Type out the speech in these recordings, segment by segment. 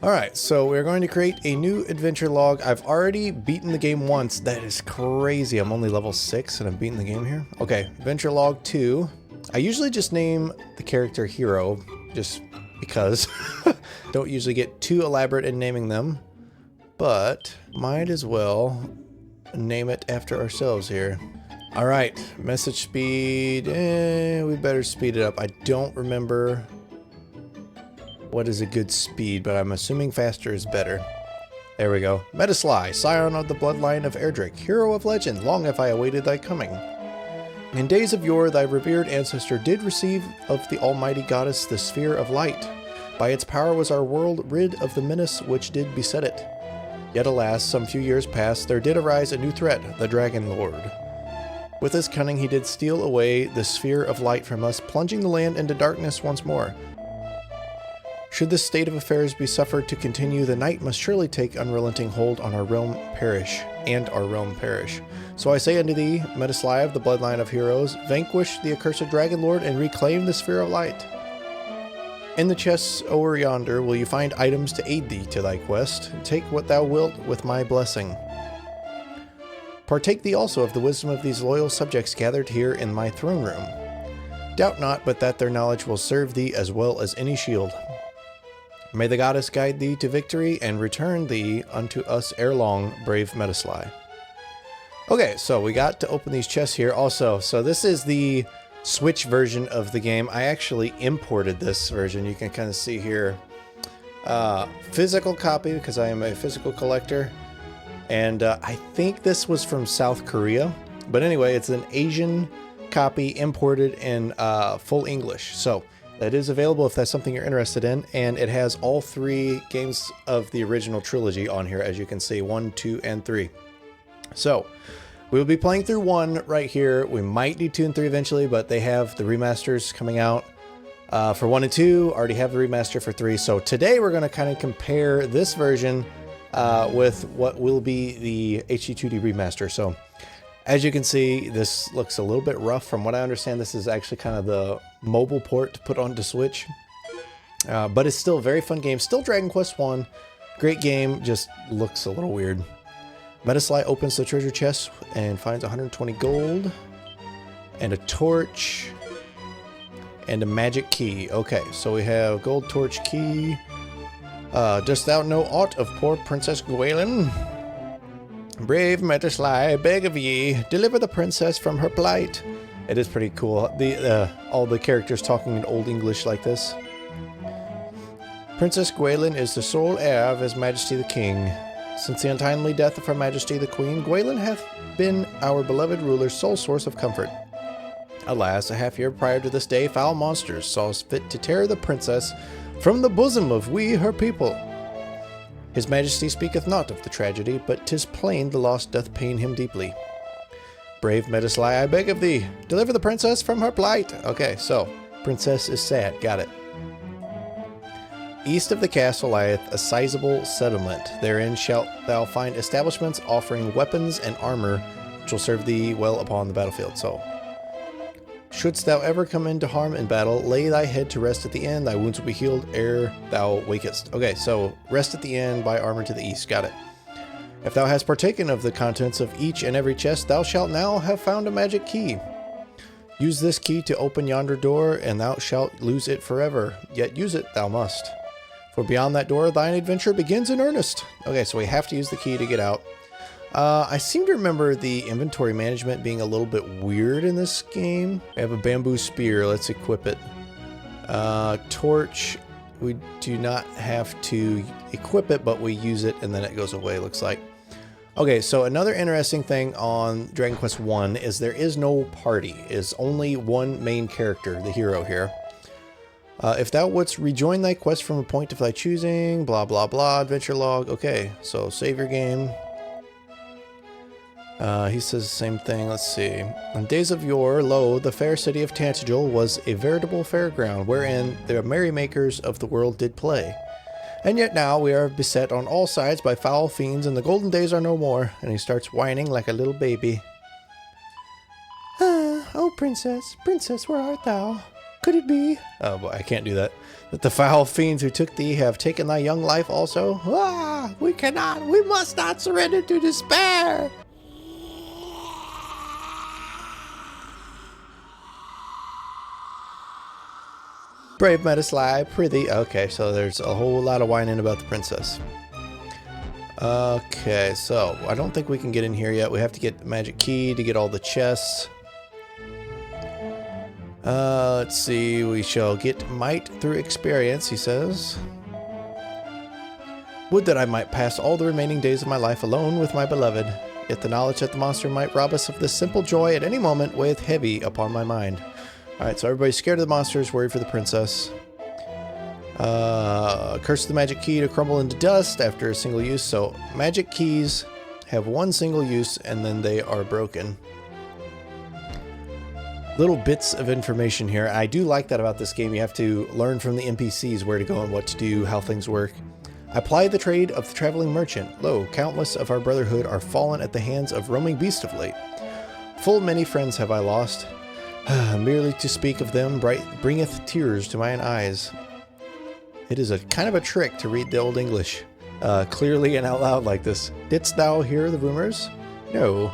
Alright, so we're going to create a new adventure log. I've already beaten the game once. That is crazy. I'm only level 6 and I've beaten the game here. Okay, adventure log 2. I usually just name the character Hero, just because. Don't usually get too elaborate in naming them, but might as well name it after ourselves here. Alright, message speed. We better speed it up. I don't remember what is a good speed, but I'm assuming faster is better. There we go. Metasly, scion of the bloodline of Erdrick, hero of legend, long have I awaited thy coming. In days of yore, thy revered ancestor did receive of the almighty goddess the sphere of light. By its power was our world rid of the menace which did beset it. Yet alas, some few years past, there did arise a new threat, the Dragon Lord. With his cunning he did steal away the sphere of light from us, plunging the land into darkness once more. Should this state of affairs be suffered to continue, the night must surely take unrelenting hold on our realm perish. So I say unto thee, Metasly of the bloodline of heroes, vanquish the accursed Dragon Lord and reclaim the sphere of light. In the chests over yonder will you find items to aid thee to thy quest. Take what thou wilt with my blessing. Partake thee also of the wisdom of these loyal subjects gathered here in my throne room. Doubt not but that their knowledge will serve thee as well as any shield. May the goddess guide thee to victory and return thee unto us ere long, brave Metasly. Okay, so we got to open these chests here also. So this is the Switch version of the game. I actually imported this version. You can kind of see here. Physical copy because I am a physical collector. And I think this was from South Korea. But anyway, it's an Asian copy imported in full English. So that is available if that's something you're interested in, and it has all 3 games of the original trilogy on here, as you can see, 1, 2, and 3. So we'll be playing through 1 right here. We might do 2 and 3 eventually, but they have the remasters coming out for 1 and 2. Already have the remaster for 3. So today we're going to kind of compare this version with what will be the HD2D remaster. So as you can see, this looks a little bit rough. From what I understand, this is actually kind of the mobile port to put onto Switch. But it's still a very fun game. Still Dragon Quest 1. Great game, just looks a little weird. Metasly opens the treasure chest and finds 120 gold. And a torch. And a magic key. Okay, so we have gold torch key. Dost thou know aught of poor Princess Gwaelin? Brave Metasly, I beg of ye, deliver the princess from her plight. It is pretty cool. All the characters talking in Old English like this. Princess Gwaelin is the sole heir of His Majesty the King. Since the untimely death of Her Majesty the Queen, Gwaelin hath been our beloved ruler's sole source of comfort. Alas, a half year prior to this day, foul monsters saw fit to tear the princess from the bosom of we her people. His Majesty speaketh not of the tragedy, but 'tis plain the loss doth pain him deeply. Brave Metasly, I beg of thee, deliver the princess from her plight. Okay, so, princess is sad, got it. East of the castle lieth a sizable settlement. Therein shalt thou find establishments offering weapons and armor, which will serve thee well upon the battlefield. So, shouldst thou ever come into harm in battle, lay thy head to rest at the inn, thy wounds will be healed ere thou wakest. Okay, so rest at the inn, buy armor to the east, got it. If thou hast partaken of the contents of each and every chest, thou shalt now have found a magic key. Use this key to open yonder door, and thou shalt lose it forever, yet use it thou must. For beyond that door, thine adventure begins in earnest. Okay, so we have to use the key to get out. I seem to remember the inventory management being a little bit weird in this game. I have a bamboo spear. Let's equip it. Torch. We do not have to equip it, but we use it and then it goes away, looks like. Okay, so another interesting thing on Dragon Quest 1 is there is no party. It's only one main character, the hero here. If thou wouldst rejoin thy quest from a point of thy choosing, blah, blah, blah, adventure log. Okay, so save your game. He says the same thing. Let's see. In days of yore, lo, the fair city of Tantegel was a veritable fairground, wherein the merrymakers of the world did play. And yet now we are beset on all sides by foul fiends, and the golden days are no more. And he starts whining like a little baby. Ah, oh princess, princess, where art thou? Could it be? Oh boy, I can't do that. That the foul fiends who took thee have taken thy young life also? Ah, we must not surrender to despair! Brave Metasly, prithee. Okay, so there's a whole lot of whining about the princess. Okay, so I don't think we can get in here yet. We have to get the magic key to get all the chests. Let's see. We shall get might through experience, he says. Would that I might pass all the remaining days of my life alone with my beloved. Yet the knowledge that the monster might rob us of this simple joy at any moment weigheth heavy upon my mind. Alright, so everybody's scared of the monsters, worried for the princess. Curse the magic key to crumble into dust after a single use. So magic keys have one single use and then they are broken. Little bits of information here. I do like that about this game. You have to learn from the NPCs where to go and what to do, how things work. I ply the trade of the traveling merchant. Lo, countless of our brotherhood are fallen at the hands of roaming beasts of late. Full many friends have I lost. Merely to speak of them bringeth tears to mine eyes. It is a kind of a trick to read the Old English clearly and out loud like this. Didst thou hear the rumors? No.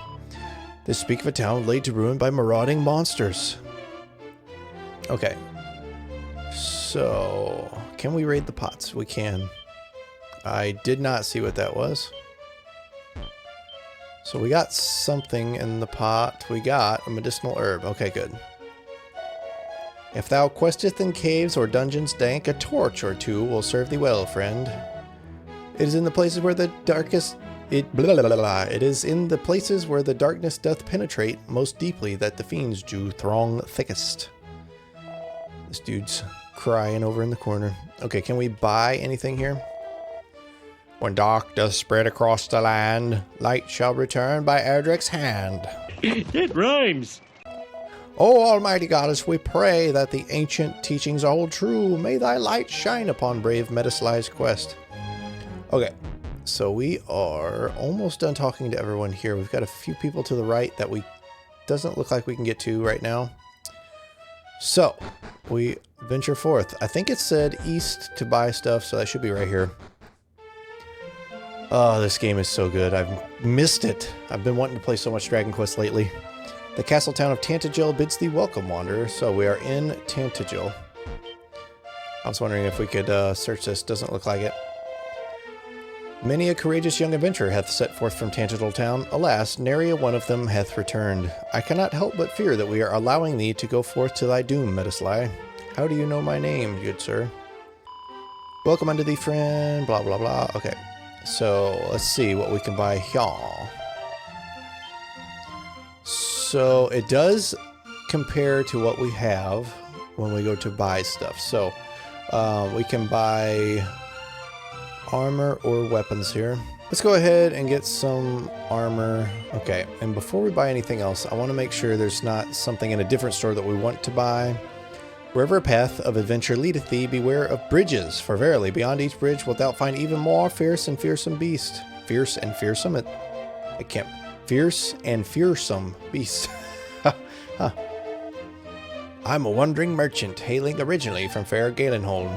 They speak of a town laid to ruin by marauding monsters. Okay. So, can we raid the pots? We can. I did not see what that was. So we got something in the pot. We got a medicinal herb. Okay, good. If thou questeth in caves or dungeons dank, a torch or two will serve thee well, friend. It is in the places where the darkest... It is in the places where the darkness doth penetrate most deeply that the fiends do throng thickest. This dude's crying over in the corner. Okay, can we buy anything here? When dark doth spread across the land, light shall return by Erdrick's hand. It rhymes. O Almighty Goddess, we pray that the ancient teachings hold true. May thy light shine upon brave Metasly's quest. Okay, so we are almost done talking to everyone here. We've got a few people to the right that doesn't look like we can get to right now. So, we venture forth. I think it said east to buy stuff, so that should be right here. Oh, this game is so good. I've missed it. I've been wanting to play so much Dragon Quest lately. The castle town of Tantagel bids thee welcome, wanderer. So we are in Tantagel. I was wondering if we could search this. Doesn't look like it. Many a courageous young adventurer hath set forth from Tantagel town. Alas, nary a one of them hath returned. I cannot help but fear that we are allowing thee to go forth to thy doom, Metasly. How do you know my name, good sir? Welcome unto thee, friend. Blah, blah, blah. Okay. So, let's see what we can buy here. So, it does compare to what we have when we go to buy stuff. So, we can buy armor or weapons here. Let's go ahead and get some armor. Okay, and before we buy anything else, I want to make sure there's not something in a different store that we want to buy. Wherever a path of adventure leadeth thee, beware of bridges, for verily beyond each bridge wilt thou find even more fierce and fearsome beast. Fierce and fearsome? It can't. Fierce and fearsome beast. Huh. I'm a wandering merchant, hailing originally from fair Galenholm.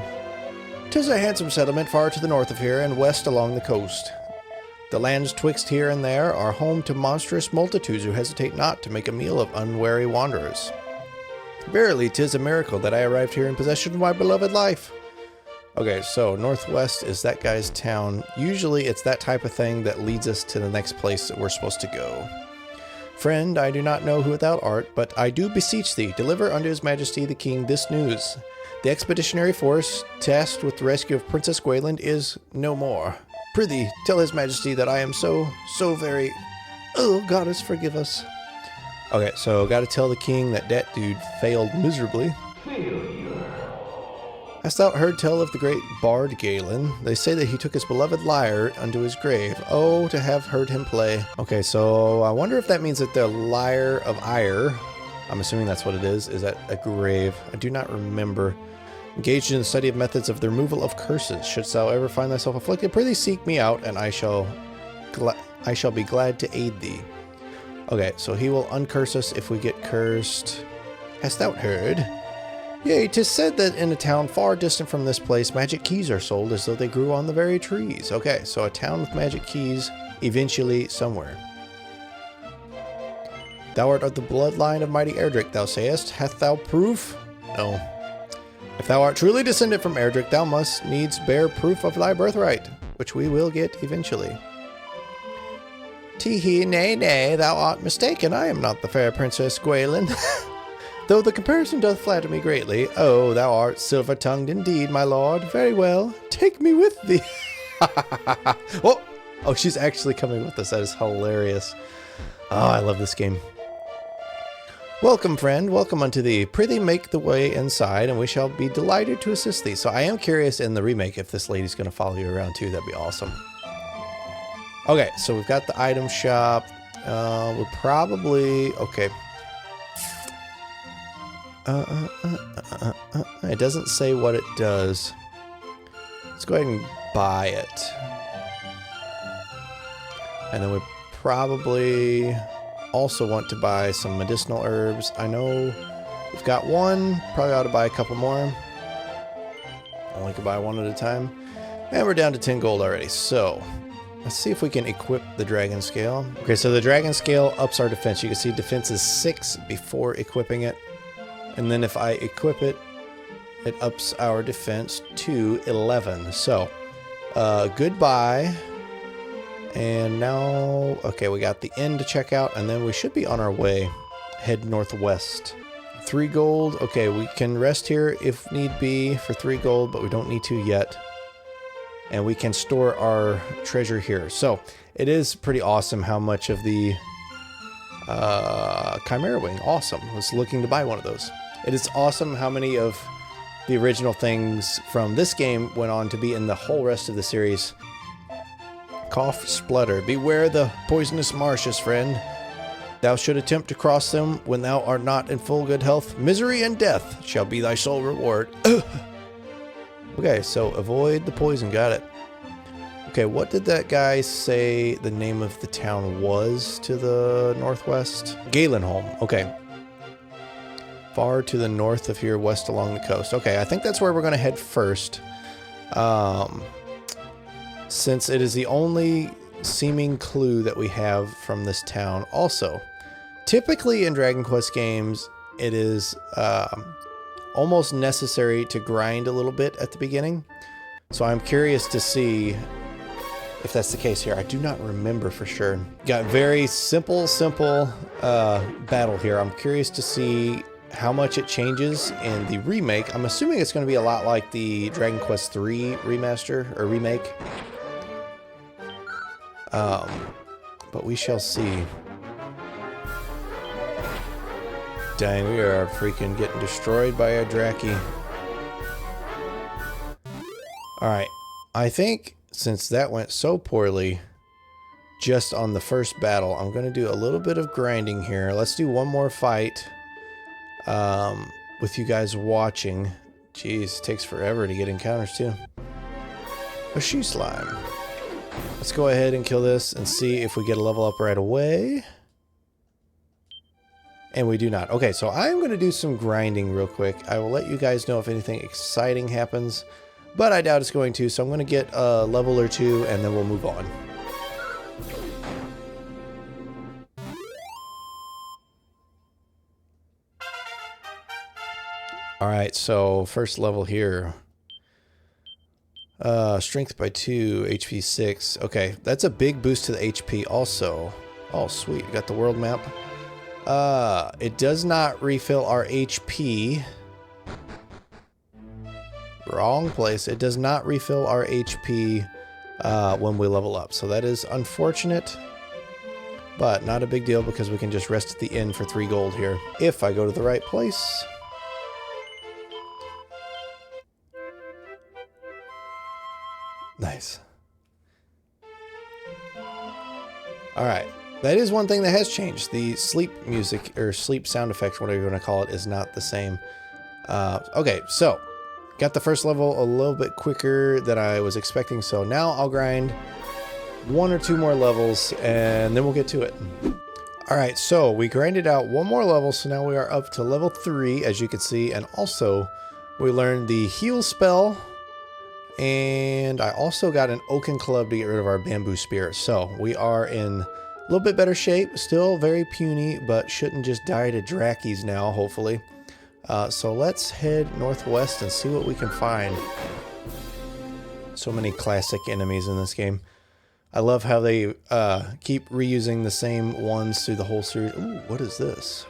'Tis a handsome settlement far to the north of here and west along the coast. The lands twixt here and there are home to monstrous multitudes who hesitate not to make a meal of unwary wanderers. Verily, 'tis a miracle that I arrived here in possession of my beloved life. Okay, so northwest is that guy's town. Usually it's that type of thing that leads us to the next place that we're supposed to go. Friend, I do not know who thou art, but I do beseech thee, deliver unto his majesty the king this news. The expeditionary force tasked with the rescue of Princess Gwaelin is no more. Prithee, tell his majesty that I am so very... Oh, goddess, forgive us. Okay, so gotta tell the king that that dude failed miserably. Hast thou heard tell of the great bard Galen? They say that he took his beloved lyre unto his grave. Oh, to have heard him play. Okay, so I wonder if that means that the lyre of ire, I'm assuming that's what it is at a grave. I do not remember. Engaged in the study of methods of the removal of curses. Shouldst thou ever find thyself afflicted, prithee seek me out, and I shall be glad to aid thee. Okay, so he will uncurse us if we get cursed. Hast thou heard? Yea, 'tis said that in a town far distant from this place, magic keys are sold as though they grew on the very trees. Okay, so a town with magic keys, eventually somewhere. Thou art of the bloodline of mighty Erdrick, thou sayest. Hath thou proof? No. If thou art truly descended from Erdrick, thou must needs bear proof of thy birthright, which we will get eventually. Tee-hee, nay, nay, thou art mistaken. I am not the fair Princess Gwaelin. Though the comparison doth flatter me greatly. Oh, thou art silver-tongued indeed, my lord. Very well. Take me with thee. Oh, she's actually coming with us. That is hilarious. Oh, I love this game. Welcome, friend. Welcome unto thee. Prithee make the way inside, and we shall be delighted to assist thee. So I am curious in the remake if this lady's going to follow you around too. That'd be awesome. Okay, so we've got the item shop. We're probably... Okay. It doesn't say what it does. Let's go ahead and buy it. And then we probably also want to buy some medicinal herbs. I know we've got one. Probably ought to buy a couple more. Only can buy one at a time. And we're down to 10 gold already. So let's see if we can equip the dragon scale. Okay, so the dragon scale ups our defense. You can see defense is 6 before equipping it. And then if I equip it, it ups our defense to 11. So, goodbye. And now, okay, we got the inn to check out, and then we should be on our way. Head northwest. 3 gold. Okay, we can rest here if need be for 3 gold, but we don't need to yet. And we can store our treasure here. So, it is pretty awesome how much of the Chimera Wing. Awesome. I was looking to buy one of those. It is awesome how many of the original things from this game went on to be in the whole rest of the series. Cough, splutter. Beware the poisonous marshes, friend. Thou should attempt to cross them when thou art not in full good health. Misery and death shall be thy sole reward. Okay, so avoid the poison. Got it. Okay, what did that guy say the name of the town was to the northwest? Galenholm. Okay. Far to the north of here, west along the coast. Okay, I think that's where we're going to head first. Since it is the only seeming clue that we have from this town. Also, typically in Dragon Quest games, it is almost necessary to grind a little bit at the beginning. So I'm curious to see if that's the case here. I do not remember for sure. Got very simple battle here. I'm curious to see how much it changes in the remake. I'm assuming it's going to be a lot like the Dragon Quest III remaster or remake. But we shall see. Dang, we are freaking getting destroyed by a Draki. Alright, I think since that went so poorly just on the first battle, I'm going to do a little bit of grinding here. Let's do one more fight with you guys watching. Jeez, it takes forever to get encounters too. A she slime. Let's go ahead and kill this and see if we get a level up right away. And we do not. Okay, so I'm going to do some grinding real quick. I will let you guys know if anything exciting happens, but I doubt it's going to. So I'm going to get a level or two and then we'll move on. Alright, so first level here. Strength by 2, HP 6. Okay, that's a big boost to the HP also. Oh, sweet. Got the world map. It does not refill our HP. Wrong place. It does not refill our HP when we level up. So that is unfortunate. But not a big deal because we can just rest at the inn for 3 gold here. If I go to the right place. Nice. Alright. That is one thing that has changed. The sleep music, or sleep sound effects, whatever you want to call it, is not the same. Okay, so got the first level a little bit quicker than I was expecting. So now I'll grind 1 or 2 more levels and then we'll get to it. Alright, so we grinded out one more level, so now we are up to level 3, as you can see, and also we learned the heal spell, and I also got an oaken club to get rid of our bamboo spear. So we are in a little bit better shape, still very puny, but shouldn't just die to Drakes now, hopefully. So let's head northwest and see what we can find. So many classic enemies in this game. I love how they keep reusing the same ones through the whole series. Ooh, what is this?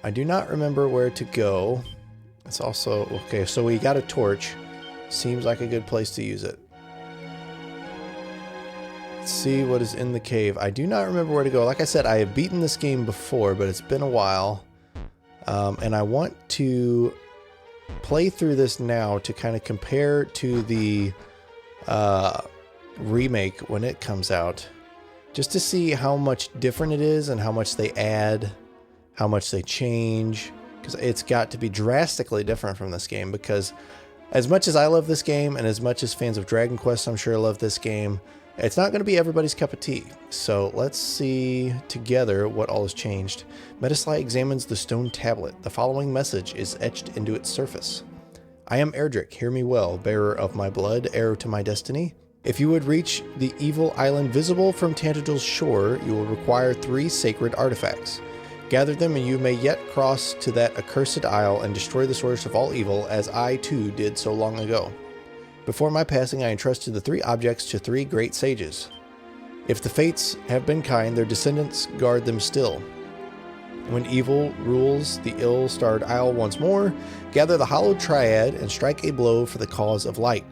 I do not remember where to go. It's also... okay, so we got a torch. Seems like a good place to use it. Let's see what is in the cave. I do not remember where to go. Like I said, I have beaten this game before, but it's been a while. And I want to play through this now to kind of compare to the... remake when it comes out, just to see how much different it is and how much they add, how much they change, because it's got to be drastically different from this game. Because as much as I love this game and as much as fans of Dragon Quest I'm sure love this game, it's not going to be everybody's cup of tea. So let's see together what all has changed. Metasly examines the stone tablet. The following message is etched into its surface. I am Erdrick, hear me well, bearer of my blood, heir to my destiny. If you would reach the evil island visible from Tantagil's shore, you will require 3 sacred artifacts. Gather them and you may yet cross to that accursed isle and destroy the source of all evil, as I too did so long ago. Before my passing, I entrusted the 3 objects to 3 great sages. If the fates have been kind, their descendants guard them still. When evil rules the ill-starred isle once more, gather the hallowed triad and strike a blow for the cause of light.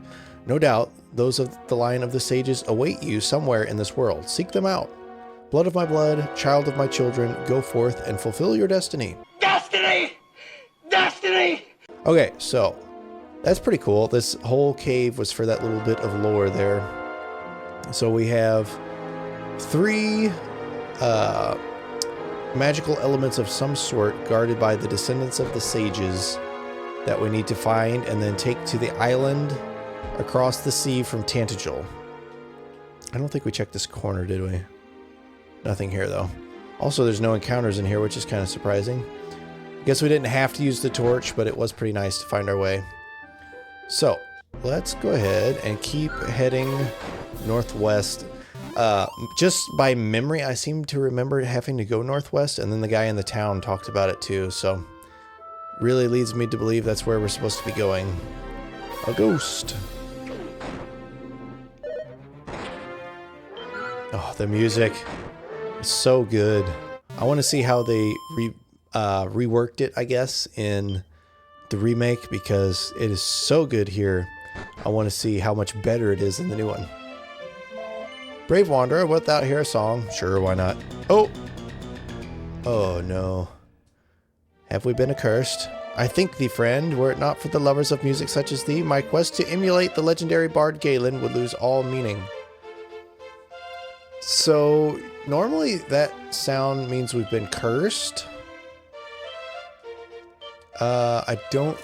No doubt, those of the line of the sages await you somewhere in this world. Seek them out. Blood of my blood, child of my children, go forth and fulfill your destiny. Destiny! Destiny! Okay, so that's pretty cool. This whole cave was for that little bit of lore there. So we have 3 magical elements of some sort guarded by the descendants of the sages that we need to find and then take to the island across the sea from Tantagil. I don't think we checked this corner, did we? Nothing here, though. Also, there's no encounters in here, which is kind of surprising. Guess we didn't have to use the torch, but it was pretty nice to find our way. So, let's go ahead and keep heading northwest. Just by memory, I seem to remember having to go northwest, and then the guy in the town talked about it too, so really leads me to believe that's where we're supposed to be going. A ghost. Oh, the music is so good. I want to see how they reworked it, I guess, in the remake, because it is so good here. I want to see how much better it is in the new one. Brave Wanderer, wilt thou hear a song? Sure, why not? Oh! Oh, no. Have we been accursed? I think thee, friend, were it not for the lovers of music such as thee, my quest to emulate the legendary bard Galen would lose all meaning. So, normally that sound means we've been cursed. I don't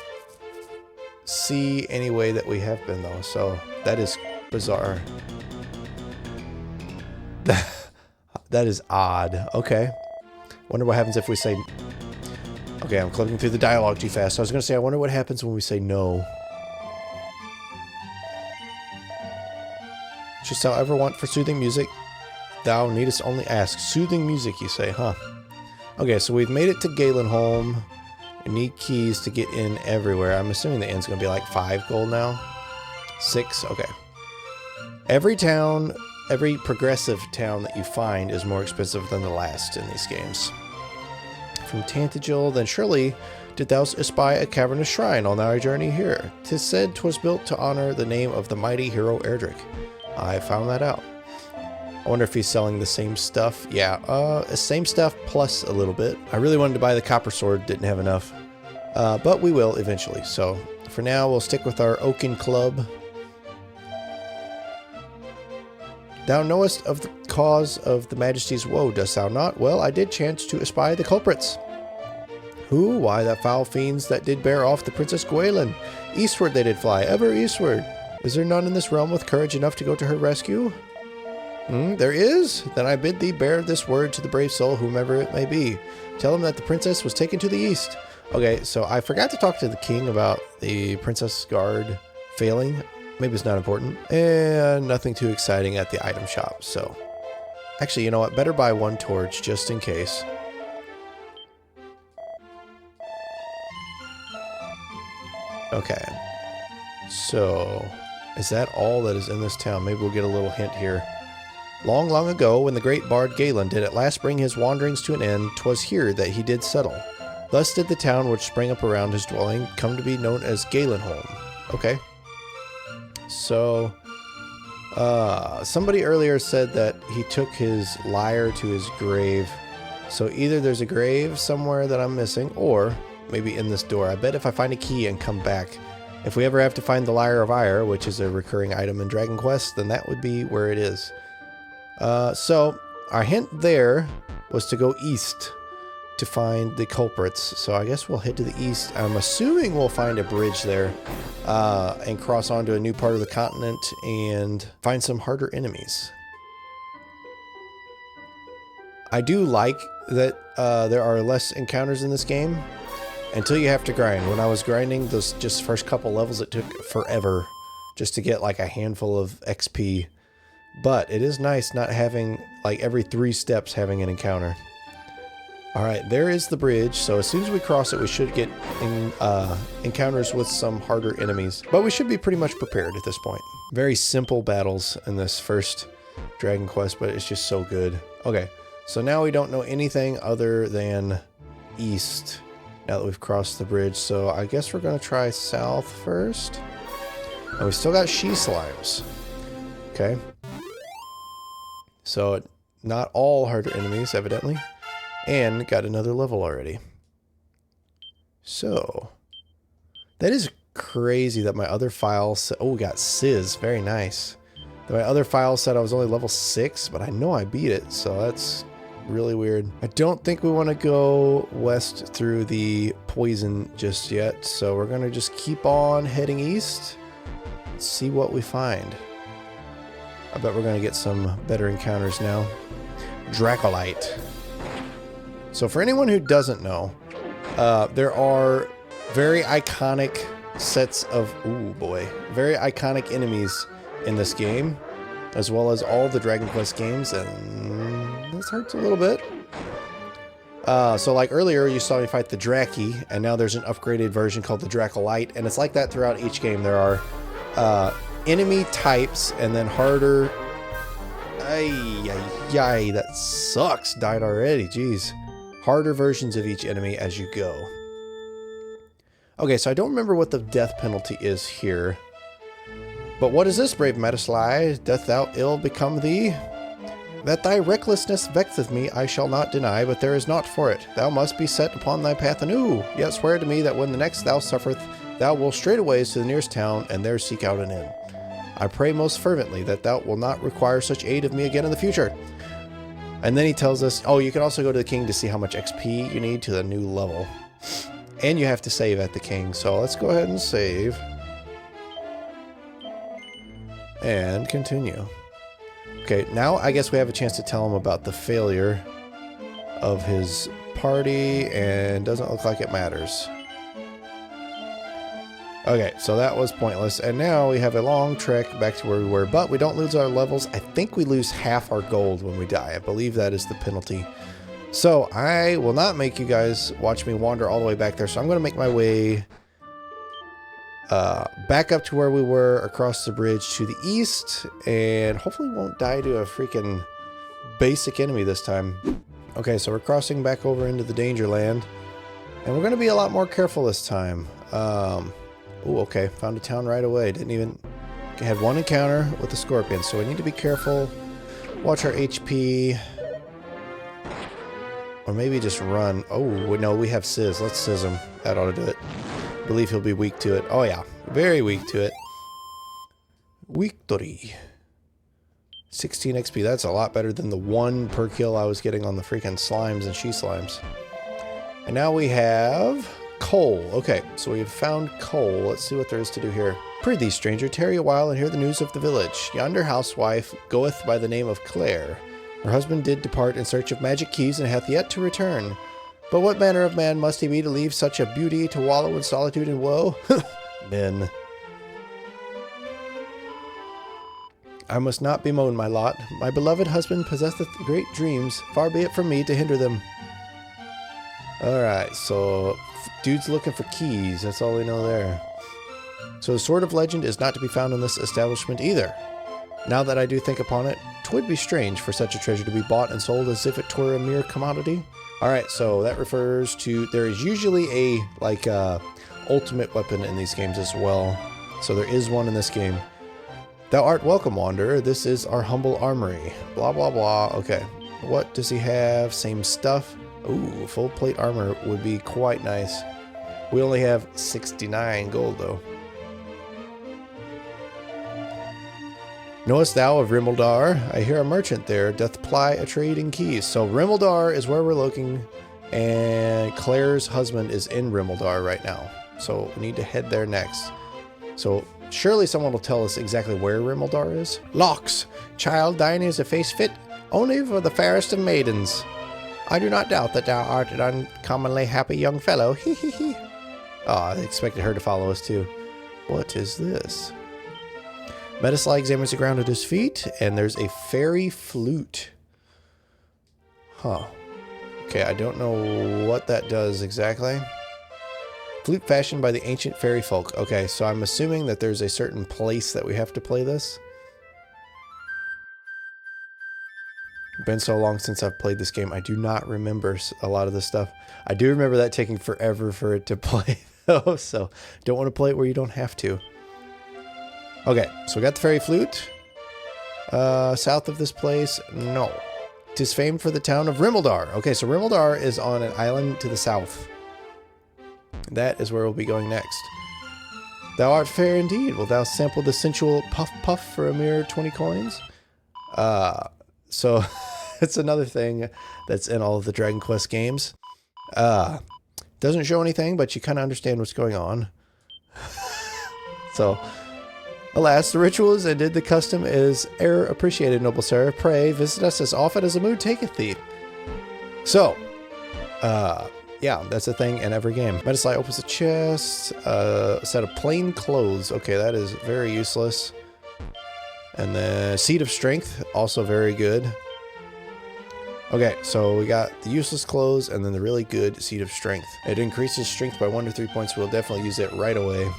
see any way that we have been, though, so that is bizarre. That is odd. Okay. Wonder what happens if we say... Okay, I'm clicking through the dialogue too fast. I was going to say, I wonder what happens when we say no. Shouldst thou ever want for soothing music, thou needest only ask. Soothing music, you say, huh? Okay, so we've made it to Galenholm. We need keys to get in everywhere. I'm assuming the inn's going to be like 5 gold now. 6? Okay. Every town, every progressive town that you find is more expensive than the last in these games. From Tantagil, then surely did thou espy a cavernous shrine on thy journey here. 'Tis said 'twas built to honor the name of the mighty hero Erdrick. I found that out. I wonder if he's selling the same stuff. Yeah, same stuff plus a little bit. I really wanted to buy the copper sword, didn't have enough. But we will eventually. So for now, we'll stick with our oaken club. Thou knowest of the cause of the Majesty's woe, dost thou not? Well, I did chance to espy the culprits. Who? Why, that foul fiends that did bear off the Princess Gwaelin. Eastward they did fly, ever eastward. Is there none in this realm with courage enough to go to her rescue? There is? Then I bid thee bear this word to the brave soul, whomever it may be. Tell him that the princess was taken to the east. Okay, so I forgot to talk to the king about the princess guard failing. Maybe it's not important. And nothing too exciting at the item shop, so... Actually, you know what? Better buy one torch, just in case. Okay. So, is that all that is in this town? Maybe we'll get a little hint here. Long, long ago, when the great bard Galen did at last bring his wanderings to an end, 'twas here that he did settle. Thus did the town which sprang up around his dwelling come to be known as Galenholm. Okay. So, somebody earlier said that he took his lyre to his grave. So either there's a grave somewhere that I'm missing, or maybe in this door. I bet if I find a key and come back, if we ever have to find the Lyre of Ire, which is a recurring item in Dragon Quest, then that would be where it is. So our hint there was to go east to find the culprits. So I guess we'll head to the east. I'm assuming we'll find a bridge there and cross onto a new part of the continent and find some harder enemies. I do like that there are less encounters in this game until you have to grind. When I was grinding those just first couple levels, it took forever just to get like a handful of XP. But it is nice not having like every 3 steps having an encounter. Alright, there is the bridge, so as soon as we cross it, we should get encounters with some harder enemies. But we should be pretty much prepared at this point. Very simple battles in this first Dragon Quest, but it's just so good. Okay, so now we don't know anything other than east, now that we've crossed the bridge. So I guess we're going to try south first. And we still got she slimes. Okay. So not all harder enemies, evidently. And got another level already. So, that is crazy that my other file said, oh, we got Sizz, very nice. That my other file said I was only level 6, but I know I beat it, so that's really weird. I don't think we want to go west through the poison just yet, so we're going to just keep on heading east. Let's see what we find. I bet we're going to get some better encounters now. Dracolite. So for anyone who doesn't know, there are very iconic sets of, ooh boy, very iconic enemies in this game, as well as all the Dragon Quest games, and this hurts a little bit. So like earlier you saw me fight the Draki, and now there's an upgraded version called the Dracolite, and it's like that throughout each game. There are enemy types, and then harder, ay, that sucks, died already, jeez. Harder versions of each enemy as you go. Okay, so I don't remember what the death penalty is here. But what is this, brave Metaslai? Doth thou ill become thee? That thy recklessness vexeth me, I shall not deny, but there is naught for it. Thou must be set upon thy path anew. Yet swear to me that when the next thou suffereth, thou wilt straightways to the nearest town, and there seek out an inn. I pray most fervently that thou wilt not require such aid of me again in the future. And then he tells us, oh, you can also go to the king to see how much XP you need to the new level. And you have to save at the king. So let's go ahead and save. And continue. Okay, now I guess we have a chance to tell him about the failure of his party, and doesn't look like it matters. Okay, so that was pointless, and now we have a long trek back to where we were, but we don't lose our levels. I think we lose half our gold when we die. I believe that is the penalty. So I will not make you guys watch me wander all the way back there, so I'm going to make my way back up to where we were, across the bridge to the east, and hopefully won't die to a freaking basic enemy this time. Okay, so we're crossing back over into the danger land, and we're going to be a lot more careful this time. Oh, okay. Found a town right away. Didn't even... Had one encounter with the scorpion, so we need to be careful. Watch our HP. Or maybe just run. Oh, no, we have Sizz. Let's Sizz him. That ought to do it. I believe he'll be weak to it. Oh, yeah. Very weak to it. Victory. 16 XP. That's a lot better than the 1 per kill I was getting on the freaking slimes and she slimes. And now we have... coal. Okay, so we've found coal. Let's see what there is to do here. Prithee, stranger, tarry a while and hear the news of the village. Yonder housewife goeth by the name of Claire. Her husband did depart in search of magic keys and hath yet to return. But what manner of man must he be to leave such a beauty to wallow in solitude and woe? Men. I must not bemoan my lot. My beloved husband possesseth great dreams. Far be it from me to hinder them. Alright, so dude's looking for keys. That's all we know there. So the Sword of Legend is not to be found in this establishment either. Now that I do think upon it, 'twould be strange for such a treasure to be bought and sold as if it were a mere commodity. Alright, so that refers to, there is usually a, ultimate weapon in these games as well. So there is one in this game. Thou art welcome, wanderer. This is our humble armory. Blah, blah, blah. Okay. What does he have? Same stuff. Ooh, full plate armor would be quite nice. We only have 69 gold, though. Knowest thou of Rimeldar? I hear a merchant there doth ply a trade in keys. So Rimeldar is where we're looking, and Claire's husband is in Rimeldar right now. So we need to head there next. So surely someone will tell us exactly where Rimeldar is. Locks, child, thine is a face fit only for the fairest of maidens. I do not doubt that thou art an uncommonly happy young fellow. Hee hee hee. Oh, I expected her to follow us too. What is this? Metasly examines the ground at his feet, and there's a fairy flute. Huh. Okay, I don't know what that does exactly. Flute fashioned by the ancient fairy folk. Okay, so I'm assuming that there's a certain place that we have to play this. It's been so long since I've played this game, I do not remember a lot of this stuff. I do remember that taking forever for it to play, though, so don't want to play it where you don't have to. Okay, so we got the fairy flute. South of this place, no. 'Tis famed for the town of Rimeldar. Okay, so Rimeldar is on an island to the south. That is where we'll be going next. Thou art fair indeed. Wilt thou sample the sensual puff puff for a mere 20 coins? So it's another thing that's in all of the Dragon Quest games. Doesn't show anything, but you kind of understand what's going on. So, alas, the ritual is ended. The custom is e'er appreciated, noble sir. Pray, visit us as often as the mood taketh thee. So, yeah, that's a thing in every game. Metasly opens a chest, a set of plain clothes. Okay, that is very useless. And the Seed of Strength, also very good. Okay, so we got the useless clothes and then the really good Seed of Strength. It increases strength by 1 to 3 points. We'll definitely use it right away.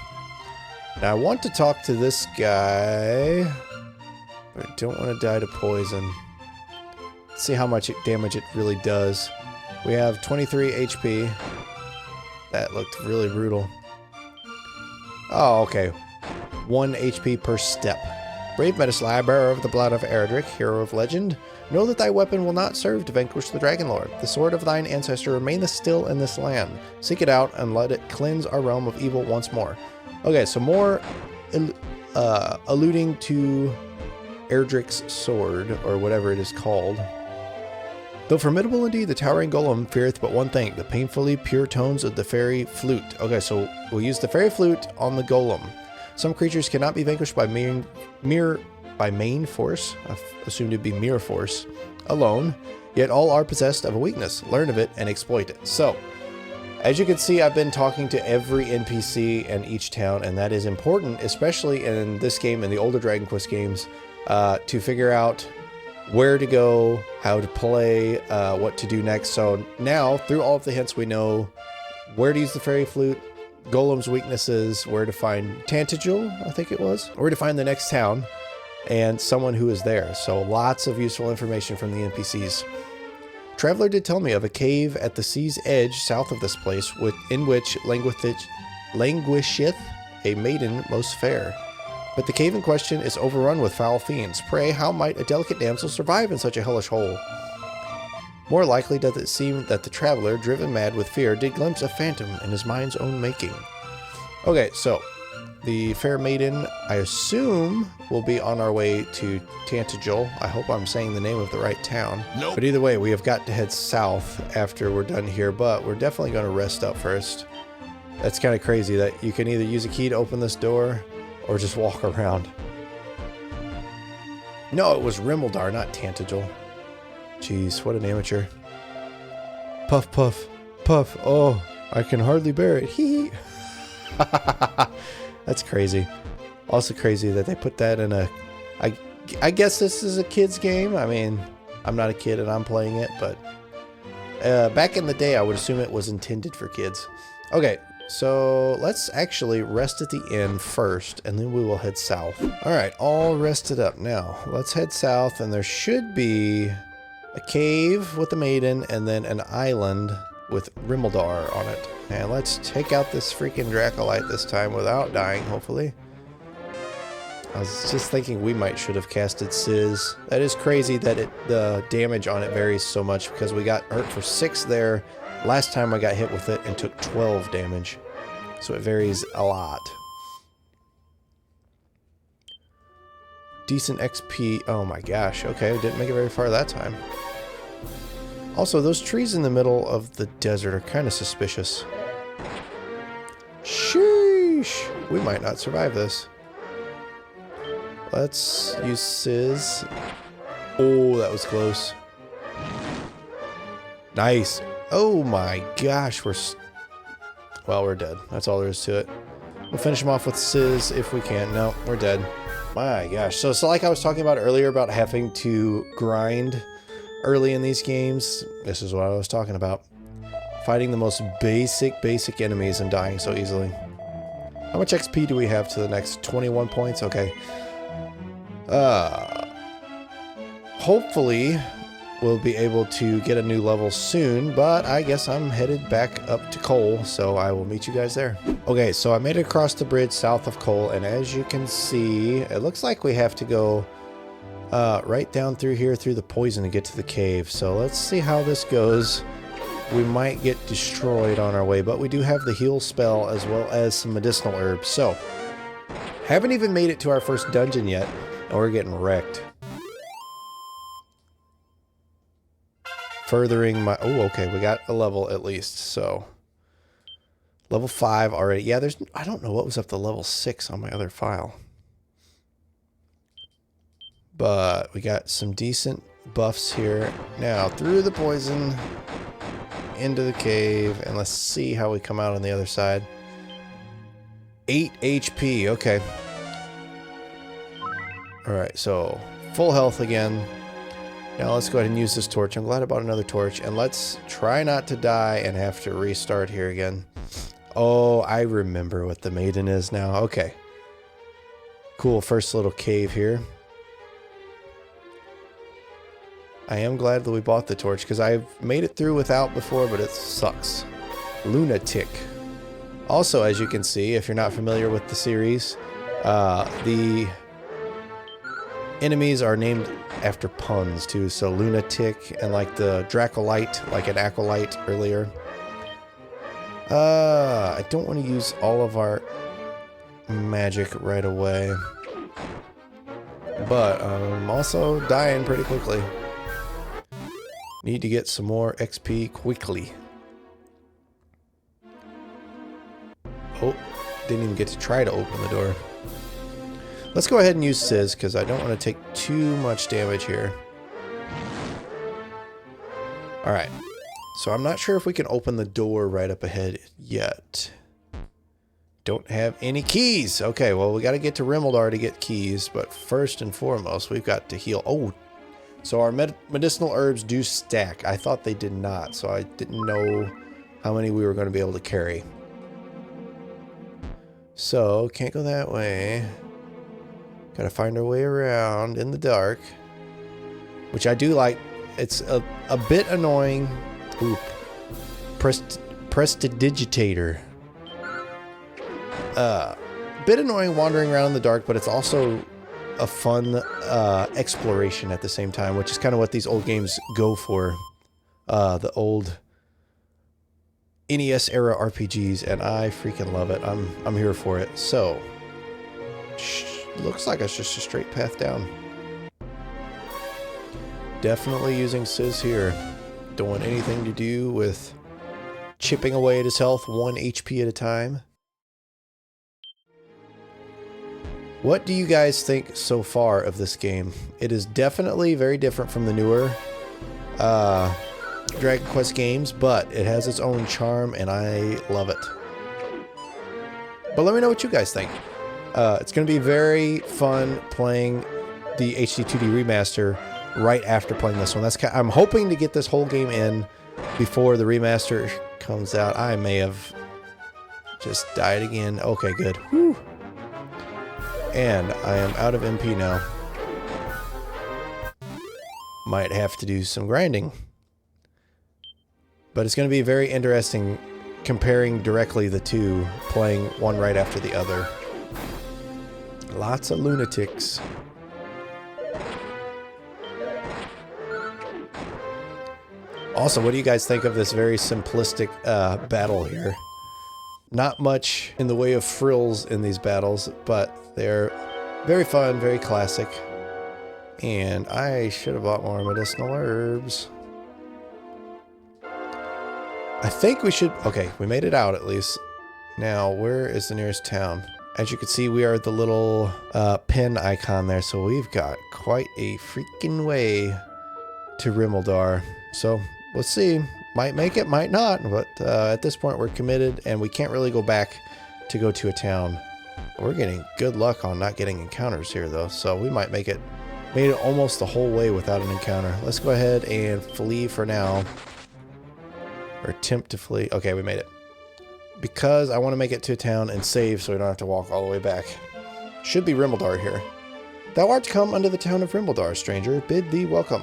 Now I want to talk to this guy, but I don't want to die to poison. Let's see how much damage it really does. We have 23 HP. That looked really brutal. Oh, okay. 1 HP per step. Brave Metasly, bearer of the blood of Erdrick, hero of legend, know that thy weapon will not serve to vanquish the Dragon Lord. The sword of thine ancestor remaineth still in this land. Seek it out and let it cleanse our realm of evil once more. Okay, so more alluding to Erdrick's sword, or whatever it is called. Though formidable indeed, the towering golem feareth but one thing, the painfully pure tones of the fairy flute. Okay, so we'll use the fairy flute on the golem. Some creatures cannot be vanquished by main force, assumed to be mere force, alone, yet all are possessed of a weakness. Learn of it and exploit it. So, as you can see, I've been talking to every NPC in each town, and that is important, especially in this game and the older Dragon Quest games, to figure out where to go, how to play, what to do next. So now, through all of the hints, we know where to use the fairy flute, Golem's weaknesses, where to find Tantagel, I think it was, where to find the next town, and someone who is there. So lots of useful information from the NPCs. Traveler did tell me of a cave at the sea's edge south of this place, in which languisheth a maiden most fair. But the cave in question is overrun with foul fiends. Pray, how might a delicate damsel survive in such a hellish hole? More likely doth it seem that the traveler, driven mad with fear, did glimpse a phantom in his mind's own making. Okay, so the fair maiden, I assume, will be on our way to Tantagel. I hope I'm saying the name of the right town. Nope. But either way, we have got to head south after we're done here, but we're definitely going to rest up first. That's kind of crazy that you can either use a key to open this door, or just walk around. No, it was Rimmildar, not Tantagel. Jeez, what an amateur. Puff, puff, puff. Oh, I can hardly bear it. Hee. That's crazy. Also crazy that they put that in a... I guess this is a kid's game. I mean, I'm not a kid and I'm playing it, but... back in the day, I would assume it was intended for kids. Okay, so let's actually rest at the inn first, and then we will head south. Alright, all rested up. Now, let's head south, and there should be a cave with the maiden, and then an island with Rimmildar on it. And let's take out this freaking Dracolite this time without dying, hopefully. I was just thinking we should have casted Sizz. That is crazy that the damage on it varies so much, because we got hurt for 6 there. Last time I got hit with it and took 12 damage. So it varies a lot. Decent XP. Oh my gosh. Okay, didn't make it very far that time. Also, those trees in the middle of the desert are kind of suspicious. Sheesh. We might not survive this. Let's use Sizz. Oh, that was close. Nice. Oh my gosh, we're dead. That's all there is to it. We'll finish him off with Sizz if we can. No, we're dead. My gosh. So like I was talking about earlier about having to grind early in these games, this is what I was talking about. Fighting the most basic enemies and dying so easily. How much XP do we have to the next 21 points? Okay. Hopefully we'll be able to get a new level soon, but I guess I'm headed back up to Cole, so I will meet you guys there. Okay, so I made it across the bridge south of Cole, and as you can see, it looks like we have to go right down through here through the poison to get to the cave. So let's see how this goes. We might get destroyed on our way, but we do have the heal spell as well as some medicinal herbs. So, haven't even made it to our first dungeon yet, and we're getting wrecked. Furthering my... Oh, okay, we got a level at least, so... Level 5 already. Yeah, there's... I don't know what was up to level 6 on my other file. But we got some decent buffs here. Now, through the poison, into the cave, and let's see how we come out on the other side. 8 HP, okay. Alright, so full health again. Now let's go ahead and use this torch. I'm glad I bought another torch. And let's try not to die and have to restart here again. Oh, I remember what the maiden is now. Okay. Cool, first little cave here. I am glad that we bought the torch, because I've made it through without before, but it sucks. Lunatic. Also, as you can see, if you're not familiar with the series, the enemies are named after puns too, so Lunatic and like the Dracolite, like an Acolyte earlier. I don't want to use all of our magic right away, but I'm also dying pretty quickly. Need to get some more XP quickly. Oh, didn't even get to try to open the door. Let's go ahead and use Sizz, because I don't want to take too much damage here. Alright. So I'm not sure if we can open the door right up ahead yet. Don't have any keys. Okay, well, we got to get to Rimmildar to get keys, but first and foremost, we've got to heal. Oh, so our medicinal herbs do stack. I thought they did not, so I didn't know how many we were going to be able to carry. So, can't go that way. Gotta find our way around in the dark, which I do like. It's a bit annoying. Oop. Prestidigitator. Bit annoying wandering around in the dark, but it's also a fun exploration at the same time, which is kind of what these old games go for. The old NES era RPGs, and I freaking love it. I'm here for it. So, looks like it's just a straight path down. Definitely using Sizz here. Don't want anything to do with chipping away at his health 1 HP at a time. What do you guys think so far of this game? It is definitely very different from the newer Dragon Quest games, but it has its own charm, and I love it. But let me know what you guys think. It's going to be very fun playing the HD 2D remaster right after playing this one. I'm hoping to get this whole game in before the remaster comes out. I may have just died again. Okay, good. Whew. And I am out of MP now. Might have to do some grinding. But it's going to be very interesting comparing directly the two, playing one right after the other. Lots of lunatics. Also, what do you guys think of this very simplistic battle here? Not much in the way of frills in these battles, but they're very fun, very classic. And I should have bought more medicinal herbs. I think we should... Okay, we made it out at least. Now, where is the nearest town? As you can see, we are at the little pin icon there, so we've got quite a freaking way to Rimeldar. So, let's see. Might make it, might not, but at this point we're committed, and we can't really go back to go to a town. We're getting good luck on not getting encounters here, though, so we might make it... Made it almost the whole way without an encounter. Let's go ahead and flee for now. Or attempt to flee. Okay, we made it. Because I want to make it to a town and save so we don't have to walk all the way back. Should be Rimeldar here. Thou art come unto the town of Rimeldar, stranger. Bid thee welcome.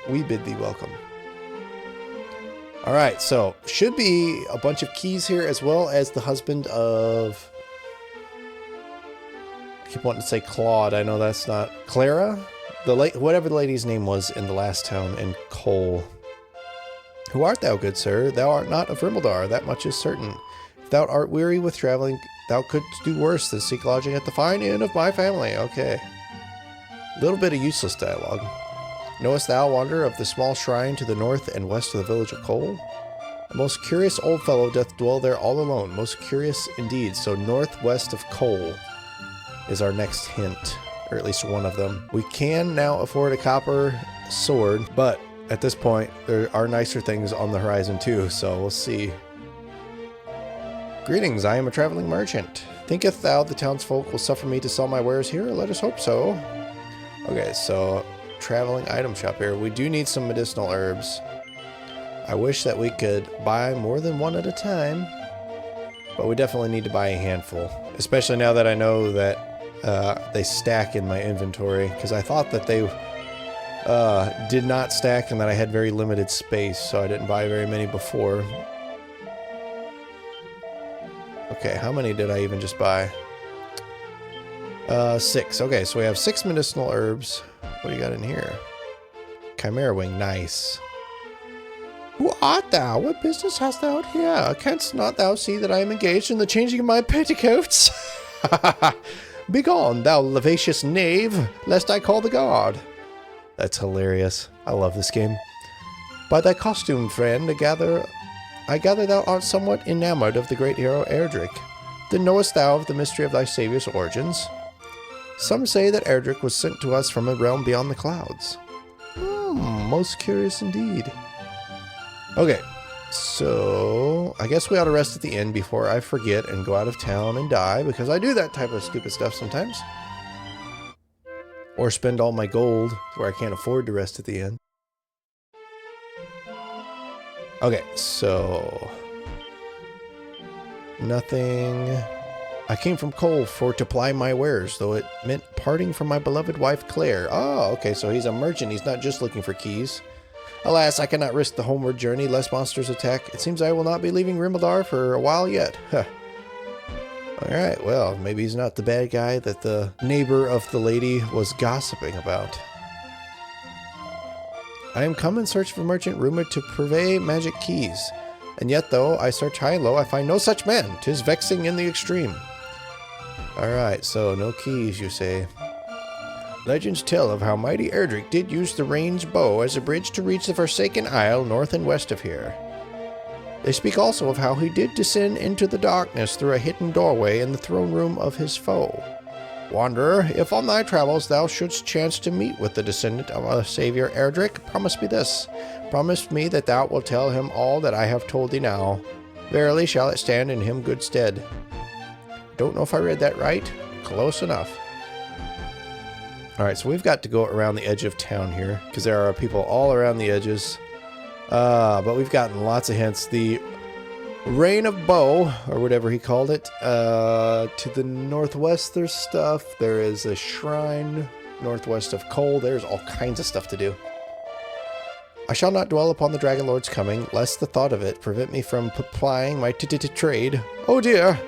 We bid thee welcome. Alright, so should be a bunch of keys here as well as the husband of... I keep wanting to say Claude. I know that's not... Clara? Whatever the lady's name was in the last town in Cole. Who art thou, good sir? Thou art not of Rimeldar, that much is certain. If thou art weary with traveling, thou couldst do worse than seek lodging at the fine inn of my family. Okay. Little bit of useless dialogue. Knowest thou, wanderer, of the small shrine to the north and west of the village of Cole? A most curious old fellow doth dwell there all alone. Most curious indeed. So northwest of Cole is our next hint, or at least one of them. We can now afford a copper sword, but at this point, there are nicer things on the horizon too, so we'll see. Greetings, I am a traveling merchant. Thinketh thou the townsfolk will suffer me to sell my wares here? Let us hope so. Okay, so traveling item shop here. We do need some medicinal herbs. I wish that we could buy more than one at a time, but we definitely need to buy a handful, especially now that I know that they stack in my inventory, because I thought that they did not stack and that I had very limited space, so I didn't buy very many before. Okay, how many did I even just buy? 6. Okay, so we have 6 medicinal herbs. What do you got in here? Chimera wing, nice. Who art thou? What business hast thou out here? Canst not thou see that I am engaged in the changing of my petticoats? Begone, thou lascivious knave, lest I call the guard. That's hilarious. I love this game. By thy costume, friend, I gather thou art somewhat enamored of the great hero Erdrick. Then knowest thou of the mystery of thy saviour's origins? Some say that Erdrick was sent to us from a realm beyond the clouds. Most curious indeed. Okay, so I guess we ought to rest at the inn before I forget and go out of town and die, because I do that type of stupid stuff sometimes. Or spend all my gold where I can't afford to rest at the inn. Okay, so... Nothing... I came from Cole for to ply my wares, though it meant parting from my beloved wife Claire. Oh, okay, so he's a merchant. He's not just looking for keys. Alas, I cannot risk the homeward journey lest monsters attack. It seems I will not be leaving Rimeldar for a while yet. Huh. Alright, well, maybe he's not the bad guy that the neighbor of the lady was gossiping about. I am come in search of a merchant rumored to purvey magic keys. And yet, though I search high and low, I find no such man. 'Tis vexing in the extreme. Alright, so no keys, you say. Legends tell of how mighty Erdrick did use the range bow as a bridge to reach the Forsaken Isle north and west of here. They speak also of how he did descend into the darkness through a hidden doorway in the throne room of his foe. Wanderer, if on thy travels thou shouldst chance to meet with the descendant of our Savior Erdrick, promise me this. Promise me that thou wilt tell him all that I have told thee now. Verily shall it stand in him good stead. Don't know if I read that right. Close enough. Alright, so we've got to go around the edge of town here, because there are people all around the edges. But we've gotten lots of hints. The Reign of Bow, or whatever he called it, to the northwest there's stuff. There is a shrine northwest of Cole. There's all kinds of stuff to do. I shall not dwell upon the Dragon Lord's coming, lest the thought of it prevent me from plying my trade. Oh dear!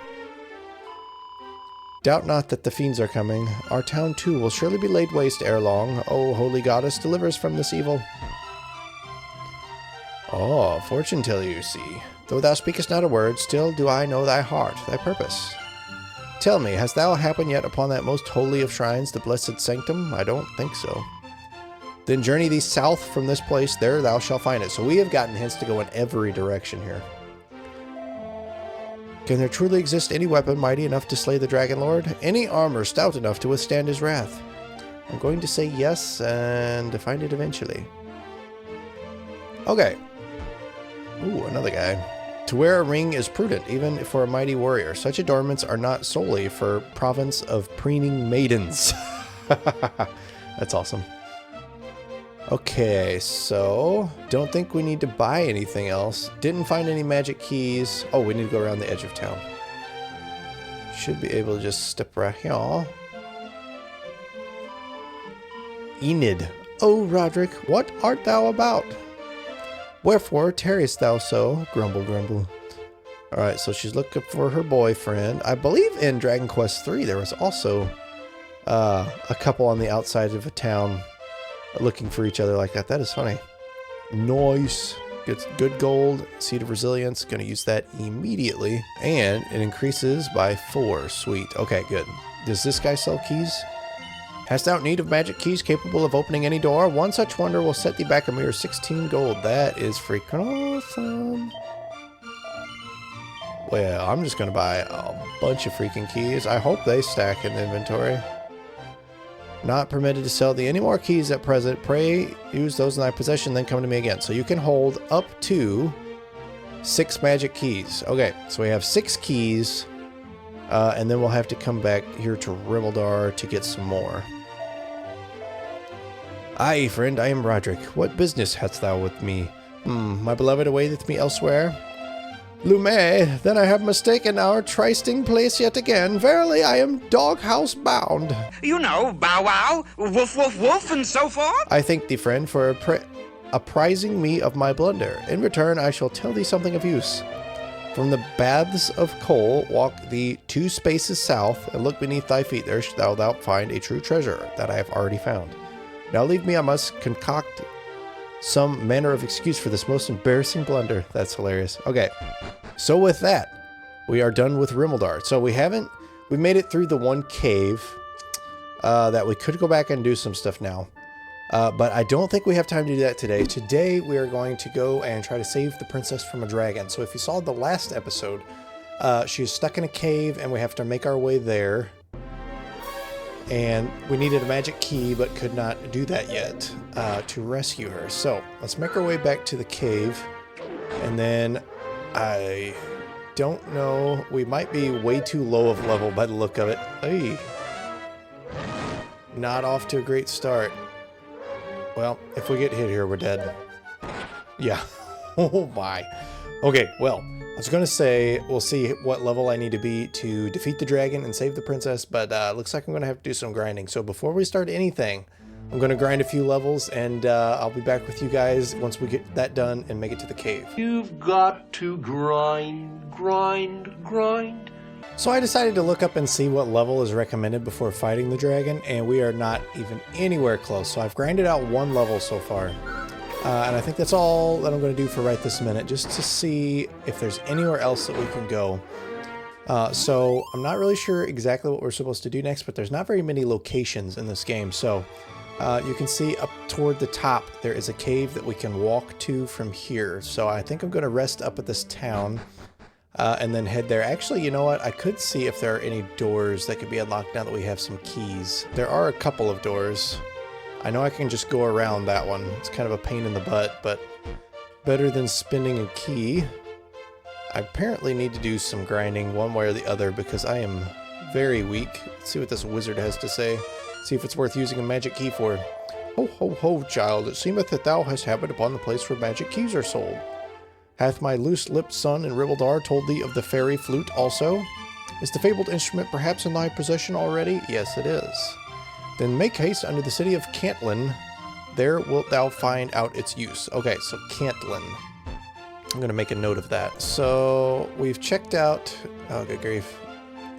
Doubt not that the fiends are coming. Our town too will surely be laid waste ere long. Oh, holy goddess, deliver us from this evil. Oh, fortune teller, you see. Though thou speakest not a word, still do I know thy heart, thy purpose. Tell me, hast thou happened yet upon that most holy of shrines, the blessed sanctum? I don't think so. Then journey thee south from this place, there thou shalt find it. So we have gotten hints to go in every direction here. Can there truly exist any weapon mighty enough to slay the Dragon Lord? Any armor stout enough to withstand his wrath? I'm going to say yes, and find it eventually. Okay. Ooh, another guy. To wear a ring is prudent, even for a mighty warrior. Such adornments are not solely for province of preening maidens. That's awesome. Okay, so don't think we need to buy anything else. Didn't find any magic keys. Oh, we need to go around the edge of town. Should be able to just step right here. Enid. Oh, Roderick, what art thou about? Wherefore tarriest thou so? Grumble, grumble. Alright, so she's looking for her boyfriend. I believe in Dragon Quest III there was also a couple on the outside of a town looking for each other like that. That is funny. Nice. Gets good gold. Seed of Resilience. Going to use that immediately. And it increases by 4. Sweet. Okay, good. Does this guy sell keys? Hast thou need of magic keys capable of opening any door? One such wonder will set thee back a mere 16 gold. That is freaking awesome. Well, I'm just going to buy a bunch of freaking keys. I hope they stack in the inventory. Not permitted to sell thee any more keys at present. Pray use those in thy possession, then come to me again. So you can hold up to 6 magic keys. Okay, so we have 6 keys. And then we'll have to come back here to Rimmildar to get some more. Aye, friend, I am Roderick. What business hast thou with me? My beloved awaiteth me elsewhere. Lume, then I have mistaken our trysting place yet again. Verily, I am doghouse bound. You know, bow wow, woof woof woof, and so forth. I thank thee, friend, for apprising me of my blunder. In return, I shall tell thee something of use. From the baths of Cole, walk thee 2 spaces south, and look beneath thy feet. There shalt thou find a true treasure that I have already found. Now leave me, I must concoct some manner of excuse for this most embarrassing blunder. That's hilarious. Okay, so with that, we are done with Rimmildar. So we made it through the one cave that we could go back and do some stuff now. But I don't think we have time to do that today. Today, we are going to go and try to save the princess from a dragon. So if you saw the last episode, she's stuck in a cave and we have to make our way there. And we needed a magic key, but could not do that yet to rescue her. So let's make our way back to the cave. And then I don't know. We might be way too low of level by the look of it. Hey. Not off to a great start. Well, if we get hit here, we're dead. Yeah. Oh my. Okay, well, I was going to say we'll see what level I need to be to defeat the dragon and save the princess, but looks like I'm going to have to do some grinding. So before we start anything, I'm going to grind a few levels, and I'll be back with you guys once we get that done and make it to the cave. You've got to grind, grind, grind. So I decided to look up and see what level is recommended before fighting the dragon, and we are not even anywhere close. So I've grinded out 1 level so far. And I think that's all that I'm going to do for right this minute, just to see if there's anywhere else that we can go. So I'm not really sure exactly what we're supposed to do next, but there's not very many locations in this game. So you can see up toward the top, there is a cave that we can walk to from here. So I think I'm going to rest up at this town. and then head there. Actually, you know what? I could see if there are any doors that could be unlocked now that we have some keys. There are a couple of doors. I know I can just go around that one. It's kind of a pain in the butt, but better than spending a key. I apparently need to do some grinding one way or the other because I am very weak. Let's see what this wizard has to say. See if it's worth using a magic key for. Ho, ho, ho, child. It seemeth that thou hast happened upon the place where magic keys are sold. Hath my loose-lipped son and Ribaldar told thee of the fairy flute also? Is the fabled instrument perhaps in thy possession already? Yes, it is. Then make haste unto the city of Cantlin. There wilt thou find out its use. Okay, so Cantlin. I'm going to make a note of that. So we've checked out... Oh, good grief.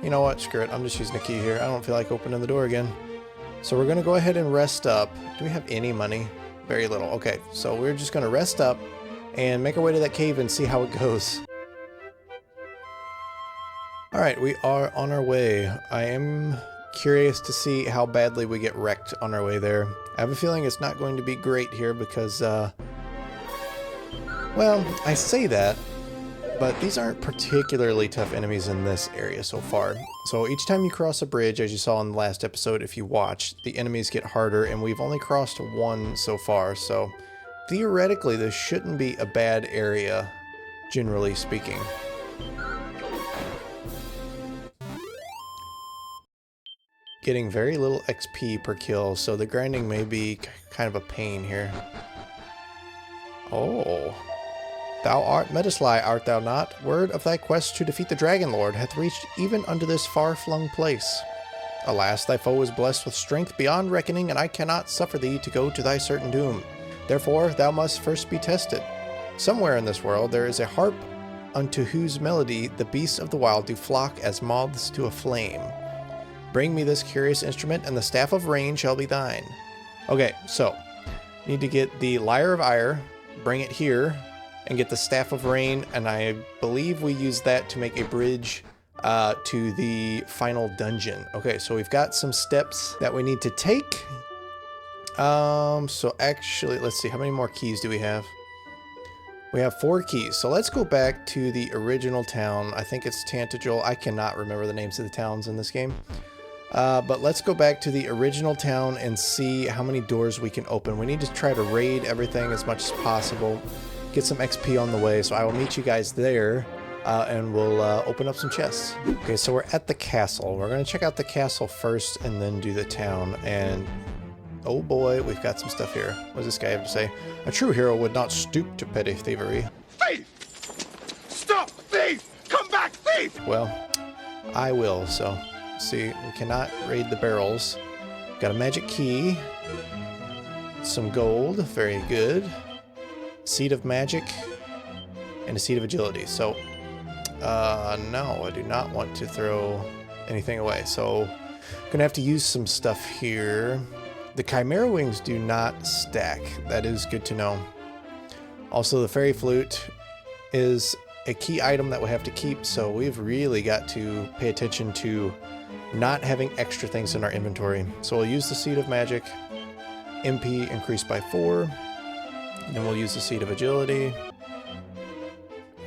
You know what? Screw it. I'm just using a key here. I don't feel like opening the door again. So we're going to go ahead and rest up. Do we have any money? Very little. Okay, so we're just going to rest up and make our way to that cave and see how it goes. Alright, we are on our way. I am curious to see how badly we get wrecked on our way there. I have a feeling it's not going to be great here because, well, I say that, but these aren't particularly tough enemies in this area so far. So each time you cross a bridge, as you saw in the last episode, if you watched, the enemies get harder, and we've only crossed one so far, so theoretically this shouldn't be a bad area, generally speaking. Getting very little XP per kill, so the grinding may be kind of a pain here. Oh. Thou art Metasly, art thou not? Word of thy quest to defeat the Dragon Lord hath reached even unto this far-flung place. Alas, thy foe is blessed with strength beyond reckoning, and I cannot suffer thee to go to thy certain doom. Therefore, thou must first be tested. Somewhere in this world there is a harp unto whose melody the beasts of the wild do flock as moths to a flame. Bring me this curious instrument, and the Staff of Rain shall be thine. Okay, so, need to get the Lyre of Ire, bring it here, and get the Staff of Rain, and I believe we use that to make a bridge to the final dungeon. Okay, so we've got some steps that we need to take. So actually, let's see, how many more keys do we have? We have 4 keys, so let's go back to the original town. I think it's Tantagel. I cannot remember the names of the towns in this game. But let's go back to the original town and see how many doors we can open. We need to try to raid everything as much as possible. Get some XP on the way, so I will meet you guys there, and we'll open up some chests. Okay, so we're at the castle. We're going to check out the castle first and then do the town, and oh boy, we've got some stuff here. What does this guy have to say? A true hero would not stoop to petty thievery. Thief! Stop! Thief! Come back, thief! Well, I will, so see, we cannot raid the barrels. Got a magic key, some gold, very good. Seed of Magic, and a Seed of Agility. So, no, I do not want to throw anything away. So, gonna have to use some stuff here. The Chimera Wings do not stack. That is good to know. Also, the Fairy Flute is a key item that we have to keep, so we've really got to pay attention to not having extra things in our inventory. So we'll use the Seed of Magic, MP increased by 4. Then we'll use the Seed of Agility,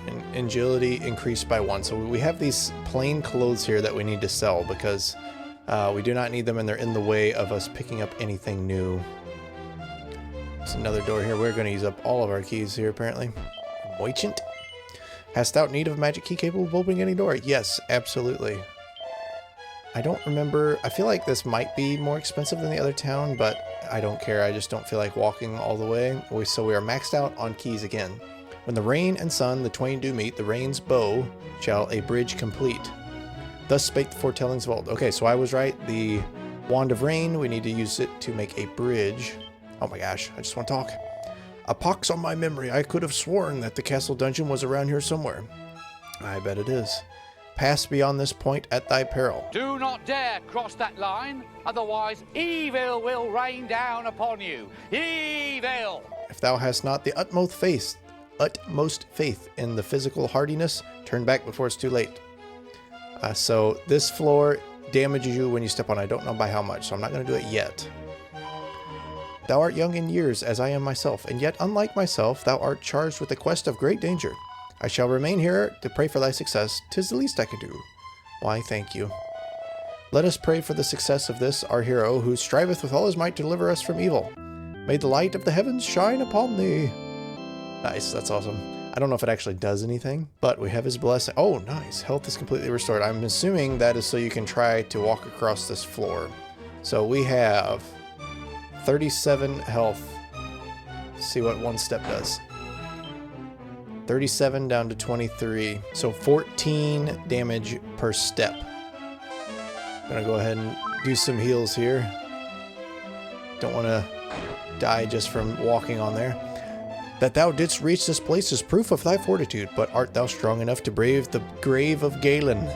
and Agility increased by 1. So we have these plain clothes here that we need to sell because we do not need them and they're in the way of us picking up anything new. There's another door here. We're going to use up all of our keys here apparently. Merchant. Hast thou need of a magic key capable of opening any door? Yes, absolutely. I don't remember. I feel like this might be more expensive than the other town, but I don't care. I just don't feel like walking all the way. So we are maxed out on keys again. When the rain and sun, the twain do meet, the rain's bow shall a bridge complete. Thus spake the foretellings of old. Okay, so I was right. The Wand of Rain, we need to use it to make a bridge. Oh my gosh, I just want to talk. A pox on my memory. I could have sworn that the castle dungeon was around here somewhere. I bet it is. Pass beyond this point at thy peril. Do not dare cross that line, otherwise evil will rain down upon you. Evil! If thou hast not the utmost faith in the physical hardiness, turn back before it's too late. So this floor damages you when you step on. I don't know by how much, so I'm not going to do it yet. Thou art young in years, as I am myself, and yet, unlike myself, thou art charged with a quest of great danger. I shall remain here to pray for thy success. 'Tis the least I can do. Why, thank you. Let us pray for the success of this, our hero, who striveth with all his might to deliver us from evil. May the light of the heavens shine upon thee. Nice, that's awesome. I don't know if it actually does anything, but we have his blessing. Oh, nice. Health is completely restored. I'm assuming that is so you can try to walk across this floor. So we have 37 health. Let's see what one step does. 37 down to 23. So 14 damage per step. I'm gonna go ahead and do some heals here. Don't want to die just from walking on there. That thou didst reach this place is proof of thy fortitude, but art thou strong enough to brave the grave of Galen?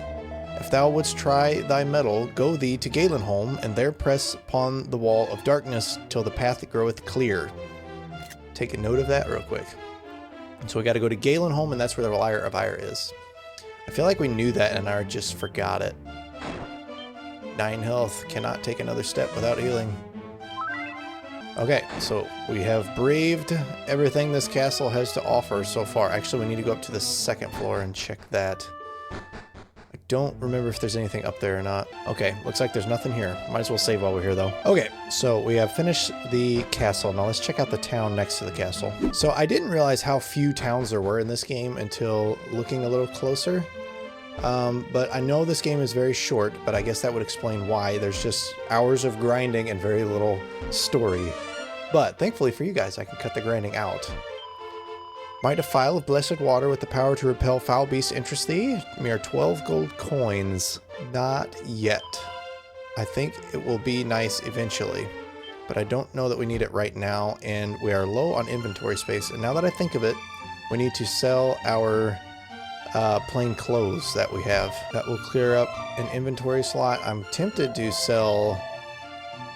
If thou wouldst try thy mettle, go thee to Galenholm, and there press upon the wall of darkness till the path groweth clear. Take a note of that real quick. So we got to go to Galenholm, and that's where the Lyre of Ire is. I feel like we knew that, and I just forgot it. 9 health, cannot take another step without healing. Okay, so we have braved everything this castle has to offer so far. Actually, we need to go up to the 2nd floor and check that. I don't remember if there's anything up there or not. Okay, looks like there's nothing here. Might as well save while we're here, though. Okay, so we have finished the castle. Now let's check out the town next to the castle. So I didn't realize how few towns there were in this game until looking a little closer. But I know this game is very short, but I guess that would explain why. There's just hours of grinding and very little story. But thankfully for you guys, I can cut the grinding out. Might a phial of blessed water with the power to repel foul beasts interest thee? Mere 12 gold coins. Not yet. I think it will be nice eventually, but I don't know that we need it right now, and we are low on inventory space. And now that I think of it, we need to sell our plain clothes that we have. That will clear up an inventory slot. I'm tempted to sell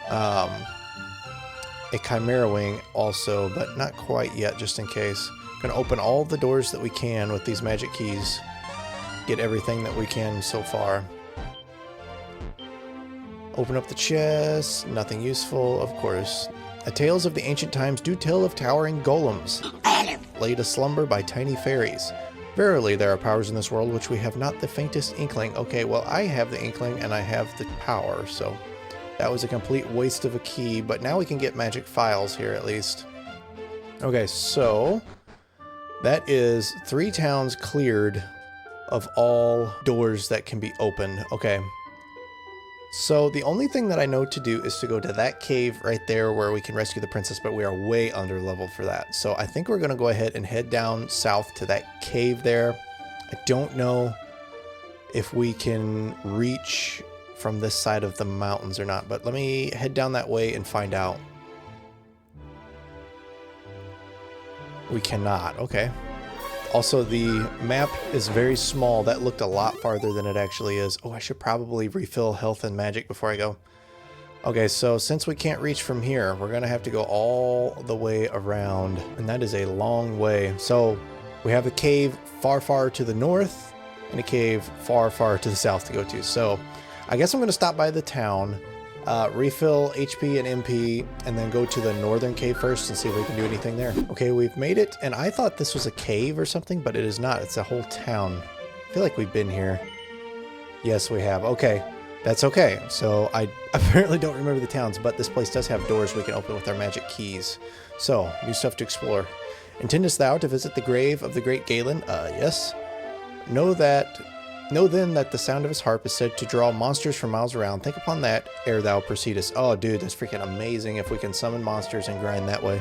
a Chimera Wing also, but not quite yet, just in case. Gonna open all the doors that we can with these magic keys. Get everything that we can so far. Open up the chest. Nothing useful, of course. The tales of the ancient times do tell of towering golems, laid aslumber by tiny fairies. Verily, there are powers in this world which we have not the faintest inkling. Okay, well, I have the inkling and I have the power, so that was a complete waste of a key, but now we can get magic files here at least. Okay, so that is 3 towns cleared of all doors that can be opened. Okay. So the only thing that I know to do is to go to that cave right there where we can rescue the princess, but we are way under level for that. So I think we're going to go ahead and head down south to that cave there. I don't know if we can reach from this side of the mountains or not, but let me head down that way and find out. We cannot. Okay. Also, the map is very small. That looked a lot farther than it actually is. Oh, I should probably refill health and magic before I go. Okay, so since we can't reach from here, we're going to have to go all the way around, and that is a long way. So we have a cave far, far to the north and a cave far, far to the south to go to. So I guess I'm going to stop by the town, refill HP and MP, and then go to the northern cave first and see if we can do anything there. Okay, we've made it, and I thought this was a cave or something, but it is not. It's a whole town. I feel like we've been here. Yes, we have. Okay, that's okay. So I apparently don't remember the towns, but this place does have doors we can open with our magic keys. So, new stuff to explore. Intendest thou to visit the grave of the great Galen? Yes. Know then that the sound of his harp is said to draw monsters from miles around. Think upon that ere thou proceedest. Oh, dude, that's freaking amazing if we can summon monsters and grind that way.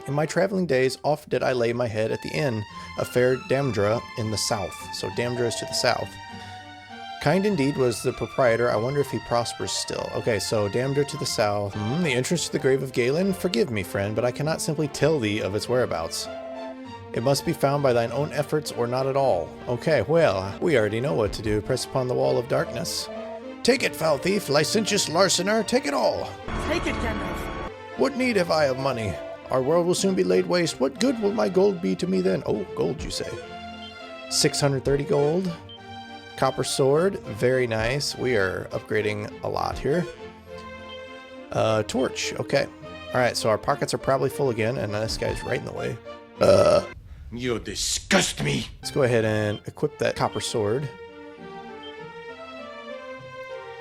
In my traveling days, oft did I lay my head at the inn of fair Damdra in the south. So Damdra is to the south. Kind indeed was the proprietor. I wonder if he prospers still. Okay, so Damdra to the south. The entrance to the grave of Galen? Forgive me, friend, but I cannot simply tell thee of its whereabouts. It must be found by thine own efforts or not at all. Okay, well, we already know what to do. Press upon the wall of darkness. Take it, foul thief, licentious larcener, take it all. Take it, Gandalf. What need have I of money? Our world will soon be laid waste. What good will my gold be to me then? Oh, gold, you say. 630 gold. Copper sword, very nice. We are upgrading a lot here. Torch, okay. All right, so our pockets are probably full again, and this guy's right in the way. You disgust me. Let's go ahead and equip that copper sword.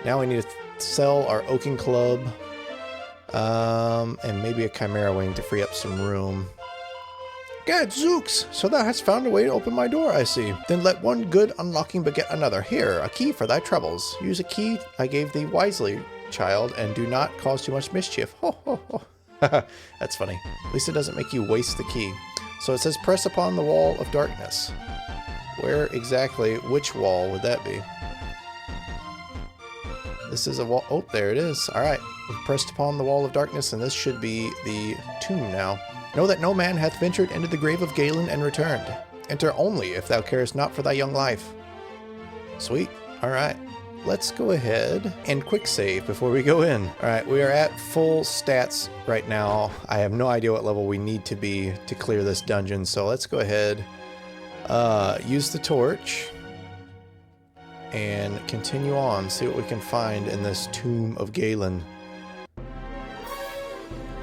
Now we need to sell our oaken club. And maybe a chimera wing to free up some room. Gadzooks! So thou hast found a way to open my door, I see. Then let one good unlocking beget another. Here, a key for thy troubles. Use a key I gave thee wisely, child, and do not cause too much mischief. Ho ho ho. That's funny. At least it doesn't make you waste the key. So it says press upon the wall of darkness. Where exactly, which wall would that be? This is a wall. Oh, there it is. Alright. We've pressed upon the wall of darkness, and this should be the tomb now. Know that no man hath ventured into the grave of Galen and returned. Enter only if thou carest not for thy young life. Sweet. Alright. Let's go ahead and quick save before we go in. Alright, we are at full stats right now. I have no idea what level we need to be to clear this dungeon, so let's go ahead. Use the torch. And continue on, see what we can find in this Tomb of Galen.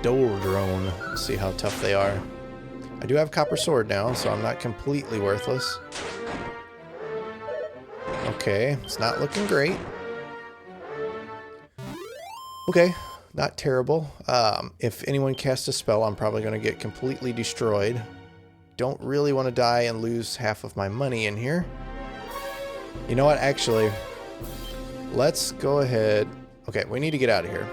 Door drone. Let's see how tough they are. I do have copper sword now, so I'm not completely worthless. Okay, it's not looking great. Okay, not terrible. If anyone casts a spell, I'm probably going to get completely destroyed. Don't really want to die and lose half of my money in here. You know what, actually, let's go ahead. Okay, we need to get out of here.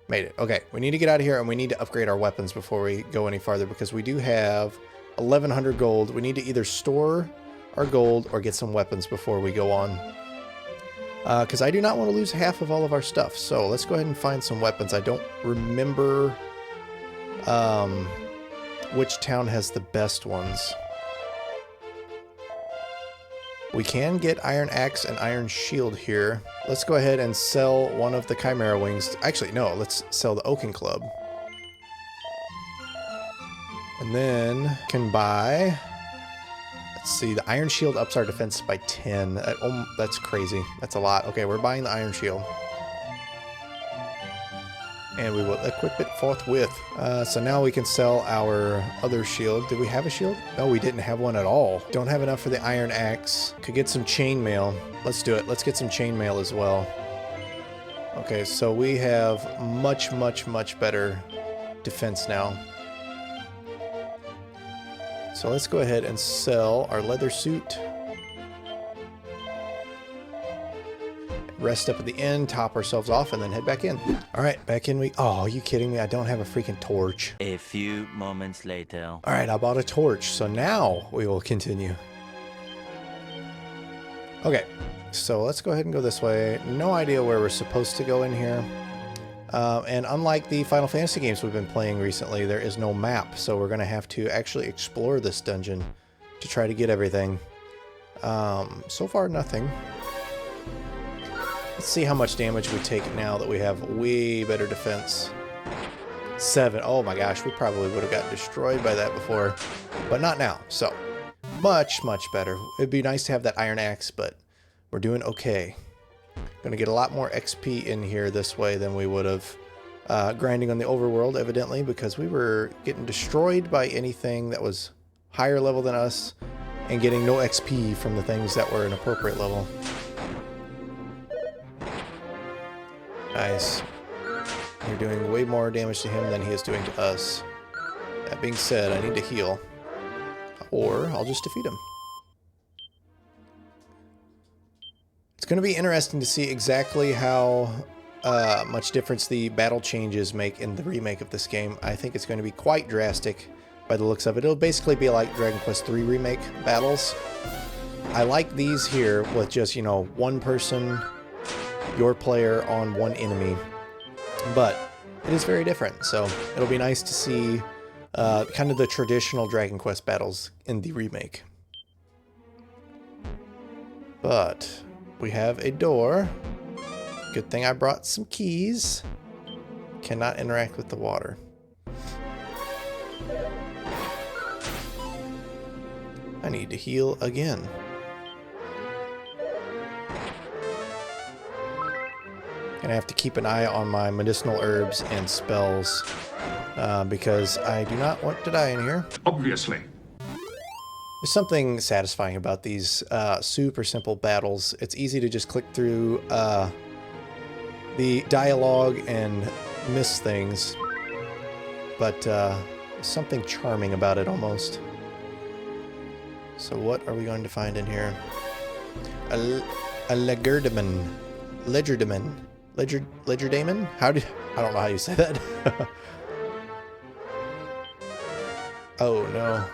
Made it. Okay, we need to get out of here, and we need to upgrade our weapons before we go any farther, because we do have 1,100 gold. We need to either store our gold or get some weapons before we go on. Because I do not want to lose half of all of our stuff. So let's go ahead and find some weapons. I don't remember which town has the best ones. We can get Iron Axe and Iron Shield here. Let's go ahead and sell one of the Chimera Wings. Actually, no, let's sell the Oaken Club. And then can buy... Let's see, the Iron Shield ups our defense by 10. That's crazy. That's a lot. Okay, we're buying the Iron Shield. And we will equip it forthwith. So now we can sell our other shield. Did we have a shield? No, we didn't have one at all. Don't have enough for the Iron Axe. Could get some chainmail. Let's do it. Let's get some chainmail as well. Okay, so we have much, much, much better defense now. So let's go ahead and sell our leather suit. Rest up at the end, top ourselves off, and then head back in. All right, back in we... Oh, are you kidding me? I don't have a freaking torch. A few moments later. All right, I bought a torch, so now we will continue. Okay, so let's go ahead and go this way. No idea where we're supposed to go in here. And unlike the Final Fantasy games we've been playing recently, there is no map, so we're going to have to actually explore this dungeon to try to get everything. So far, nothing. Let's see how much damage we take now that we have way better defense. 7. Oh my gosh, we probably would have got destroyed by that before, but not now. So, much, much better. It'd be nice to have that Iron Axe, but we're doing okay. Gonna get a lot more XP in here this way than we would have grinding on the overworld, evidently, because we were getting destroyed by anything that was higher level than us and getting no XP from the things that were an appropriate level. Nice. You're doing way more damage to him than he is doing to us. That being said, I need to heal. Or I'll just defeat him. It's going to be interesting to see exactly how much difference the battle changes make in the remake of this game. I think it's going to be quite drastic by the looks of it. It'll basically be like Dragon Quest III Remake battles. I like these here with just, you know, one person, your player on one enemy, but it is very different, so it'll be nice to see kind of the traditional Dragon Quest battles in the remake. But we have a door. Good thing I brought some keys. Cannot interact with the water. I need to heal again. Gonna have to keep an eye on my medicinal herbs and spells because I do not want to die in here. Obviously. There's something satisfying about these super simple battles. It's easy to just click through the dialogue and miss things, but something charming about it almost. So what are we going to find in here? A Legerdemon. Legerdemon? I don't know how you say that. Oh no.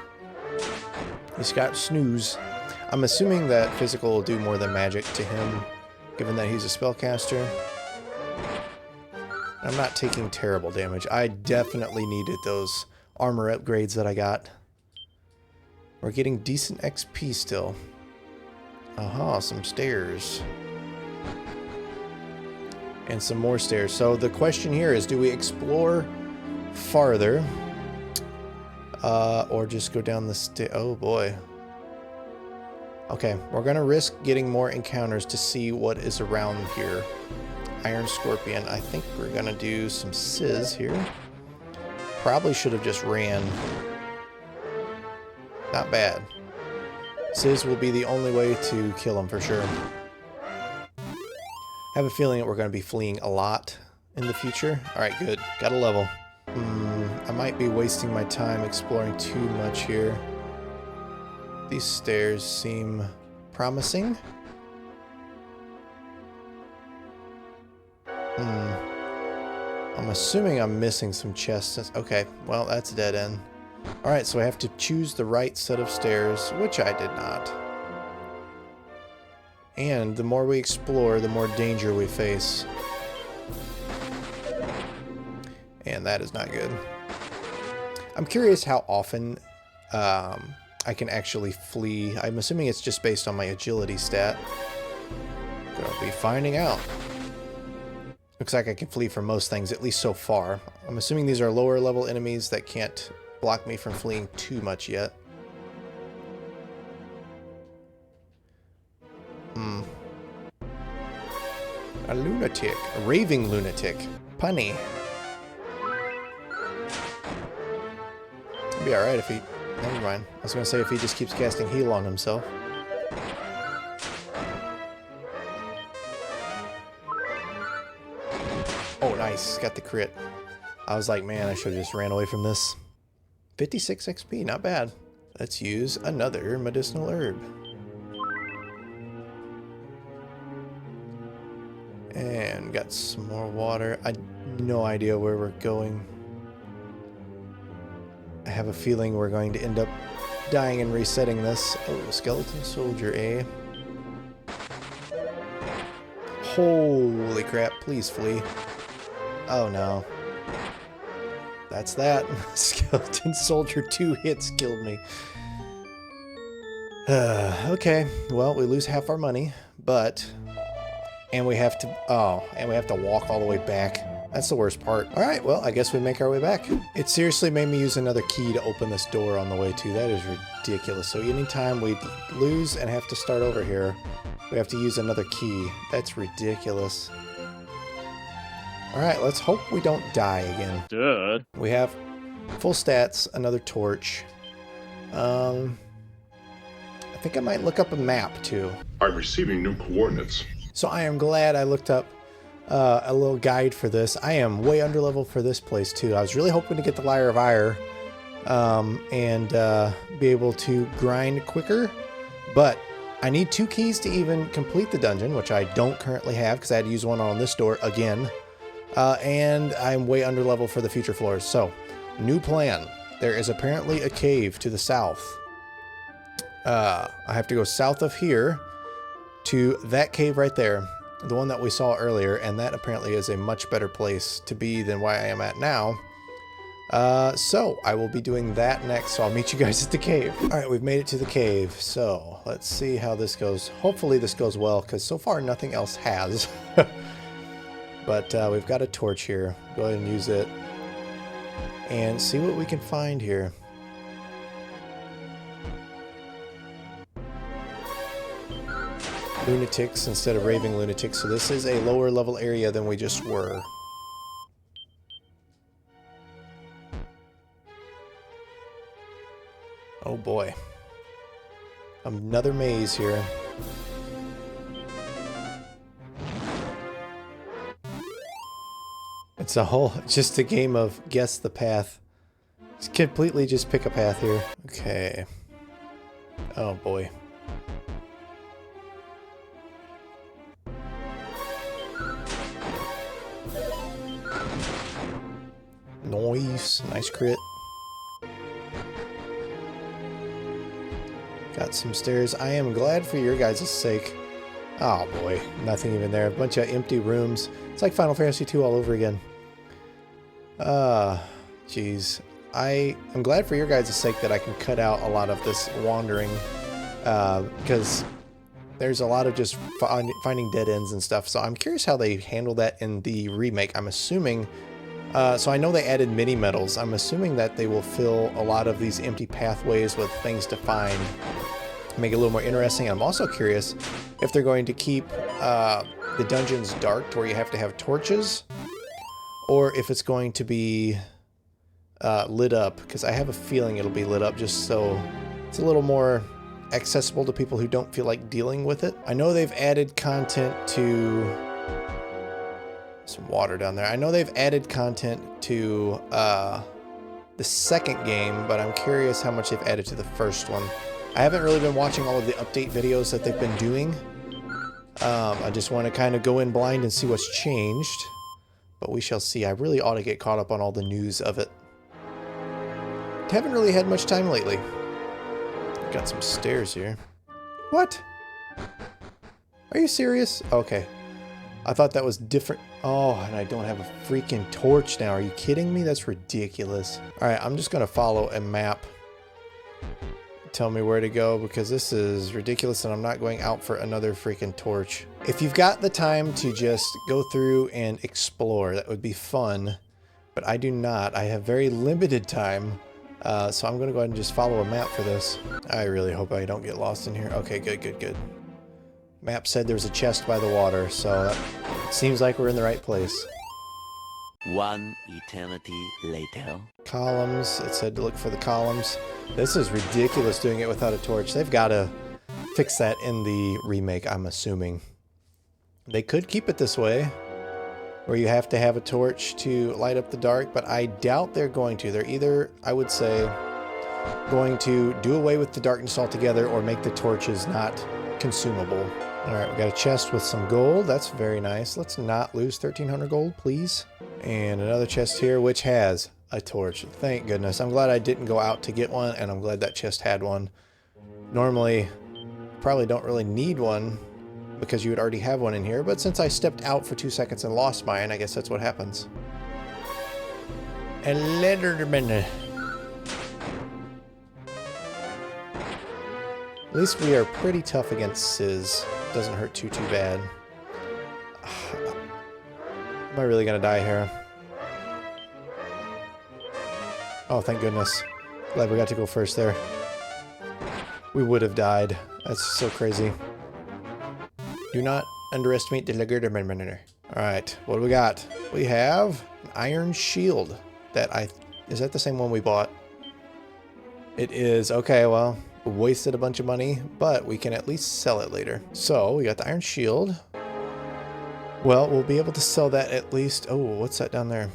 He's got snooze. I'm assuming that physical will do more than magic to him, given that he's a spellcaster. I'm not taking terrible damage. I definitely needed those armor upgrades that I got. We're getting decent XP still. Aha, some stairs. And some more stairs. So the question here is, do we explore farther? Or just go down the stair? Oh boy. Okay, we're gonna risk getting more encounters to see what is around here. Iron Scorpion. I think we're gonna do some Sizz here. Probably should have just ran. Not bad. Sizz will be the only way to kill him for sure. I have a feeling that we're going to be fleeing a lot in the future. Alright, good. Got a level. I might be wasting my time exploring too much here. These stairs seem promising. I'm assuming I'm missing some chests. Okay, well, that's a dead end. Alright, so I have to choose the right set of stairs, which I did not. And the more we explore, the more danger we face. And that is not good. I'm curious how often I can actually flee. I'm assuming it's just based on my agility stat. Gonna be finding out. Looks like I can flee from most things, at least so far. I'm assuming these are lower level enemies that can't block me from fleeing too much yet. A lunatic. A raving lunatic. Punny. It'll be alright if he... Never mind. I was gonna say if he just keeps casting heal on himself. Oh, nice. Got the crit. I was like, man, I should have just ran away from this. 56 XP, not bad. Let's use another medicinal herb. And got some more water. I have no idea where we're going. I have a feeling we're going to end up dying and resetting this. Oh, skeleton soldier, eh? Holy crap, please flee. Oh no. That's that. Skeleton soldier, 2 hits killed me. Okay, well, we lose half our money, but... And we have to... Oh, and we have to walk all the way back. That's the worst part. Alright, well, I guess we make our way back. It seriously made me use another key to open this door on the way too. That is ridiculous. So anytime we lose and have to start over here, we have to use another key. That's ridiculous. Alright, let's hope we don't die again. Duh. We have full stats, another torch. I think I might look up a map too. I'm receiving new coordinates. So I am glad I looked up a little guide for this. I am way under level for this place too. I was really hoping to get the Lyre of Ire and be able to grind quicker, but I need 2 keys to even complete the dungeon, which I don't currently have because I had to use one on this door again. And I'm way under level for the future floors. So, new plan. There is apparently a cave to the south. I have to go south of here to that cave right there, the one that we saw earlier, and that apparently is a much better place to be than where I am at now. So I will be doing that next, so I'll meet you guys at the cave. Alright, we've made it to the cave, so let's see how this goes. Hopefully this goes well, because so far nothing else has. But we've got a torch here. Go ahead and use it. And see what we can find here. lunatics instead of raving lunatics, so this is a lower level area than we just were. Oh boy. Another maze here. It's just a game of guess the path. Just completely just pick a path here. Okay. Oh boy. Nice. Nice crit. Got some stairs. I am glad for your guys' sake. Oh boy, nothing even there. A bunch of empty rooms. It's like Final Fantasy 2 all over again. Jeez. I am glad for your guys' sake that I can cut out a lot of this wandering, because there's a lot of just finding dead ends and stuff. So I'm curious how they handle that in the remake. I'm assuming, so I know they added mini medals. I'm assuming that they will fill a lot of these empty pathways with things to find, make it a little more interesting. I'm also curious if they're going to keep the dungeons dark to where you have to have torches, or if it's going to be lit up, because I have a feeling it'll be lit up just so it's a little more accessible to people who don't feel like dealing with it. I know they've added content to some water down there. I know they've added content to the second game, but I'm curious how much they've added to the first one. I haven't really been watching all of the update videos that they've been doing. I just want to kind of go in blind and see what's changed, but we shall see. I really ought to get caught up on all the news of it. Haven't really had much time lately. Got some stairs here. What? Are you serious? Okay. I thought that was different. Oh, and I don't have a freaking torch now. Are you kidding me? That's ridiculous. Alright, I'm just going to follow a map. Tell me where to go, because this is ridiculous and I'm not going out for another freaking torch. If you've got the time to just go through and explore, that would be fun. But I do not. I have very limited time. So I'm going to go ahead and just follow a map for this. I really hope I don't get lost in here. Okay, good, good, good. Map said there's a chest by the water, so it seems like we're in the right place. One eternity later. Columns. It said to look for the columns. This is ridiculous doing it without a torch. They've got to fix that in the remake, I'm assuming. They could keep it this way, where you have to have a torch to light up the dark, but I doubt they're going to. They're either, I would say, going to do away with the darkness altogether or make the torches not consumable. Alright, we got a chest with some gold. That's very nice. Let's not lose 1,300 gold, please. And another chest here, which has a torch. Thank goodness. I'm glad I didn't go out to get one, and I'm glad that chest had one. Normally, probably don't really need one, because you would already have one in here, but since I stepped out for 2 seconds and lost mine, I guess that's what happens. A Letterman. At least we are pretty tough against Sizz. Doesn't hurt too bad. Am I really gonna die here? Oh, thank goodness. Glad we got to go first there. We would have died. That's so crazy. Do not underestimate the Lagerdermanner. Alright, what do we got? We have an iron shield that is that the same one we bought? It is. Okay, well, we wasted a bunch of money, but we can at least sell it later. So, we got the iron shield. Well, we'll be able to sell that at least. Oh, what's that down there?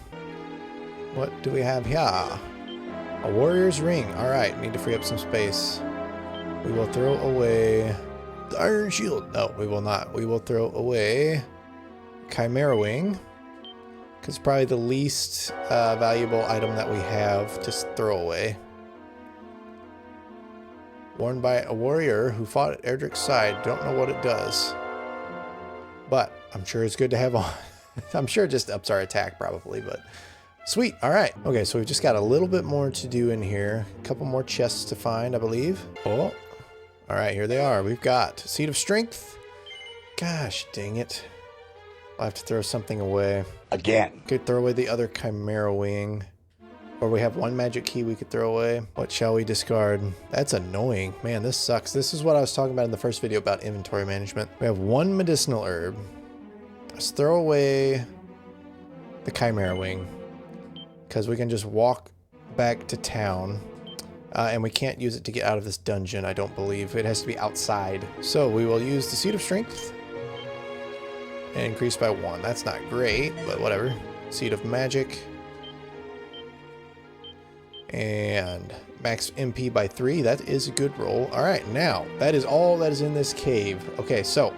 What do we have here? A warrior's ring. Alright, need to free up some space. We will throw away the iron shield. No, we will not. We will throw away Chimera Wing, because it's probably the least valuable item that we have to throw away. Worn by a warrior who fought at Erdrick's side. Don't know what it does, but I'm sure it's good to have on. I'm sure it just ups our attack probably, but sweet. All right. Okay, so we've just got a little bit more to do in here. A couple more chests to find, I believe. Oh, all right, here they are. We've got Seed of Strength. Gosh, dang it. I'll have to throw something away. Again. Could throw away the other Chimera Wing. Or we have one magic key we could throw away. What shall we discard? That's annoying. Man, this sucks. This is what I was talking about in the first video about inventory management. We have one medicinal herb. Let's throw away the Chimera Wing, because we can just walk back to town. And we can't use it to get out of this dungeon, I don't believe. It has to be outside. So we will use the Seed of Strength. And increase by 1. That's not great, but whatever. Seed of Magic. And max MP by 3. That is a good roll. Alright, now, that is all that is in this cave. Okay, so,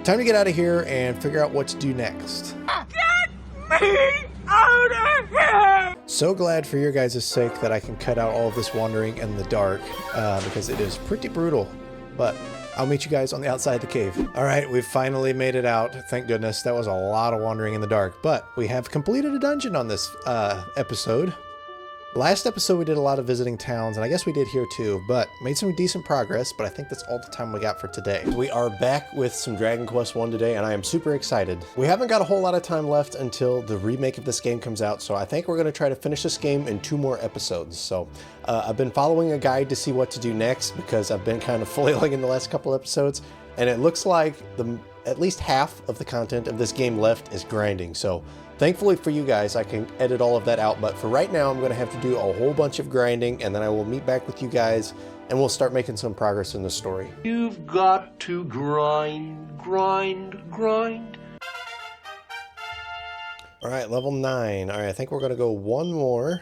time to get out of here and figure out what to do next. Get me out of here! So glad for your guys' sake that I can cut out all of this wandering in the dark, because it is pretty brutal. But I'll meet you guys on the outside of the cave. Alright, we've finally made it out. Thank goodness. That was a lot of wandering in the dark. But we have completed a dungeon on this episode. Last episode we did a lot of visiting towns, and I guess we did here too, but made some decent progress, but I think that's all the time we got for today. We are back with some Dragon Quest 1 today, and I am super excited. We haven't got a whole lot of time left until the remake of this game comes out, so I think we're going to try to finish this game in 2 more episodes. So I've been following a guide to see what to do next, because I've been kind of flailing in the last couple episodes, and it looks like at least half of the content of this game left is grinding. So thankfully for you guys, I can edit all of that out, but for right now, I'm going to have to do a whole bunch of grinding, and then I will meet back with you guys, and we'll start making some progress in the story. You've got to grind, grind, grind. All right, level 9. All right, I think we're going to go one more.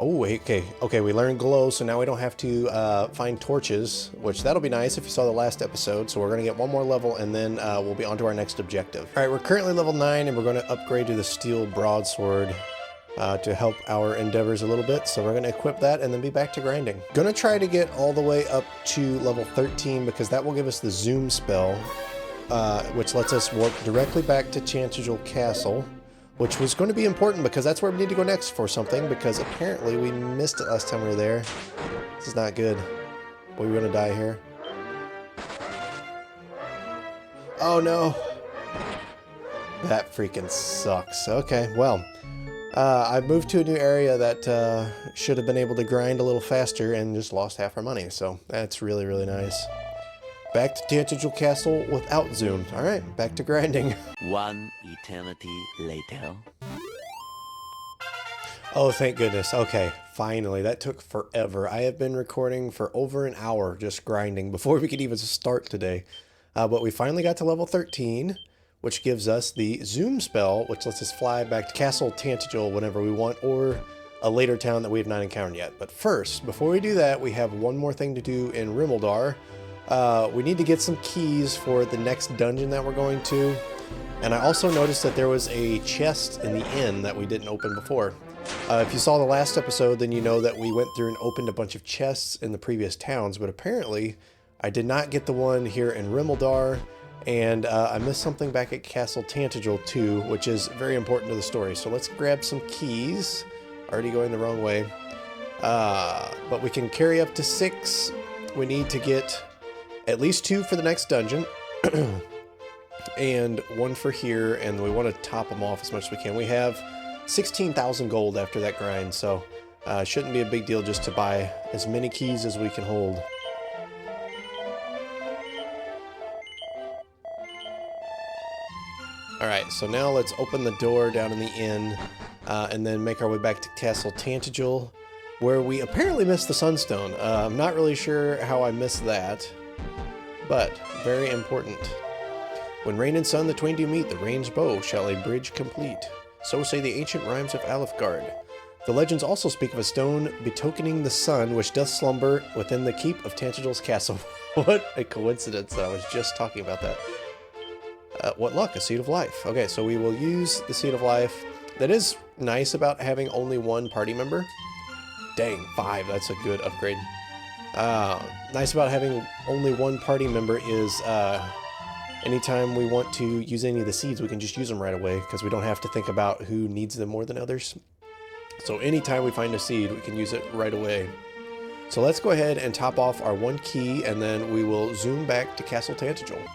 Oh, wait, okay, we learned glow, so now we don't have to find torches, which that'll be nice if you saw the last episode. So we're going to get one more level, and then we'll be on to our next objective. All right, we're currently level 9, and we're going to upgrade to the steel broadsword to help our endeavors a little bit. So we're going to equip that and then be back to grinding. Going to try to get all the way up to level 13, because that will give us the zoom spell, which lets us warp directly back to Chantigel Castle, which was going to be important because that's where we need to go next for something, because apparently we missed it last time we were there. This is not good. We're going to die here. Oh no. That freaking sucks. Okay, well, I've moved to a new area that should have been able to grind a little faster and just lost half our money, so that's really, really nice. Back to Chantigel Castle without zoom. Alright, back to grinding. 1 eternity later. Oh, thank goodness. Okay, finally. That took forever. I have been recording for over an hour just grinding before we could even start today. But we finally got to level 13, which gives us the zoom spell, which lets us fly back to Castle Chantigel whenever we want, or a later town that we have not encountered yet. But first, before we do that, we have one more thing to do in Rimeldar. We need to get some keys for the next dungeon that we're going to. And I also noticed that there was a chest in the inn that we didn't open before. If you saw the last episode, then you know that we went through and opened a bunch of chests in the previous towns, but apparently I did not get the one here in Rimeldar, and I missed something back at Castle Chantigel too, which is very important to the story. So let's grab some keys. Already going the wrong way. But we can carry up to 6. We need to get at least 2 for the next dungeon. And 1 for here, and we want to top them off as much as we can. We have 16,000 gold after that grind, so shouldn't be a big deal just to buy as many keys as we can hold. Alright, so now let's open the door down in the inn, and then make our way back to Castle Chantigel, where we apparently missed the Sunstone. I'm not really sure how I missed that, but very important. When rain and sun the twain do meet, the rain's bow shall a bridge complete. So say the ancient rhymes of Alefgard. The legends also speak of a stone betokening the sun which doth slumber within the keep of Chantigel's castle. What a coincidence that I was just talking about that. What luck, a Seed of Life. Okay, so we will use the Seed of Life. That is nice about having only 1 party member. Dang, 5, that's a good upgrade. Nice about having only 1 party member is anytime we want to use any of the seeds, we can just use them right away, because we don't have to think about who needs them more than others. So anytime we find a seed, we can use it right away. So let's go ahead and top off our 1 key, and then we will zoom back to Castle Chantigel.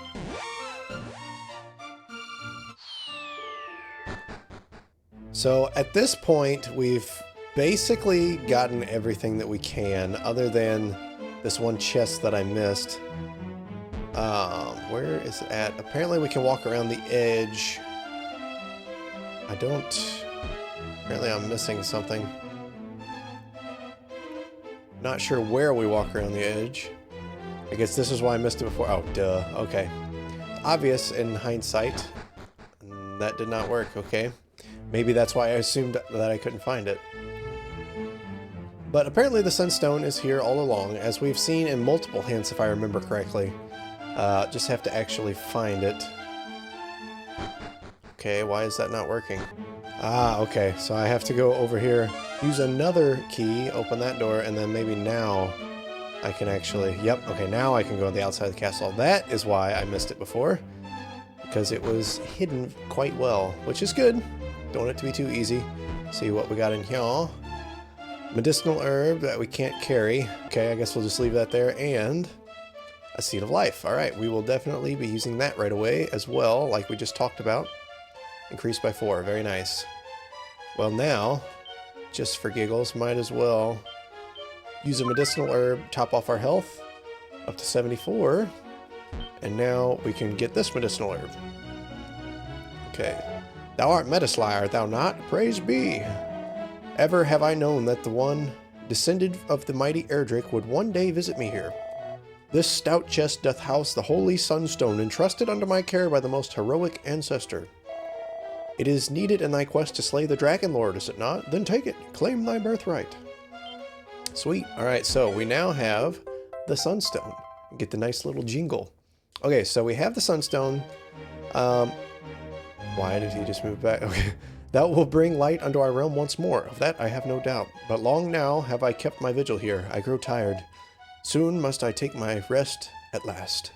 So at this point, we've basically gotten everything that we can, other than this one chest that I missed. Where is it at? Apparently we can walk around the edge. I don't... Apparently I'm missing something. Not sure where we walk around the edge. I guess this is why I missed it before. Oh, duh. Okay. Obvious in hindsight. That did not work, okay. Maybe that's why I assumed that I couldn't find it. But apparently the Sunstone is here all along, as we've seen in multiple hints if I remember correctly. Just have to actually find it. Okay, why is that not working? Ah, okay, so I have to go over here, use another key, open that door, and then maybe now I can actually... Yep, okay, now I can go on the outside of the castle. That is why I missed it before, because it was hidden quite well, which is good. Don't want it to be too easy. See what we got in here. Medicinal herb that we can't carry. Okay, I guess we'll just leave that there, and a seed of life. All right, we will definitely be using that right away as well, like we just talked about. Increased by 4, very nice. Well now, just for giggles, might as well use a medicinal herb, top off our health, up to 74. And now we can get this medicinal herb. Okay. Thou art Metaslai, art thou not? Praise be. Ever have I known that the one descended of the mighty Erdrick would one day visit me here. This stout chest doth house the holy Sunstone, entrusted unto my care by the most heroic ancestor. It is needed in thy quest to slay the Dragon Lord, is it not? Then take it, claim thy birthright. Sweet. Alright, so we now have the Sunstone. Get the nice little jingle. Okay, so we have the Sunstone. Why did he just move back? Okay. That will bring light unto our realm once more. Of that I have no doubt. But long now have I kept my vigil here. I grow tired. Soon must I take my rest at last.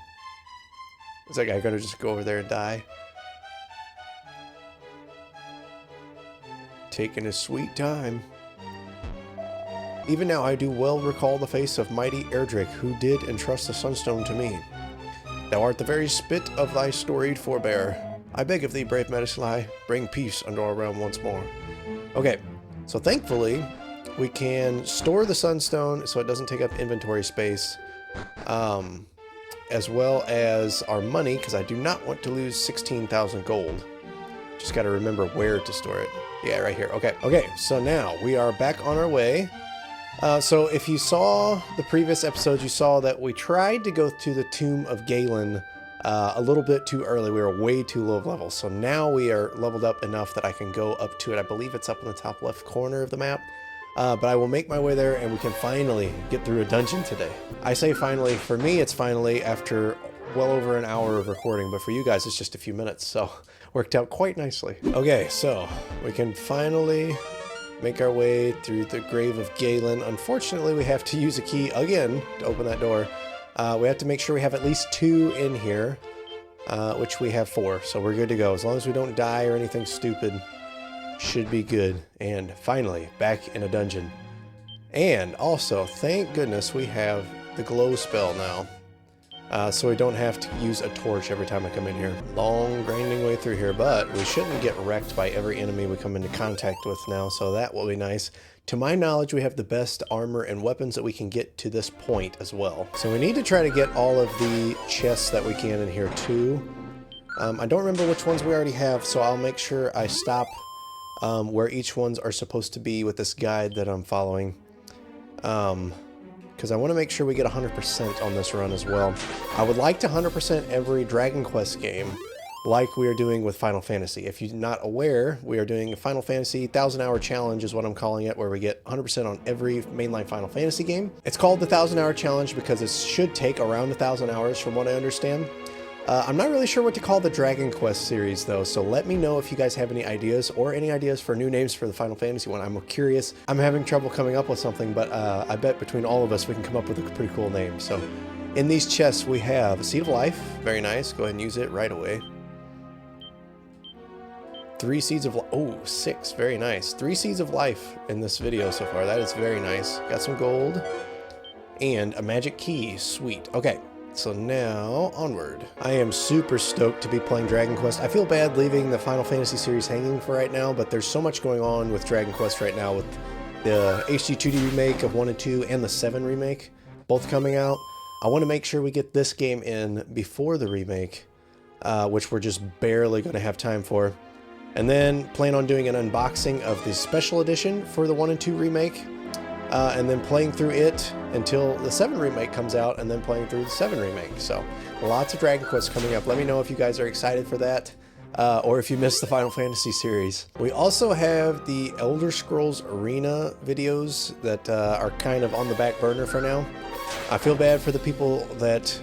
Is that guy gonna just go over there and die? Taking his sweet time. Even now I do well recall the face of mighty Erdrick, who did entrust the Sunstone to me. Thou art the very spit of thy storied forebear. I beg of thee, brave Metaslai, bring peace unto our realm once more. Okay, so thankfully, we can store the Sunstone so it doesn't take up inventory space, as well as our money, because I do not want to lose 16,000 gold. Just got to remember where to store it. Yeah, right here. Okay. Okay, so now we are back on our way. So if you saw the previous episodes, you saw that we tried to go to the Tomb of Galen a little bit too early. We were way too low of level. So now we are leveled up enough that I can go up to it. I believe it's up in the top left corner of the map. But I will make my way there and we can finally get through a dungeon today. I say finally, for me it's finally after well over an hour of recording, but for you guys it's just a few minutes, so worked out quite nicely. Okay, so we can finally make our way through the Grave of Galen. Unfortunately, we have to use a key again to open that door. We have to make sure we have at least 2 in here, which we have 4, so we're good to go. As long as we don't die or anything stupid, should be good. And finally, back in a dungeon. And also, thank goodness we have the glow spell now. So we don't have to use a torch every time I come in here. Long grinding way through here, but we shouldn't get wrecked by every enemy we come into contact with now, so that will be nice. To my knowledge, we have the best armor and weapons that we can get to this point as well. So we need to try to get all of the chests that we can in here too. I don't remember which ones we already have, so I'll make sure I stop where each ones are supposed to be with this guide that I'm following. Because I want to make sure we get 100% on this run as well. I would like to 100% every Dragon Quest game, like we are doing with Final Fantasy. If you're not aware, we are doing a Final Fantasy 1000-hour challenge is what I'm calling it, where we get 100% on every mainline Final Fantasy game. It's called the 1000-hour challenge because it should take around 1,000 hours from what I understand. I'm not really sure what to call the Dragon Quest series though, so let me know if you guys have any ideas or any ideas for new names for the Final Fantasy one. I'm curious. I'm having trouble coming up with something, but I bet between all of us we can come up with a pretty cool name. So in these chests we have a Seed of Life. Very nice. Go ahead and use it right away. 3 Seeds of Life. Oh, 6. Very nice. 3 Seeds of Life in this video so far. That is very nice. Got some gold. And a magic key. Sweet. Okay. So now, onward. I am super stoked to be playing Dragon Quest. I feel bad leaving the Final Fantasy series hanging for right now, but there's so much going on with Dragon Quest right now with the HD 2D remake of 1 and 2 and the 7 remake, both coming out. I want to make sure we get this game in before the remake, which we're just barely going to have time for. And then plan on doing an unboxing of the special edition for the 1 and 2 remake, and then playing through it until the 7 remake comes out, and then playing through the 7 remake. So lots of Dragon Quest coming up. Let me know if you guys are excited for that, or if you missed the Final Fantasy series. We also have the Elder Scrolls Arena videos that are kind of on the back burner for now. I feel bad for the people that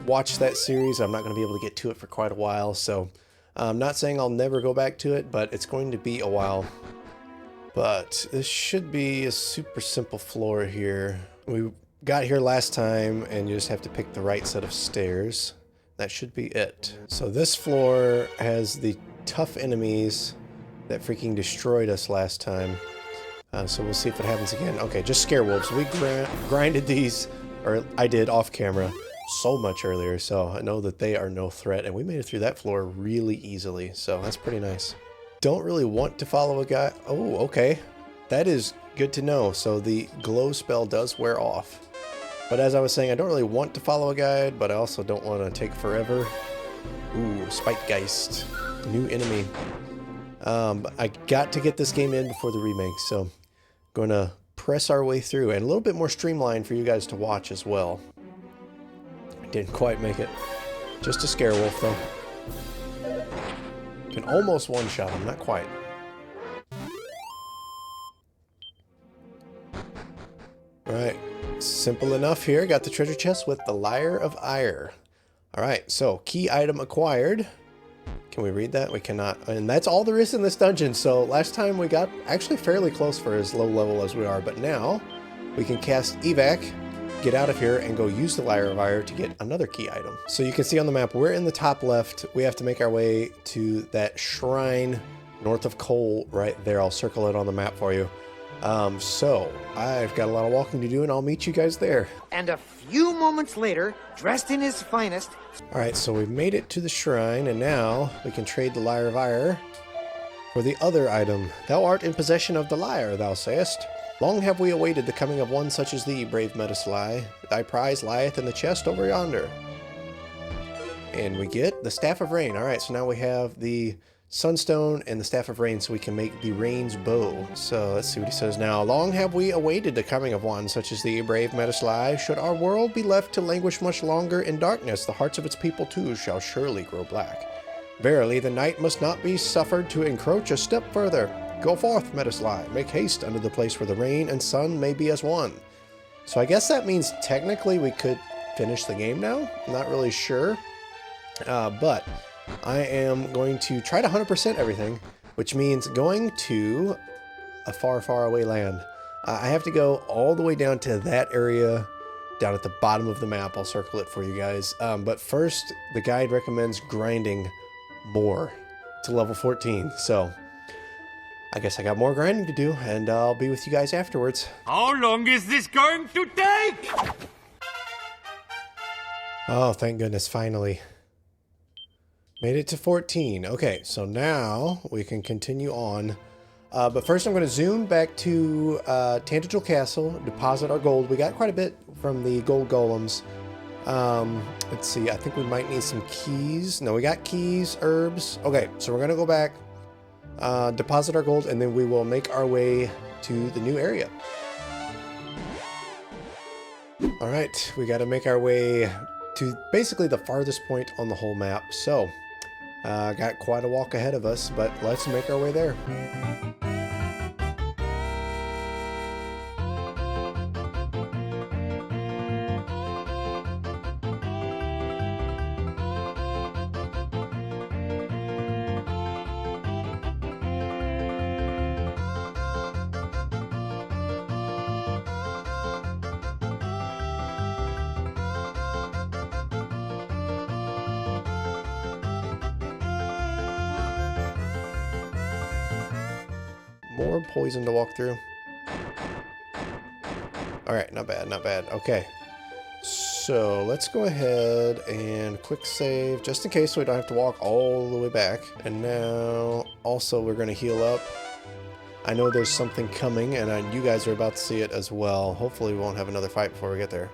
watch that series. I'm not going to be able to get to it for quite a while, so I'm not saying I'll never go back to it, but it's going to be a while. But this should be a super simple floor here. We got here last time, and you just have to pick the right set of stairs. That should be it. So this floor has the tough enemies that freaking destroyed us last time. So we'll see if it happens again. Okay, just scare wolves. We grinded these, or I did off camera, so much earlier, so I know that they are no threat, and we made it through that floor really easily, so that's pretty nice. Don't really want to follow a guy. Oh, okay. That is good to know. So the glow spell does wear off. But as I was saying, I don't really want to follow a guide, but I also don't want to take forever. Ooh, Spitegeist. New enemy. I got to get this game in before the remake, so going to press our way through, and a little bit more streamlined for you guys to watch as well. Didn't quite make it. Just a scare wolf, though. Can almost one-shot him, not quite. Alright, simple enough here. Got the treasure chest with the Lyre of Ire. Alright, so key item acquired. Can we read that? We cannot. And that's all there is in this dungeon. So last time we got actually fairly close for as low level as we are. But now we can cast evac, get out of here, and go use the Lyre of Ire to get another key item. So you can see on the map, we're in the top left. We have to make our way to that shrine north of Cole right there. I'll circle it on the map for you. So I've got a lot of walking to do, and I'll meet you guys there. And a few moments later, dressed in his finest... All right, so we've made it to the shrine, and now we can trade the Lyre of Ire for the other item. Thou art in possession of the lyre, thou sayest. Long have we awaited the coming of one such as thee, brave Metasly. Thy prize lieth in the chest over yonder. And we get the Staff of Rain. All right, so now we have the Sunstone and the Staff of Rain, so we can make the Rain's Bow. So let's see what he says now. Long have we awaited the coming of one such as thee, brave Metasly. Should our world be left to languish much longer in darkness, the hearts of its people too shall surely grow black. Verily, the night must not be suffered to encroach a step further. Go forth, Metasly, make haste unto the place where the rain and sun may be as one. So I guess that means technically we could finish the game now. I'm not really sure. But I am going to try to 100% everything, which means going to a far, far away land. I have to go all the way down to that area down at the bottom of the map. I'll circle it for you guys. But first, the guide recommends grinding more to level 14. So I guess I got more grinding to do, and I'll be with you guys afterwards. How long is this going to take? Oh, thank goodness, finally. Made it to 14. Okay, so now we can continue on. But first I'm going to zoom back to Tangential Castle, deposit our gold. We got quite a bit from the gold golems. Let's see, I think we might need some keys. No, we got keys, herbs. Okay, so we're going to go back, deposit our gold, and then we will make our way to the new area. All right, we got to make our way to basically the farthest point on the whole map. So, got quite a walk ahead of us, but let's make our way there. More poison to walk through. Alright, not bad, not bad. Okay. So, let's go ahead and quick save, just in case we don't have to walk all the way back. And now, also, we're going to heal up. I know there's something coming, and you guys are about to see it as well. Hopefully we won't have another fight before we get there.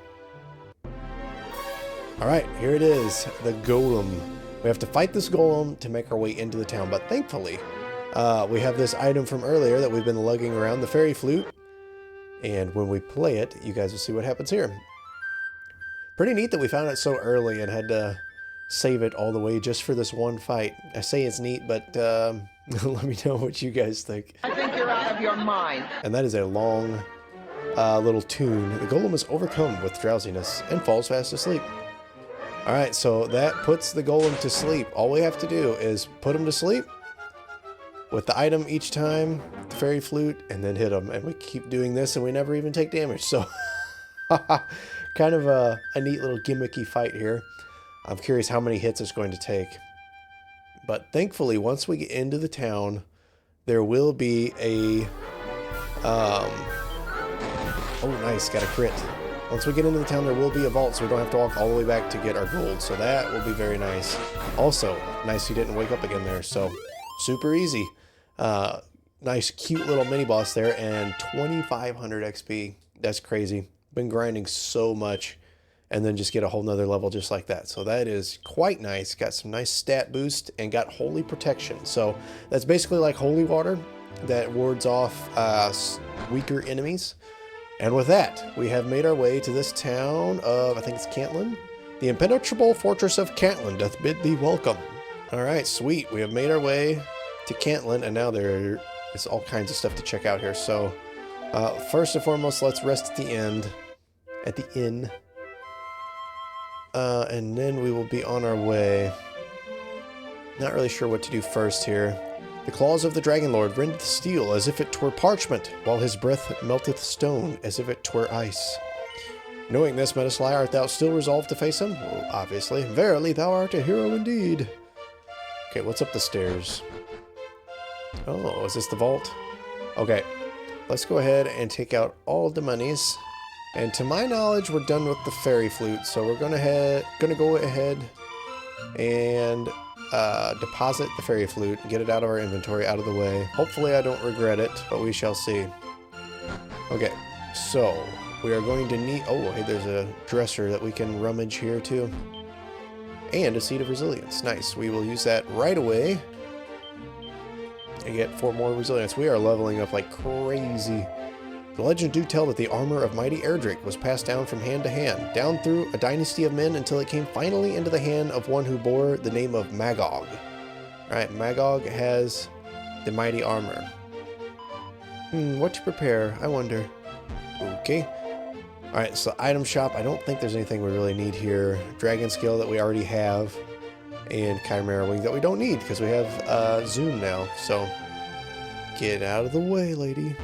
Alright, here it is. The golem. We have to fight this golem to make our way into the town, but thankfully, we have this item from earlier that we've been lugging around, the fairy flute. And when we play it, you guys will see what happens here. Pretty neat that we found it so early and had to save it all the way just for this one fight. I say it's neat, but let me know what you guys think. I think you're out of your mind. And that is a long little tune. The golem is overcome with drowsiness and falls fast asleep. Alright, so that puts the golem to sleep. All we have to do is put him to sleep with the item each time, the fairy flute, and then hit him. And we keep doing this and we never even take damage. So, kind of a neat little gimmicky fight here. I'm curious how many hits it's going to take. But thankfully, once we get into the town, there will be a... oh, nice, got a crit. Once we get into the town, there will be a vault, so we don't have to walk all the way back to get our gold. So that will be very nice. Also, nice he didn't wake up again there, so super easy. Nice, cute little mini-boss there, and 2,500 XP. That's crazy. Been grinding so much, and then just get a whole nother level just like that. So that is quite nice. Got some nice stat boost, and got holy protection. So that's basically like holy water that wards off weaker enemies. And with that, we have made our way to this town of, I think it's Cantlin. The impenetrable fortress of Cantlin doth bid thee welcome. Alright, sweet. We have made our way to Cantlin, and now there is all kinds of stuff to check out here. So, first and foremost, let's rest at the inn. And then we will be on our way. Not really sure what to do first here. The claws of the Dragon Lord rendeth steel as if it twere parchment, while his breath melteth stone as if it twere ice. Knowing this, Metasly, art thou still resolved to face him? Well, obviously. Verily, thou art a hero indeed. Okay, what's up the stairs? Oh, is this the vault? Okay, let's go ahead and take out all the monies. And to my knowledge, we're done with the fairy flute, so we're gonna go ahead and deposit the fairy flute, get it out of our inventory, out of the way. Hopefully I don't regret it, but we shall see. Okay, so we are going to need... Oh, hey, there's a dresser that we can rummage here too. And a seed of resilience. Nice. We will use that right away and get 4 more resilience. We are leveling up like crazy. The legend do tell that the armor of mighty Erdrick was passed down from hand to hand, down through a dynasty of men until it came finally into the hand of one who bore the name of Magog. Alright, Magog has the mighty armor. What to prepare? I wonder. Okay. Alright, so item shop. I don't think there's anything we really need here. Dragon Scale that we already have. And Chimera Wing that we don't need because we have Zoom now. So, get out of the way, lady.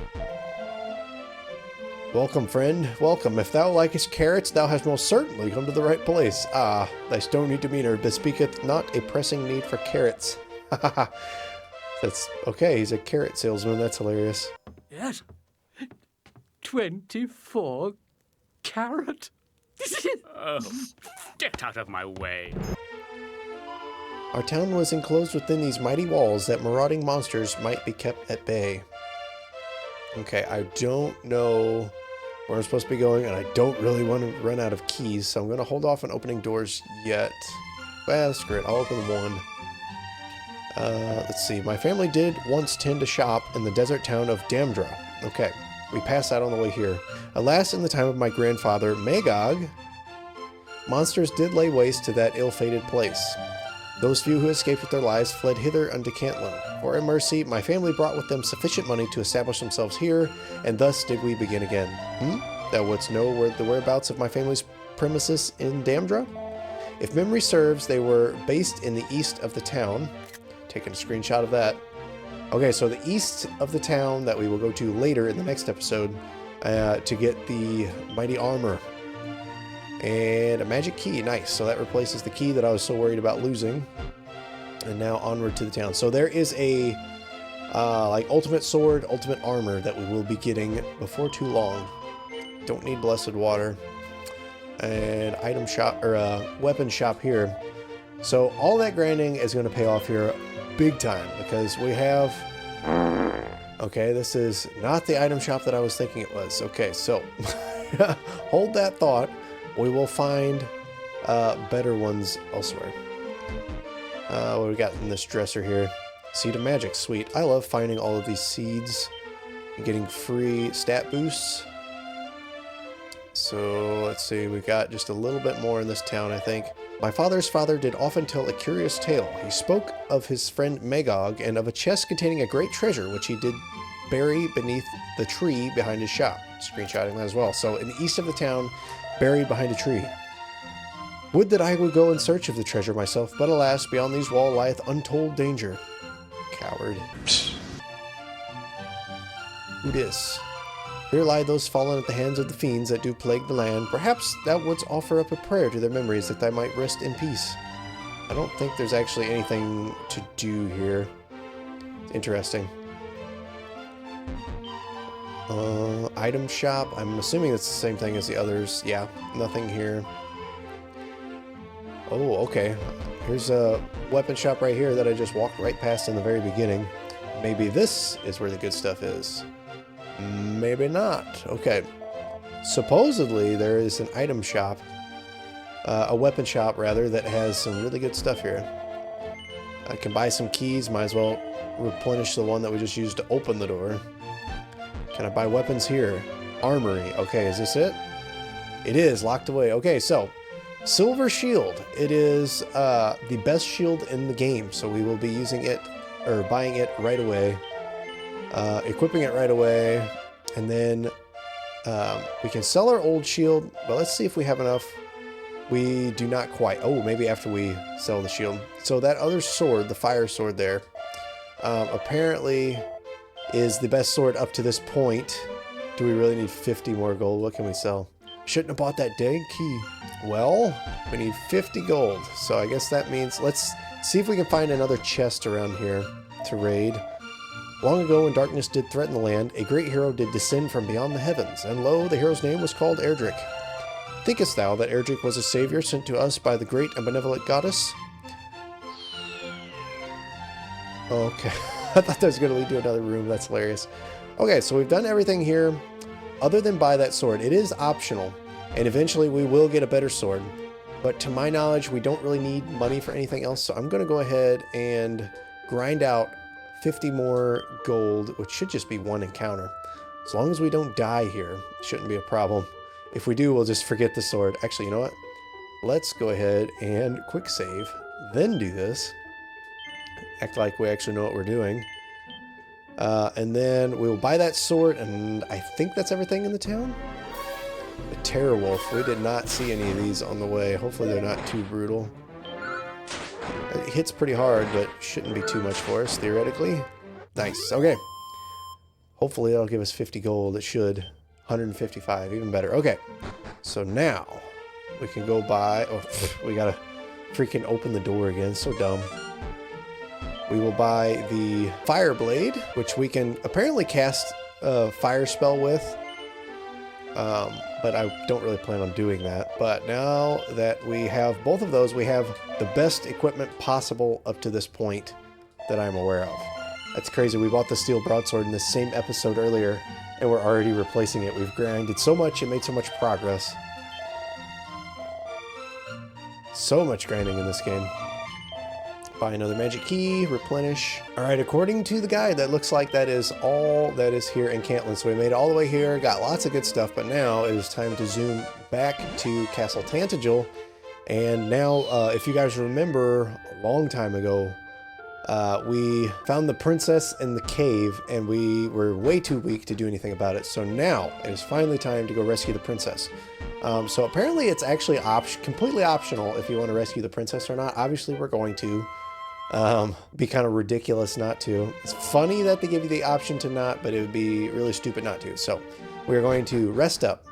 Welcome, friend. Welcome. If thou likest carrots, thou hast most certainly come to the right place. Ah, thy stony demeanor bespeaketh not a pressing need for carrots. Ha ha ha. That's okay. He's a carrot salesman. That's hilarious. Yes. 24 carat. Oh, get out of my way. Our town was enclosed within these mighty walls that marauding monsters might be kept at bay. Okay, I don't know where I'm supposed to be going, and I don't really want to run out of keys, so I'm going to hold off on opening doors yet. Well, screw it. I'll open one. Let's see. My family did once tend a shop in the desert town of Damdra. Okay, we passed out on the way here. Alas, in the time of my grandfather, Magog, monsters did lay waste to that ill-fated place. Those few who escaped with their lives fled hither unto Cantlin. For in mercy, my family brought with them sufficient money to establish themselves here, and thus did we begin again. Thou wouldst know the whereabouts of my family's premises in Damdra? If memory serves, they were based in the east of the town. Taking a screenshot of that. Okay, so the east of the town that we will go to later in the next episode to get the mighty armor. And a magic key. Nice. So that replaces the key that I was so worried about losing. And now onward to the town. So there is a like ultimate sword, ultimate armor that we will be getting before too long. Don't need blessed water. And item shop or weapon shop here. So all that grinding is going to pay off here big time because we have Okay, this is not the item shop that I was thinking it was. Okay, so hold that thought. We will find better ones elsewhere. What do we got in this dresser here? Seed of Magic, sweet. I love finding all of these seeds and getting free stat boosts. So let's see, we got just a little bit more in this town, I think. My father's father did often tell a curious tale. He spoke of his friend Magog and of a chest containing a great treasure, which he did bury beneath the tree behind his shop. Screenshotting that as well. So in the east of the town, buried behind a tree. Would that I would go in search of the treasure myself, but alas, beyond these walls lieth untold danger. Coward. Who dis? Here lie those fallen at the hands of the fiends that do plague the land. Perhaps thou wouldst offer up a prayer to their memories that they might rest in peace. I don't think there's actually anything to do here. Interesting. Item shop. I'm assuming it's the same thing as the others. Yeah, nothing here. Oh, okay. Here's a weapon shop right here that I just walked right past in the very beginning. Maybe this is where the good stuff is. Maybe not. Okay. Supposedly there is an item shop, a weapon shop rather, that has some really good stuff here. I can buy some keys, might as well replenish the one that we just used to open the door. Can I buy weapons here? Armory. Okay, is this it? It is, locked away. Okay, so Silver Shield. It is the best shield in the game, so we will be using it, or buying it right away. Equipping it right away, and then we can sell our old shield, but let's see if we have enough. We do not quite. Oh, maybe after we sell the shield. So that other sword, the fire sword there, apparently is the best sword up to this point. Do we really need 50 more gold? What can we sell? Shouldn't have bought that dang key. Well, we need 50 gold, so I guess that means let's see if we can find another chest around here to raid. Long ago, when darkness did threaten the land, a great hero did descend from beyond the heavens, and lo, the hero's name was called Erdrick. Thinkest thou that Erdrick was a savior sent to us by the great and benevolent goddess? Okay, I thought that was going to lead to another room. That's hilarious. Okay, so we've done everything here, other than buy that sword. It is optional, and eventually we will get a better sword. But to my knowledge, we don't really need money for anything else, so I'm going to go ahead and grind out 50 more gold, which should just be one encounter. As long as we don't die here, it shouldn't be a problem. If we do, we'll just forget the sword. Actually, you know what? Let's go ahead and quick save, then do this. Act like we actually know what we're doing. And then we'll buy that sword, and I think that's everything in the town? The Terror Wolf. We did not see any of these on the way. Hopefully they're not too brutal. It hits pretty hard, but shouldn't be too much for us, theoretically. Nice. Okay. Hopefully that'll give us 50 gold. It should. 155. Even better. Okay. So now we can go buy... Oh, we gotta freaking open the door again. So dumb. We will buy the Fire Blade, which we can apparently cast a fire spell with. But I don't really plan on doing that. But now that we have both of those, we have the best equipment possible up to this point that I'm aware of. That's crazy. We bought the steel broadsword in the same episode earlier, and we're already replacing it. We've grinded so much and made so much progress. So much grinding in this game. Buy another magic key, replenish. Alright, according to the guide, that looks like that is all that is here in Cantlin. So we made it all the way here, got lots of good stuff, but now it is time to zoom back to Castle Tantagel. And now, if you guys remember, a long time ago, we found the princess in the cave, and we were way too weak to do anything about it. So now, it is finally time to go rescue the princess. So apparently it's actually completely optional if you want to rescue the princess or not. Obviously we're going to. Be kind of ridiculous not to. It's funny that they give you the option to not, but it would be really stupid not to. So we're going to rest up,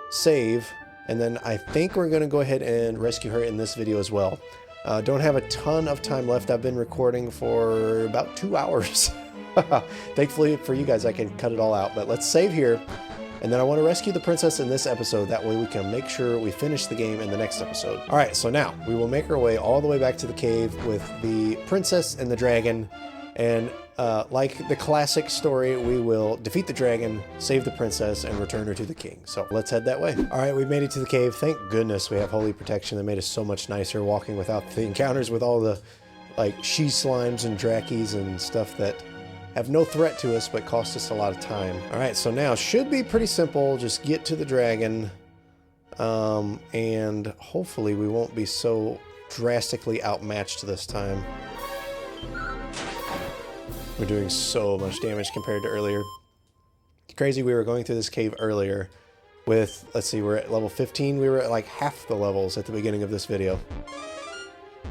save, and then I think we're going to go ahead and rescue her in this video as well. Don't have a ton of time left. I've been recording for about 2 hours. Thankfully for you guys, I can cut it all out, but let's save here. And then I want to rescue the princess in this episode. That way we can make sure we finish the game in the next episode. Alright, so now we will make our way all the way back to the cave with the princess and the dragon. And like the classic story, we will defeat the dragon, save the princess, and return her to the king. So let's head that way. All right, we've made it to the cave. Thank goodness we have holy protection that made us so much nicer walking without the encounters with all the like she slimes and drakies and stuff that have no threat to us but cost us a lot of time. All right, so now should be pretty simple. Just get to the dragon, and hopefully we won't be so drastically outmatched this time. We're doing so much damage compared to earlier. It's crazy, we were going through this cave earlier with, let's see, we're at level 15. We were at like half the levels at the beginning of this video.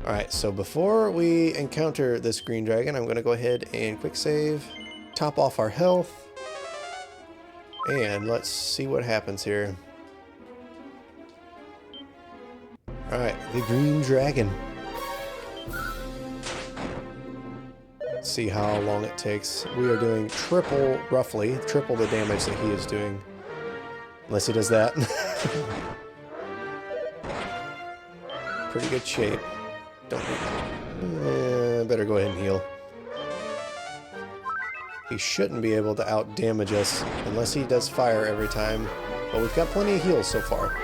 Alright, so before we encounter this green dragon, I'm going to go ahead and quick save, top off our health, and let's see what happens here. Alright, the green dragon. See how long it takes. We are doing roughly triple the damage that he is doing. Unless he does that. Pretty good shape. Better go ahead and heal. He shouldn't be able to out-damage us unless he does fire every time. But we've got plenty of heals so far.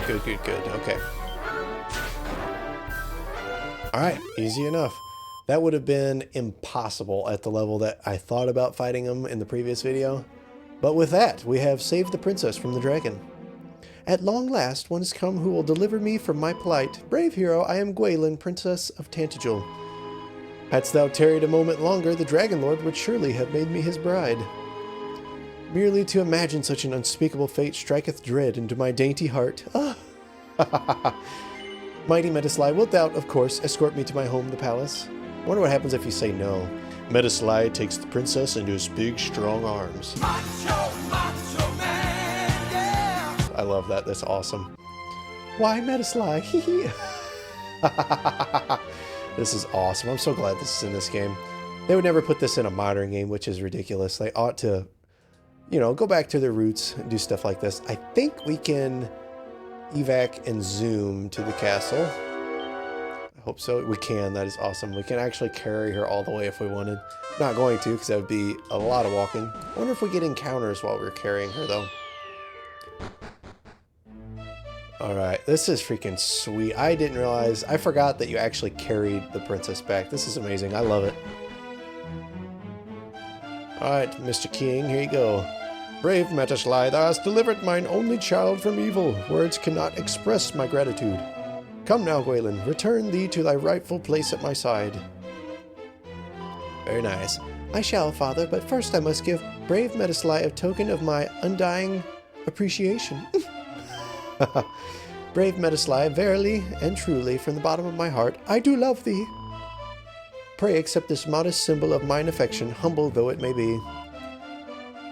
Good, good, good. Okay. Alright, easy enough. That would have been impossible at the level that I thought about fighting him in the previous video. But with that, we have saved the princess from the dragon. At long last, one has come who will deliver me from my plight. Brave hero, I am Gwaelin, Princess of Tantagel. Hadst thou tarried a moment longer, the Dragon Lord would surely have made me his bride. Merely to imagine such an unspeakable fate striketh dread into my dainty heart. Ah! Mighty Metaslai, wilt thou, of course, escort me to my home, the palace? I wonder what happens if you say no. Metaslai takes the princess into his big, strong arms. Macho man, yeah! I love that. That's awesome. Why, Metaslai? This is awesome. I'm so glad this is in this game. They would never put this in a modern game, which is ridiculous. They ought to, you know, go back to their roots and do stuff like this. I think we can evac and zoom to the castle. I hope so. We can. That is awesome. We can actually carry her all the way if we wanted. Not going to, because that would be a lot of walking. I wonder if we get encounters while we're carrying her, though. Alright, this is freaking sweet. I didn't realize, I forgot that you actually carried the princess back. This is amazing. I love it. Alright, Mr. King, here you go. Brave Metaslai, thou hast delivered mine only child from evil. Words cannot express my gratitude. Come now, Gwaelin, return thee to thy rightful place at my side. Very nice. I shall, father, but first I must give brave Metaslai a token of my undying appreciation. Brave Metaslai, verily and truly, from the bottom of my heart, I do love thee. Pray accept this modest symbol of mine affection, humble though it may be.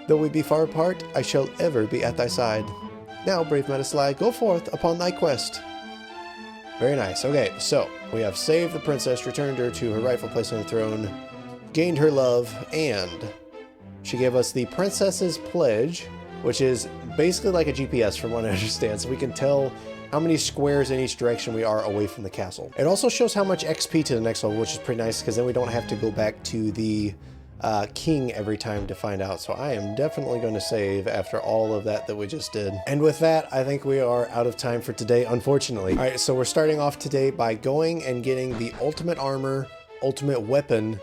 Though we be far apart, I shall ever be at thy side. Now, brave Metaslai, go forth upon thy quest. Very nice. Okay, so we have saved the princess, returned her to her rightful place on the throne, gained her love, and she gave us the Princess's Pledge, which is basically like a GPS from what I understand, so we can tell how many squares in each direction we are away from the castle. It also shows how much XP to the next level, which is pretty nice, because then we don't have to go back to the king every time to find out. So I am definitely going to save after all of that we just did. And with that, I think we are out of time for today, unfortunately. All right, so we're starting off today by going and getting the ultimate armor, ultimate weapon,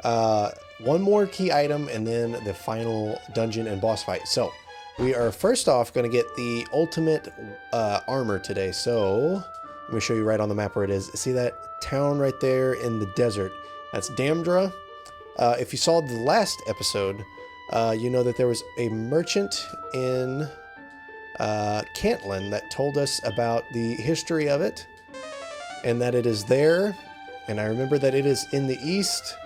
one more key item, and then the final dungeon and boss fight. So we are first off going to get the ultimate armor today. So let me show you right on the map where it is. See that town right there in the desert? That's Damdra. If you saw the last episode, you know that there was a merchant in Cantlin that told us about the history of it, and that it is there, and I remember that it is in the east,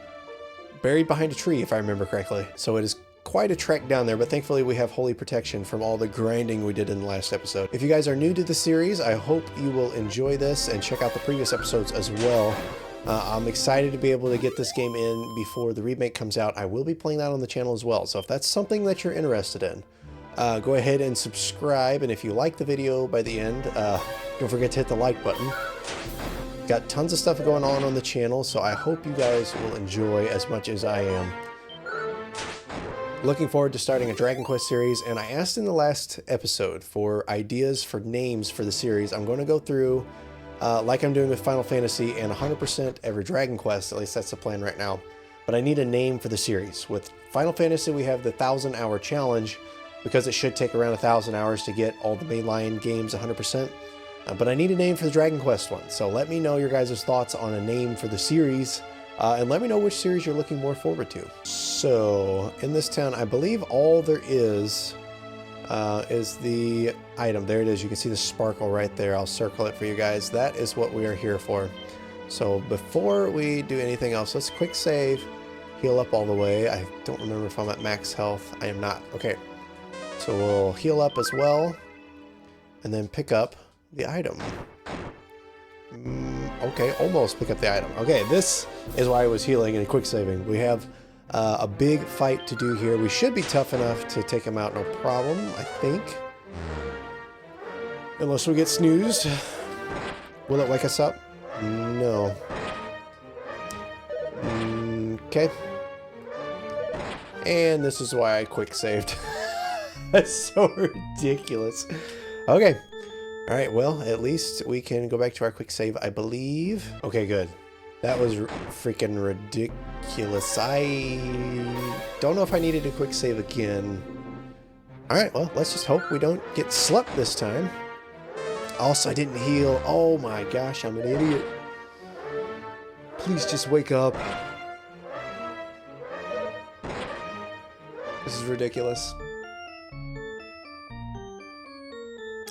buried behind a tree, if I remember correctly. So it is quite a trek down there, but thankfully we have holy protection from all the grinding we did in the last episode. If you guys are new to the series, I hope you will enjoy this and check out the previous episodes as well. I'm excited to be able to get this game in before the remake comes out. I will be playing that on the channel as well, so if that's something that you're interested in, go ahead and subscribe, and if you like the video by the end, don't forget to hit the like button. got tons of stuff going on the channel, so I hope you guys will enjoy as much as I am. Looking forward to starting a Dragon Quest series, and I asked in the last episode for ideas for names for the series. I'm going to go through, like I'm doing with Final Fantasy, and 100% every Dragon Quest, at least that's the plan right now. But I need a name for the series. With Final Fantasy, we have the 1,000-hour challenge, because it should take around 1,000 hours to get all the mainline games 100%. But I need a name for the Dragon Quest one, so let me know your guys' thoughts on a name for the series, and let me know which series you're looking more forward to. So, in this town, I believe all there is the item. There it is. You can see the sparkle right there. I'll circle it for you guys. That is what we are here for. So, before we do anything else, let's quick save, heal up all the way. I don't remember if I'm at max health. I am not. Okay. So, we'll heal up as well, and then pick up the item. Okay, almost pick up the item. Okay, this is why I was healing and quick saving. We have a big fight to do here. We should be tough enough to take him out, no problem, I think. Unless we get snoozed. Will it wake us up? No. Okay. And this is why I quick saved. That's so ridiculous. Okay. Alright, well, at least we can go back to our quick save, I believe. Okay, good. That was freaking ridiculous. I don't know if I needed a quick save again. Alright, well, let's just hope we don't get slept this time. Also, I didn't heal. Oh my gosh, I'm an idiot. Please just wake up. This is ridiculous.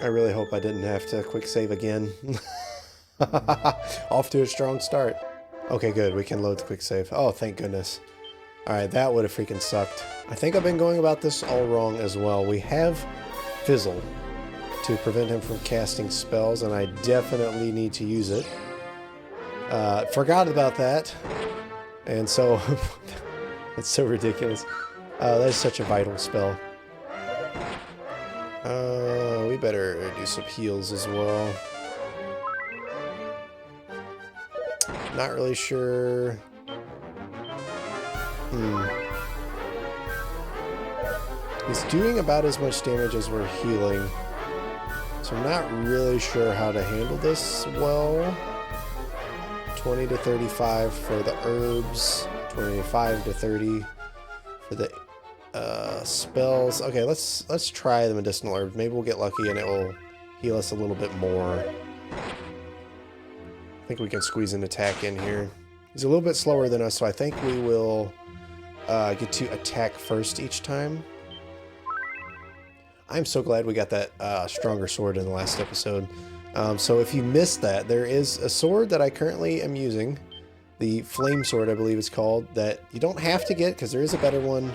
I really hope I didn't have to quick save again. Off to a strong start. Okay, good. We can load the quick save. Oh, thank goodness. Alright, that would have freaking sucked. I think I've been going about this all wrong as well. We have Fizzle to prevent him from casting spells, and I definitely need to use it. Forgot about that. And so, that's so ridiculous. That is such a vital spell. We better do some heals as well. Not really sure. He's doing about as much damage as we're healing. So I'm not really sure how to handle this well. 20 to 35 for the herbs. 25 to 30 for the spells. Okay, let's try the medicinal herb. Maybe we'll get lucky and it will heal us a little bit more. I think we can squeeze an attack in here. He's a little bit slower than us, so I think we will get to attack first each time. I'm so glad we got that stronger sword in the last episode. So if you missed that, there is a sword that I currently am using. The flame sword, I believe it's called, that you don't have to get because there is a better one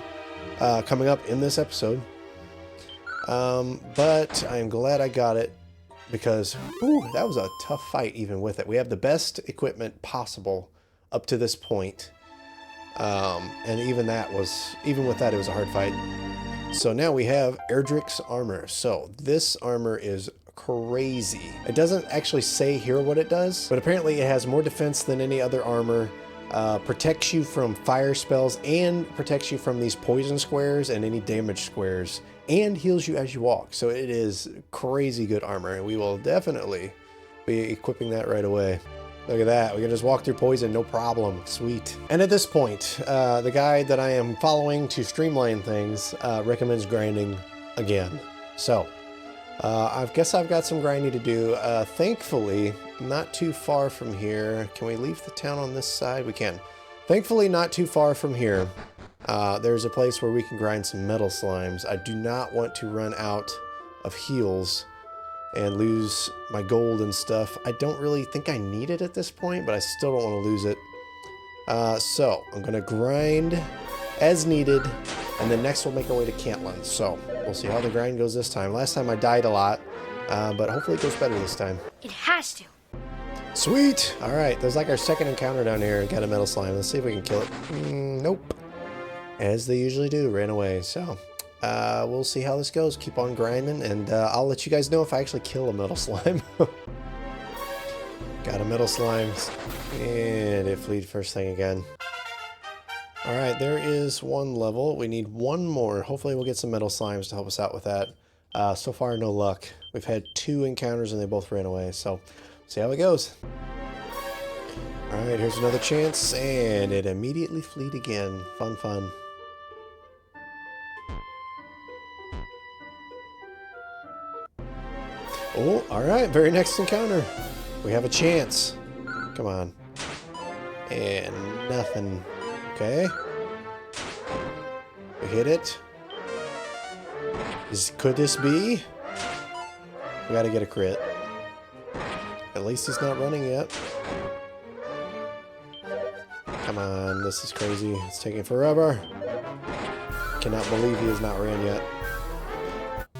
coming up in this episode. But I'm glad I got it because that was a tough fight even with it. We have the best equipment possible up to this point. And even with that, it was a hard fight. So now we have Erdrick's armor. So this armor is crazy. It doesn't actually say here what it does, but apparently it has more defense than any other armor. Protects you from fire spells and protects you from these poison squares and any damage squares, and heals you as you walk. So it is crazy good armor, and we will definitely be equipping that right away. Look at that. We can just walk through poison, no problem. Sweet. And at this point, the guide that I am following to streamline things recommends grinding again. So, I guess I've got some grinding to do. Thankfully, not too far from here. Can we leave the town on this side? We can. Thankfully, not too far from here. There's a place where we can grind some metal slimes. I do not want to run out of heals and lose my gold and stuff. I don't really think I need it at this point, but I still don't want to lose it. So I'm going to grind as needed, and then next we'll make our way to Cantlin. So we'll see how the grind goes this time. Last time I died a lot, but hopefully it goes better this time. It has to. Sweet! Alright, there's like our second encounter down here. Got a metal slime. Let's see if we can kill it. Nope. As they usually do, ran away. So we'll see how this goes. Keep on grinding, and I'll let you guys know if I actually kill a metal slime. Got metal slimes. And it fleed first thing again. Alright, there is one level. We need one more. Hopefully we'll get some metal slimes to help us out with that. So far, no luck. We've had 2 encounters and they both ran away, so see how it goes. Alright, here's another chance, and it immediately fleed again. Fun, fun. Oh, alright, very next encounter. We have a chance. Come on. And nothing. Okay. We hit it. Could this be? We gotta get a crit. At least he's not running yet. Come on, this is crazy. It's taking forever. Cannot believe he has not ran yet.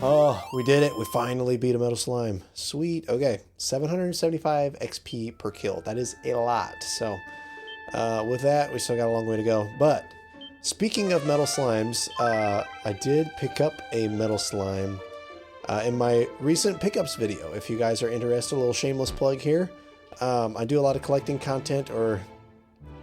Oh, we did it. We finally beat a metal slime. Sweet. Okay, 775 XP per kill. That is a lot. So, with that, we still got a long way to go. But, speaking of metal slimes, I did pick up a metal slime in my recent pickups video. If you guys are interested, a little shameless plug here. I do a lot of collecting content, or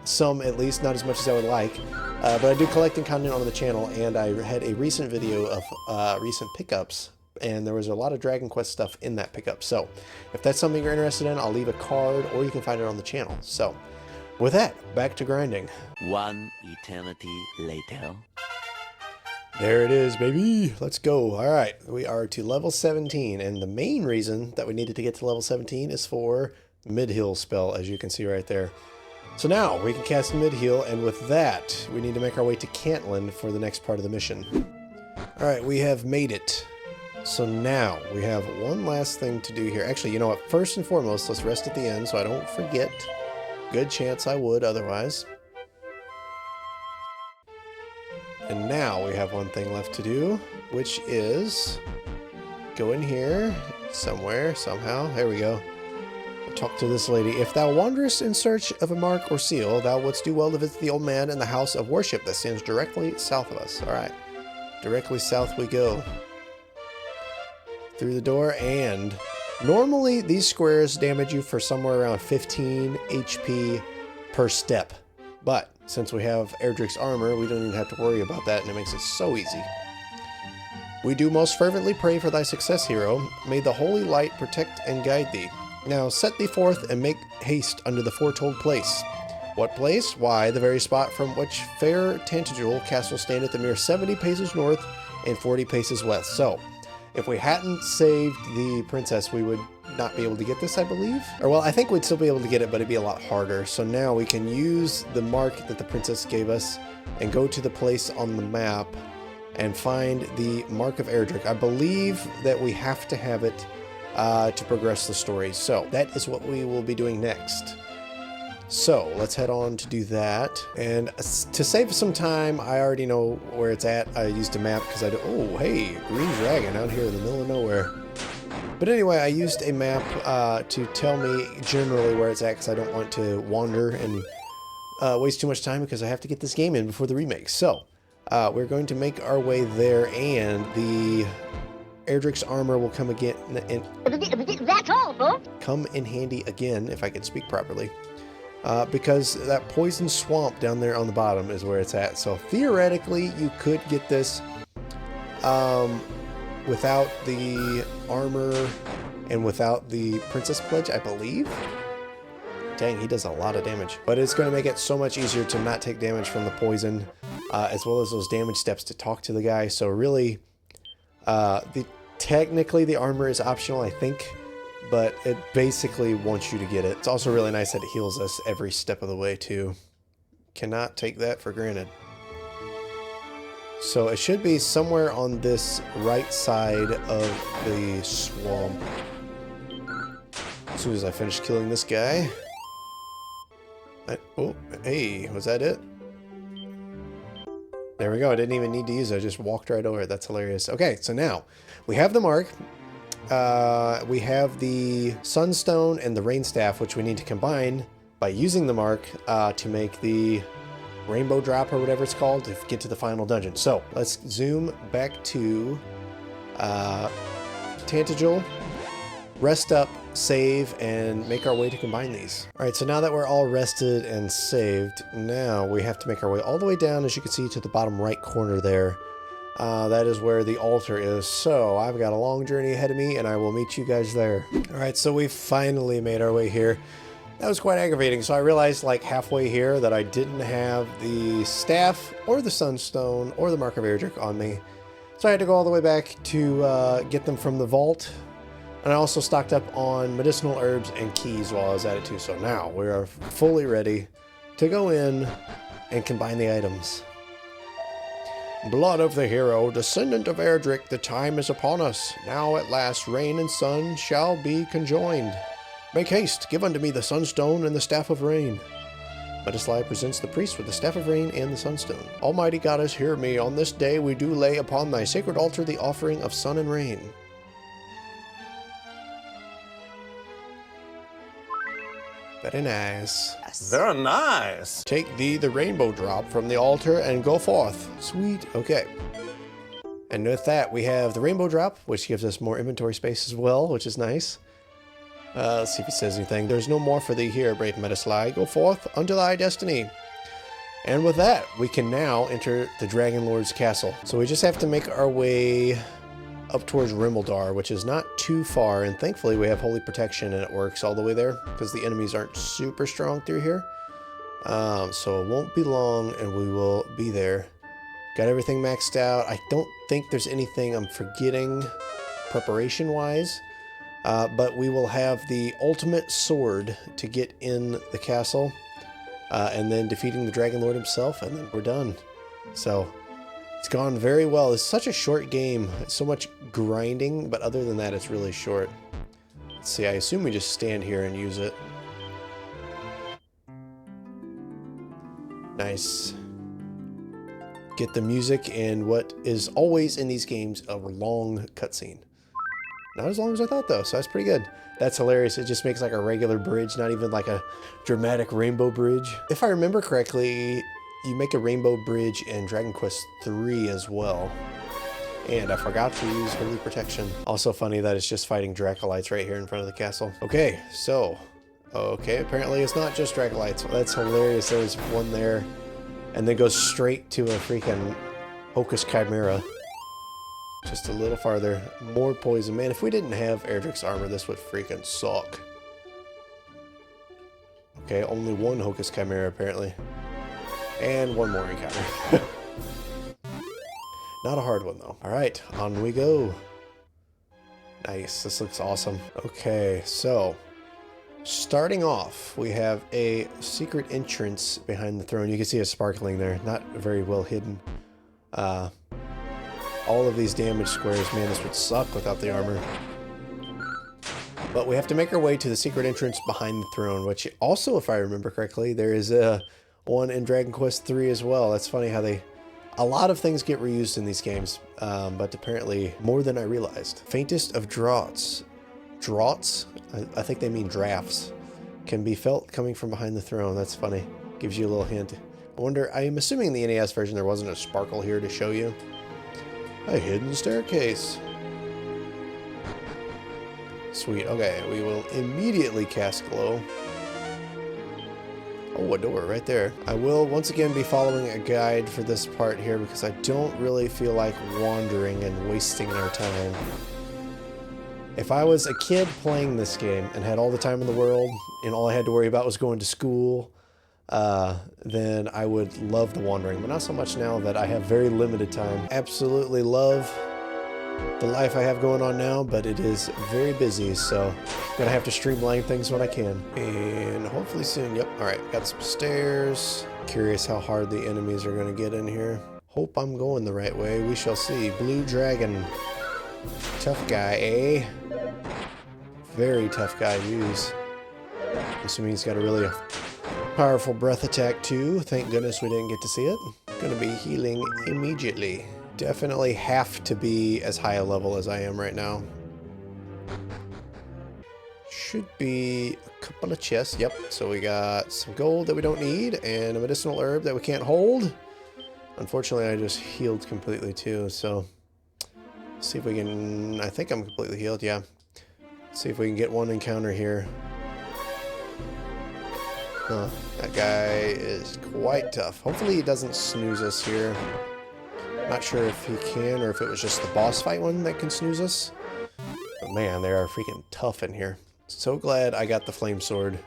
some at least, not as much as I would like. But I do collecting content on the channel, and I had a recent video of recent pickups, and there was a lot of Dragon Quest stuff in that pickup. So, if that's something you're interested in, I'll leave a card, or you can find it on the channel. So, with that, back to grinding. One eternity later. There it is, baby. Let's go. All right, we are to level 17, and the main reason that we needed to get to level 17 is for mid-heal spell, as you can see right there. So now we can cast mid-heal, and with that, we need to make our way to Cantland for the next part of the mission. All right, we have made it. So now we have one last thing to do here. Actually, you know what? First and foremost, let's rest at the end so I don't forget. Good chance I would otherwise. And now we have one thing left to do, which is go in here somewhere, somehow. There we go. Talk to this lady. If thou wanderest in search of a mark or seal, thou wouldst do well to visit the old man in the house of worship that stands directly south of us. All right. Directly south we go. Through the door, and normally these squares damage you for somewhere around 15 HP per step. But since we have Erdrick's armor, we don't even have to worry about that, and it makes it so easy. We do most fervently pray for thy success, hero. May the holy light protect and guide thee. Now set thee forth and make haste unto the foretold place. What place? Why, the very spot from which fair Tantagel castle standeth the mere 70 paces north and 40 paces west. So, if we hadn't saved the princess, we would not be able to get this, I believe. Or, well, I think we'd still be able to get it, but it'd be a lot harder. So now we can use the mark that the princess gave us and go to the place on the map and find the Mark of Erdrick. I believe that we have to have it to progress the story. So that is what we will be doing next. So let's head on to do that. And to save some time, I already know where it's at. I used a map because oh, hey, green dragon out here in the middle of nowhere. But anyway, I used a map to tell me generally where it's at because I don't want to wander and waste too much time because I have to get this game in before the remake. So we're going to make our way there, and the Erdrick's armor will come again. That's all, folks. Come in handy again, if I can speak properly. Because that poison swamp down there on the bottom is where it's at. So theoretically, you could get this without the armor and without the Princess Pledge, I believe. Dang, he does a lot of damage. But it's going to make it so much easier to not take damage from the poison, as well as those damage steps to talk to the guy. So really, technically the armor is optional, I think, but it basically wants you to get it. It's also really nice that it heals us every step of the way too. Cannot take that for granted. So it should be somewhere on this right side of the swamp. As soon as I finish killing this guy. Oh, hey, was that it? There we go. I didn't even need to use it. I just walked right over it. That's hilarious. Okay, so now we have the mark. We have the sunstone and the rain staff, which we need to combine by using the mark to make the rainbow drop or whatever it's called to get to the final dungeon. So let's zoom back to Tantagel. rest up, save, and make our way to combine these. All right, so now that we're all rested and saved, now we have to make our way all the way down, as you can see, to the bottom right corner there. That is where the altar is. So I've got a long journey ahead of me, and I will meet you guys there. All right, so we finally made our way here. That was quite aggravating. So I realized like halfway here that I didn't have the staff or the sunstone or the mark of Erdrick on me. So I had to go all the way back to get them from the vault. And I also stocked up on medicinal herbs and keys while I was at it too. So now we are fully ready to go in and combine the items. Blood of the hero, descendant of Erdrick, the time is upon us. Now at last rain and sun shall be conjoined. Make haste, give unto me the sunstone and the staff of rain. Medislai presents the priest with the staff of rain and the sunstone. Almighty goddess, hear me. On this day we do lay upon thy sacred altar the offering of sun and rain. Very nice. Very nice. Take thee the rainbow drop from the altar and go forth. Sweet. Okay. And with that, we have the rainbow drop, which gives us more inventory space as well, which is nice. Let's see if he says anything. There's no more for thee here, brave Medislai. Go forth unto thy destiny. And with that, we can now enter the Dragon Lord's castle. So we just have to make our way up towards Rimeldar, which is not too far, and thankfully we have holy protection and it works all the way there because the enemies aren't super strong through here. So it won't be long and we will be there. Got everything maxed out. I don't think there's anything I'm forgetting preparation wise, but we will have the ultimate sword to get in the castle, and then defeating the Dragon Lord himself, and then we're done. So it's gone very well. It's such a short game. It's so much grinding, but other than that, it's really short. Let's see, I assume we just stand here and use it. Nice. Get the music and what is always in these games, a long cutscene. Not as long as I thought though, so that's pretty good. That's hilarious. It just makes like a regular bridge, not even like a dramatic rainbow bridge. If I remember correctly, you make a rainbow bridge in Dragon Quest III as well. And I forgot to use Holy Protection. Also funny that it's just fighting Dracolites right here in front of the castle. Okay, so... Okay, apparently it's not just Dracolites. That's hilarious. There's one there. And then goes straight to a freaking Hocus Chimera. Just a little farther. More poison. Man, if we didn't have Erdrick's armor, this would freaking suck. Okay, only one Hocus Chimera apparently. And one more encounter. Not a hard one though. Alright, on we go. Nice, this looks awesome. Okay, so starting off, we have a secret entrance behind the throne. You can see it sparkling there. Not very well hidden. All of these damage squares, man, this would suck without the armor. But we have to make our way to the secret entrance behind the throne, which also, if I remember correctly, there is one in Dragon Quest III as well. That's funny how a lot of things get reused in these games, but apparently more than I realized. Faintest of draughts. Draughts? I think they mean drafts. Can be felt coming from behind the throne. That's funny. Gives you a little hint. I wonder, I'm assuming in the NES version there wasn't a sparkle here to show you. A hidden staircase. Sweet. Okay, we will immediately cast glow. Oh, a door right there. I will once again be following a guide for this part here because I don't really feel like wandering and wasting our time. If I was a kid playing this game and had all the time in the world and all I had to worry about was going to school, then I would love the wandering, but not so much now that I have very limited time. Absolutely love the life I have going on now, but it is very busy, so I'm gonna have to streamline things when I can. And hopefully soon, yep, all right, got some stairs. Curious how hard the enemies are gonna get in here. Hope I'm going the right way, we shall see. Blue Dragon. Tough guy, eh? Very tough guy to use. I'm assuming he's got a really powerful breath attack too. Thank goodness we didn't get to see it. Gonna be healing immediately. Definitely have to be as high a level as I am right now. Should be a couple of chests. Yep, so we got some gold that we don't need and a medicinal herb that we can't hold. Unfortunately, I just healed completely too, so see if we can... I think I'm completely healed, yeah. See if we can get one encounter here. Huh, that guy is quite tough. Hopefully he doesn't snooze us here. Not sure if he can or if it was just the boss fight one that can snooze us. But man, they are freaking tough in here. So glad I got the flame sword.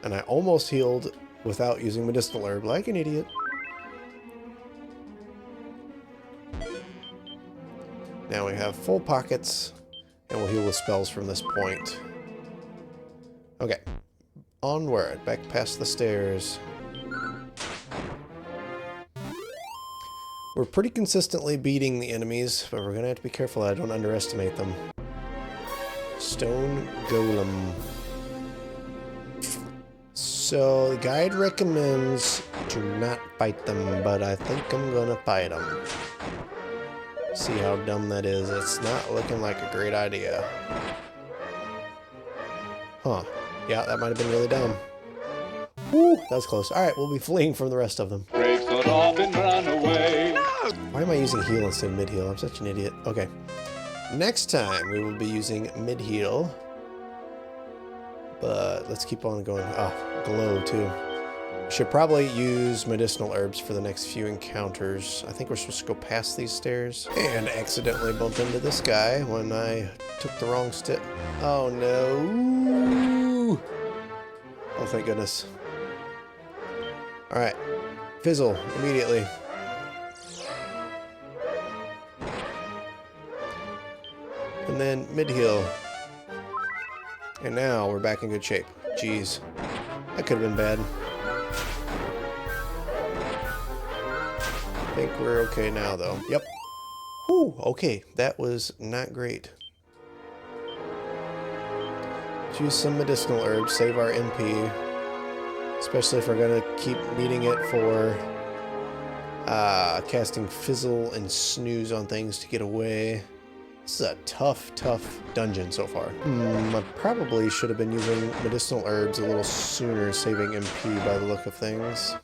And I almost healed without using medicinal herb like an idiot. Now we have full pockets and we'll heal with spells from this point. Okay. Onward, back past the stairs. We're pretty consistently beating the enemies, but we're gonna have to be careful that I don't underestimate them. Stone Golem. So, the guide recommends to not fight them, but I think I'm gonna fight them. See how dumb that is. It's not looking like a great idea. Huh. Yeah, that might have been really dumb. Woo, that was close. Alright, we'll be fleeing from the rest of them. Break the knob and run away. Why am I using heal instead of mid-heal? I'm such an idiot. Okay. Next time, we will be using mid-heal. But let's keep on going. Oh, glow, too. Should probably use medicinal herbs for the next few encounters. I think we're supposed to go past these stairs. And accidentally bump into this guy when I took the wrong step. Oh, no. Oh, thank goodness. Alright. Fizzle, immediately. And then mid-heal. And now we're back in good shape. Jeez. That could have been bad. I think we're okay now, though. Yep. Whew, okay. That was not great. Let's use some medicinal herbs, save our MP. Especially if we're going to keep needing it for casting Fizzle and Snooze on things to get away. This is a tough dungeon so far. I probably should have been using medicinal herbs a little sooner, saving MP by the look of things.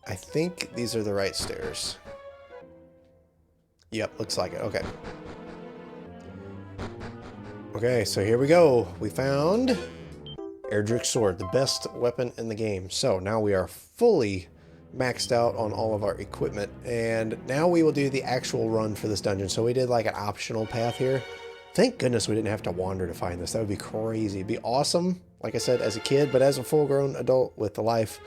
I think these are the right stairs. Yep, looks like it. Okay. Okay, so here we go. We found Erdrick's Sword, the best weapon in the game. So now we are fully maxed out on all of our equipment, and now we will do the actual run for this dungeon. So we did like an optional path here. Thank goodness we didn't have to wander to find this. That would be crazy. It'd be awesome, like I said, as a kid, but as a full-grown adult with a life,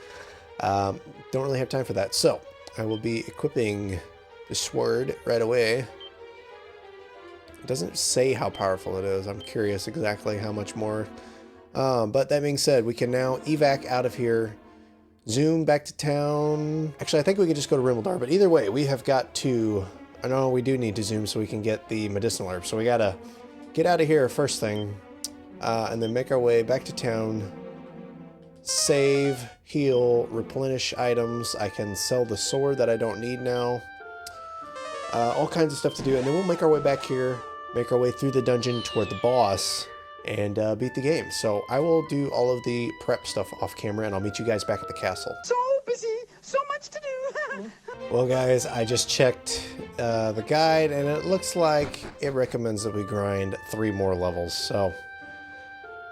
don't really have time for that. So I will be equipping the sword right away. It doesn't say how powerful it is. I'm curious exactly how much more. But that being said, we can now evac out of here. Zoom back to town. Actually, I think we could just go to Rimmildar, but either way, we have got to... I know we do need to zoom so we can get the medicinal herb. So we gotta get out of here first thing, and then make our way back to town. Save, heal, replenish items. I can sell the sword that I don't need now. All kinds of stuff to do, and then we'll make our way back here, make our way through the dungeon toward the boss, and beat the game. So I will do all of the prep stuff off camera, and I'll meet you guys back at the castle. So busy, so much to do. Well, guys, I just checked the guide, and it looks like it recommends that we grind 3 more levels. So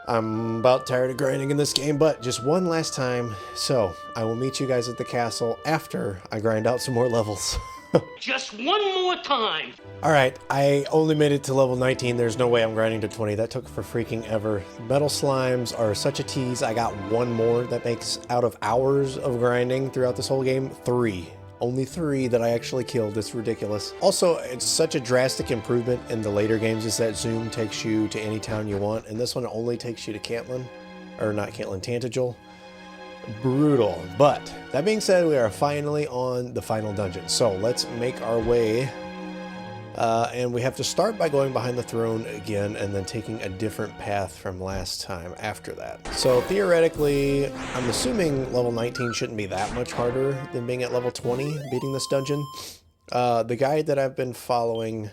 I'm about tired of grinding in this game, but just one last time. So I will meet you guys at the castle after I grind out some more levels. Just one more time. Alright, I only made it to level 19. There's no way I'm grinding to 20. That took for freaking ever. Metal slimes are such a tease. I got 1 more that makes, out of hours of grinding throughout this whole game, 3. Only 3 that I actually killed. It's ridiculous. Also, it's such a drastic improvement in the later games is that Zoom takes you to any town you want, and this one only takes you to Cantlin. Or not Cantlin, Tantagel. Brutal. But that being said, we are finally on the final dungeon. So let's make our way. And we have to start by going behind the throne again and then taking a different path from last time after that. So theoretically, I'm assuming level 19 shouldn't be that much harder than being at level 20, beating this dungeon. The guide that I've been following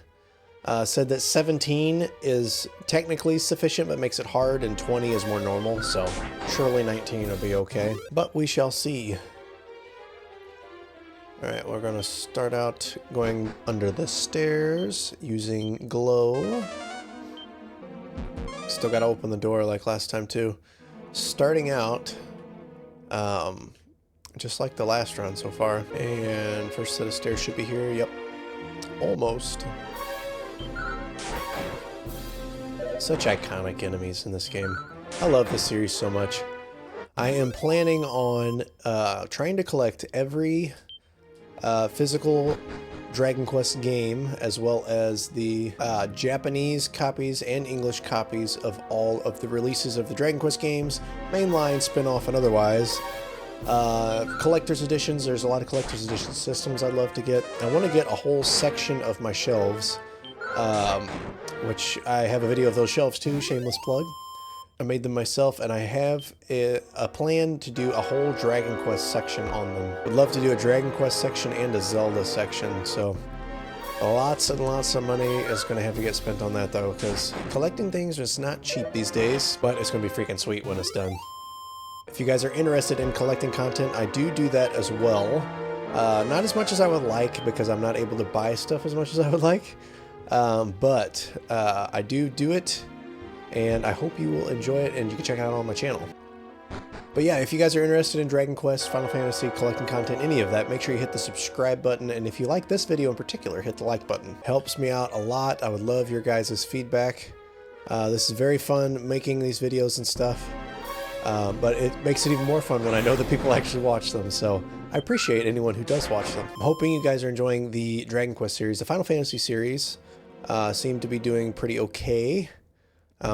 said that 17 is technically sufficient but makes it hard, and 20 is more normal, so surely 19 will be okay. But we shall see. Alright, we're going to start out going under the stairs using glow. still got to open the door like last time too. Starting out, just like the last run so far. And first set of stairs should be here. Yep. Almost. Such iconic enemies in this game. I love this series so much. I am planning on trying to collect every physical Dragon Quest game, as well as the Japanese copies and English copies of all of the releases of the Dragon Quest games, mainline, spin-off, and otherwise. Collector's editions, there's a lot of collector's edition systems I'd love to get. I want to get a whole section of my shelves, which I have a video of those shelves too, shameless plug. I made them myself, and I have a plan to do a whole Dragon Quest section on them. Would love to do a Dragon Quest section and a Zelda section, so lots and lots of money is going to have to get spent on that though, because collecting things is not cheap these days, but it's going to be freaking sweet when it's done. If you guys are interested in collecting content, I do that as well. Not as much as I would like, because I'm not able to buy stuff as much as I would like, but I do it. And I hope you will enjoy it, and you can check it out on my channel. But yeah, if you guys are interested in Dragon Quest, Final Fantasy, collecting content, any of that, make sure you hit the subscribe button. And if you like this video in particular, hit the like button. Helps me out a lot. I would love your guys' feedback. This is very fun making these videos and stuff. But it makes it even more fun when I know that people actually watch them. So I appreciate anyone who does watch them. I'm hoping you guys are enjoying the Dragon Quest series. The Final Fantasy series seem to be doing pretty okay.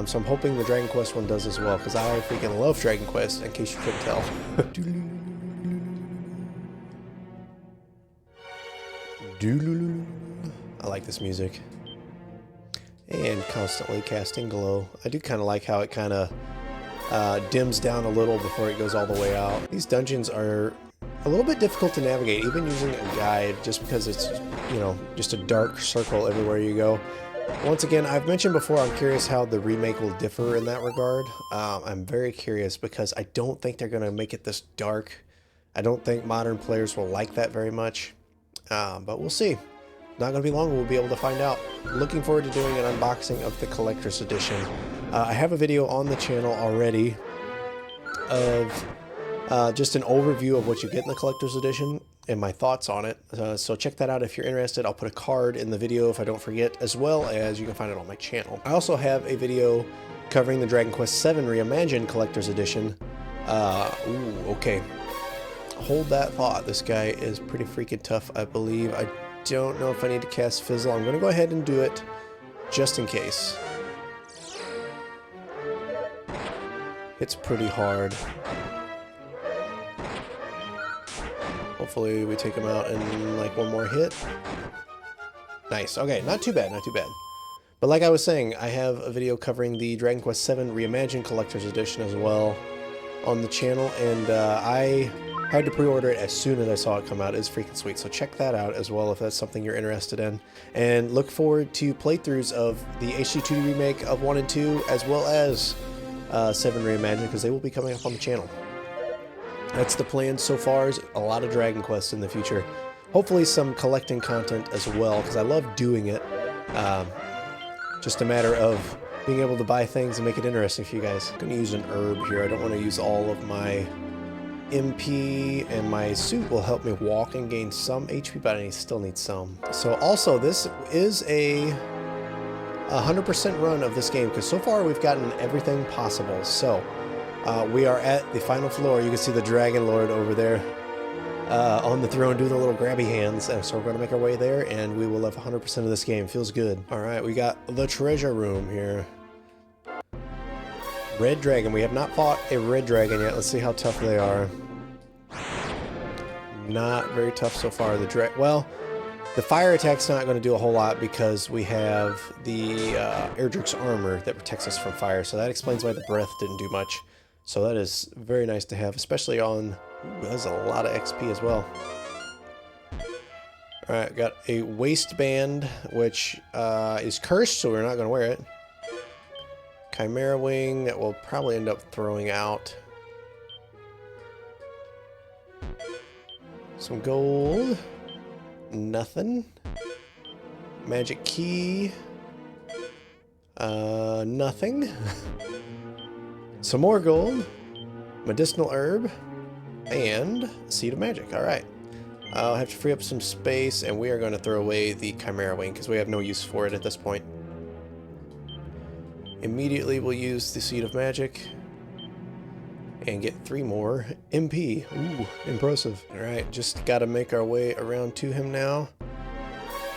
So I'm hoping the Dragon Quest one does as well, because I freaking love Dragon Quest, in case you couldn't tell. I like this music. And constantly casting glow. I do kind of like how it kind of dims down a little before it goes all the way out. These dungeons are a little bit difficult to navigate, even using a guide, just because it's, you know, just a dark circle everywhere you go. Once again, I've mentioned before, I'm curious how the remake will differ in that regard. I'm very curious, because I don't think they're going to make it this dark. I don't think modern players will like that very much, but we'll see. Not going to be long, we'll be able to find out. Looking forward to doing an unboxing of the Collector's Edition. I have a video on the channel already of just an overview of what you get in the Collector's Edition and my thoughts on it. So check that out if you're interested. I'll put a card in the video if I don't forget, as well as you can find it on my channel. I also have a video covering the Dragon Quest VII Reimagined Collector's Edition. Okay. Hold that thought. This guy is pretty freaking tough, I believe. I don't know if I need to cast Fizzle. I'm going to go ahead and do it just in case. It's pretty hard. Hopefully we take him out in like one more hit. Nice. Okay, not too bad, not too bad. But like I was saying, I have a video covering the Dragon Quest VII Reimagined Collector's Edition as well on the channel, and I had to pre-order it as soon as I saw it come out. It's freaking sweet, so check that out as well if that's something you're interested in. And look forward to playthroughs of the HD2D remake of 1 and 2, as well as 7 Reimagined, because they will be coming up on the channel. That's the plan so far, is a lot of Dragon Quest in the future. Hopefully some collecting content as well, because I love doing it. Just a matter of being able to buy things and make it interesting for you guys. I'm going to use an herb here. I don't want to use all of my MP, and my suit will help me walk and gain some HP, but I still need some. So also, this is a 100% run of this game, because so far we've gotten everything possible. So we are at the final floor. You can see the Dragon Lord over there on the throne doing the little grabby hands. And so we're going to make our way there, and we will have 100% of this game. Feels good. All right, we got the treasure room here. Red Dragon. We have not fought a Red Dragon yet. Let's see how tough they are. Not very tough so far. Well, the fire attack's not going to do a whole lot, because we have the Erdrick's armor that protects us from fire. So that explains why the breath didn't do much. So that is very nice to have, especially on... Ooh, that's a lot of XP as well. Alright, got a waistband, which is cursed, so we're not going to wear it. Chimera Wing that we'll probably end up throwing out. Some gold. Nothing. Magic Key. Nothing. Some more gold, medicinal herb, and seed of magic. All right. I'll have to free up some space, and we are going to throw away the Chimera Wing because we have no use for it at this point. Immediately, we'll use the seed of magic and get 3 more MP. Ooh, impressive. All right, just got to make our way around to him now.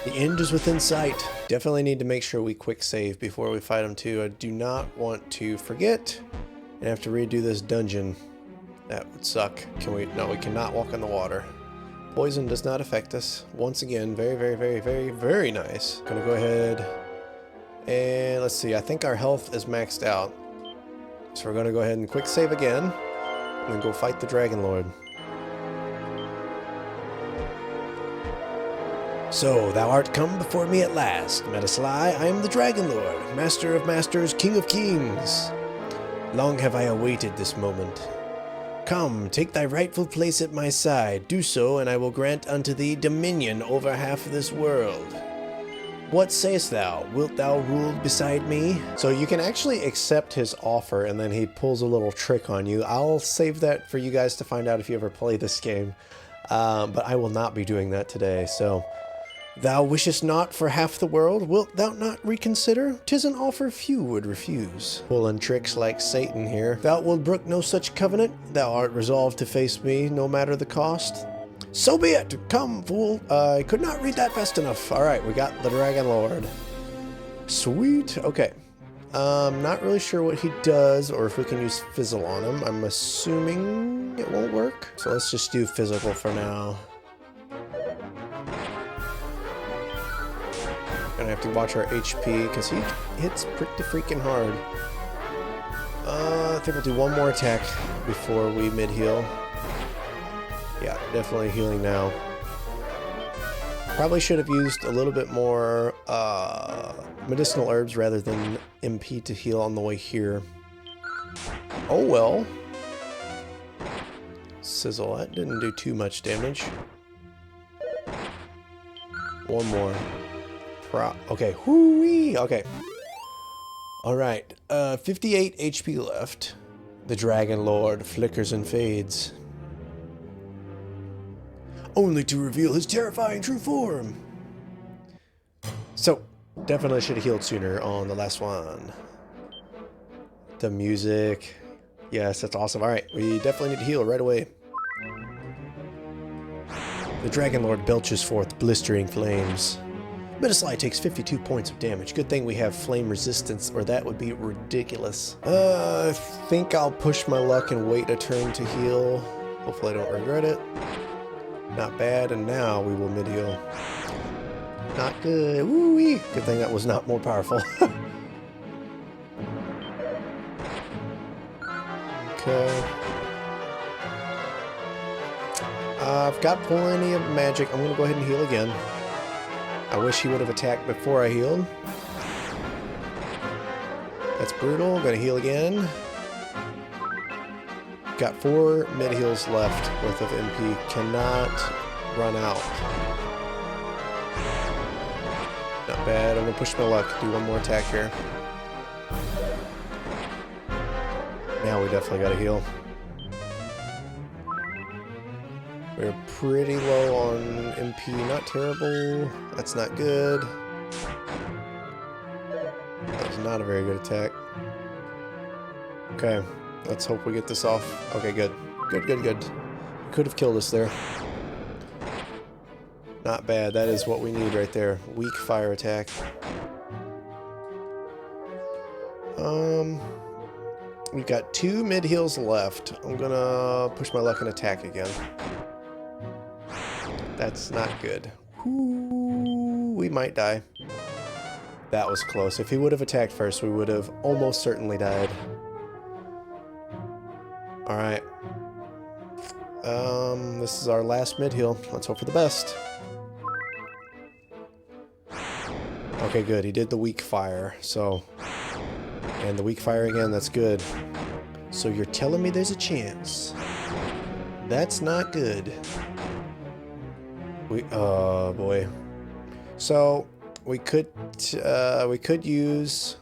The end is within sight. Definitely need to make sure we quick save before we fight him too. I do not want to forget and have to redo this dungeon. That would suck. Can we? No, we cannot walk on the water. Poison does not affect us. Once again, very, very, very, very, very nice. Gonna go ahead and let's see. I think our health is maxed out. So we're gonna go ahead and quick save again and then go fight the Dragon Lord. So, thou art come before me at last, Metasly. I am the Dragon Lord, Master of Masters, King of Kings. Long have I awaited this moment. Come, take thy rightful place at my side. Do so, and I will grant unto thee dominion over half of this world. What sayest thou? Wilt thou rule beside me? So you can actually accept his offer, and then he pulls a little trick on you. I'll save that for you guys to find out if you ever play this game. But I will not be doing that today, so... Thou wishest not for half the world, wilt thou not reconsider? 'Tis an offer few would refuse. Pulling tricks like Satan here. Thou wilt brook no such covenant? Thou art resolved to face me, no matter the cost? So be it! Come, fool! I could not read that fast enough. Alright, we got the Dragon Lord. Sweet! Okay. Not really sure what he does, or if we can use Fizzle on him. I'm assuming it won't work. So let's just do Physical for now. Gonna have to watch our HP because he hits pretty freaking hard. I think we'll do one more attack before we mid-heal. Yeah, definitely healing now. Probably should have used a little bit more medicinal herbs rather than MP to heal on the way here. Oh well. Sizzle, that didn't do too much damage. One more. Okay, whoo-wee! Okay. Alright, 58 HP left. The Dragon Lord flickers and fades. Only to reveal his terrifying true form! So, definitely should have healed sooner on the last one. The music. Yes, that's awesome. Alright, we definitely need to heal right away. The Dragon Lord belches forth blistering flames. Metasly takes 52 points of damage. Good thing we have flame resistance, or that would be ridiculous. I think I'll push my luck and wait a turn to heal. Hopefully I don't regret it. Not bad, and now we will mid-heal. Not good. Woo-wee! Good thing that was not more powerful. Okay. I've got plenty of magic. I'm going to go ahead and heal again. I wish he would have attacked before I healed. That's brutal. Gonna heal again. Got 4 mid-heals left worth of MP. Cannot run out. Not bad. I'm gonna push my luck. Do one more attack here. Now we definitely gotta heal. We're pretty low on MP, not terrible. That's not good. That was not a very good attack. Okay, let's hope we get this off. Okay, good. Good, good, good. Could have killed us there. Not bad, that is what we need right there. Weak fire attack. We've got 2 mid-heals left. I'm gonna push my luck and attack again. That's not good. Ooh, we might die. That was close. If he would have attacked first, we would have almost certainly died. Alright. This is our last mid-heal. Let's hope for the best. Okay, good. He did the weak fire, so... And the weak fire again, that's good. So you're telling me there's a chance. That's not good. Oh boy. So we could use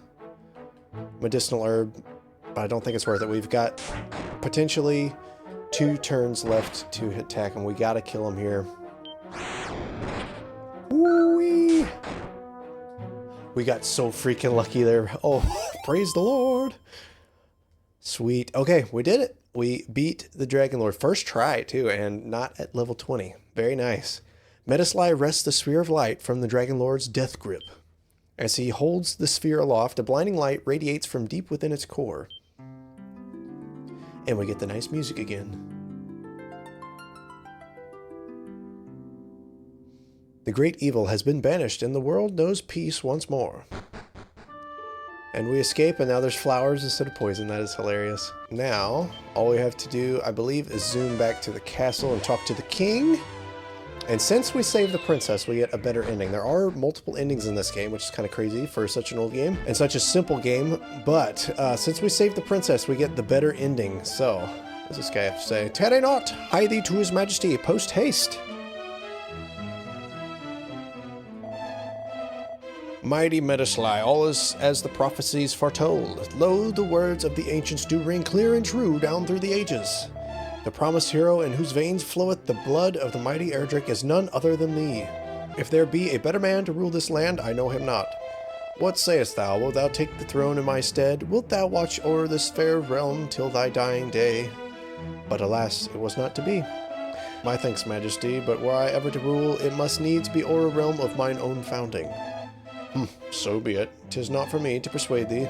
medicinal herb, but I don't think it's worth it. We've got potentially 2 turns left to attack him. We gotta kill him here. Woo-wee! We got so freaking lucky there. Oh, praise the Lord. Sweet. Okay, we did it. We beat the Dragon Lord. First try, too, and not at level 20. Very nice. Metasly wrests the Sphere of Light from the Dragon Lord's death grip. As he holds the sphere aloft, a blinding light radiates from deep within its core. And we get the nice music again. The great evil has been banished and the world knows peace once more. And we escape, and now there's flowers instead of poison. That is hilarious. Now, all we have to do, I believe, is zoom back to the castle and talk to the king. And since we save the princess, we get a better ending. There are multiple endings in this game, which is kind of crazy for such an old game and such a simple game. But since we save the princess, we get the better ending. So, what does this guy have to say? Tarry not, hie thee to his majesty, post haste. Mighty Metasly, all is as the prophecies foretold. Lo, the words of the ancients do ring clear and true down through the ages. The promised hero in whose veins floweth the blood of the mighty Erdrick is none other than thee. If there be a better man to rule this land, I know him not. What sayest thou? Wilt thou take the throne in my stead? Wilt thou watch o'er this fair realm till thy dying day? But alas, it was not to be. My thanks, majesty, but were I ever to rule, it must needs be o'er a realm of mine own founding. So be it. 'Tis not for me to persuade thee.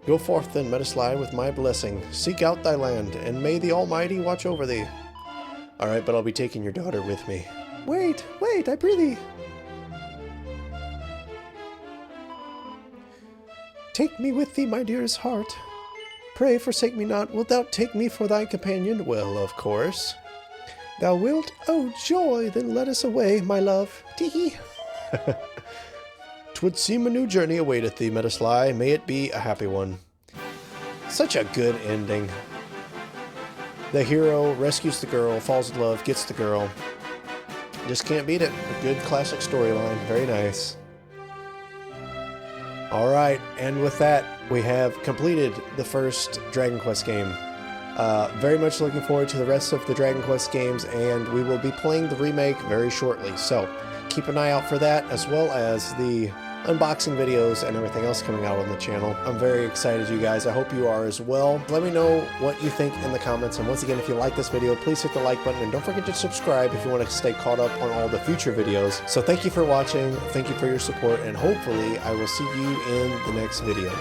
Go forth then, Metasly, with my blessing. Seek out thy land, and may the Almighty watch over thee. Alright, but I'll be taking your daughter with me. Wait, I prithee. Take me with thee, my dearest heart. Pray forsake me not. Wilt thou take me for thy companion? Well, of course. Thou wilt? Oh, joy! Then let us away, my love. Tee-hee. 'Twould seem a new journey awaiteth thee, Metasly. May it be a happy one. Such a good ending. The hero rescues the girl, falls in love, gets the girl. Just can't beat it. A good classic storyline. Very nice. Alright, and with that, we have completed the first Dragon Quest game. Very much looking forward to the rest of the Dragon Quest games, and we will be playing the remake very shortly. So, keep an eye out for that, as well as the unboxing videos and everything else coming out on the channel. I'm very excited, you guys. I hope you are as well. Let me know what you think in the comments, and once again, if you like this video, please hit the like button, and don't forget to subscribe if you want to stay caught up on all the future videos. So thank you for watching, thank you for your support, and hopefully I will see you in the next video.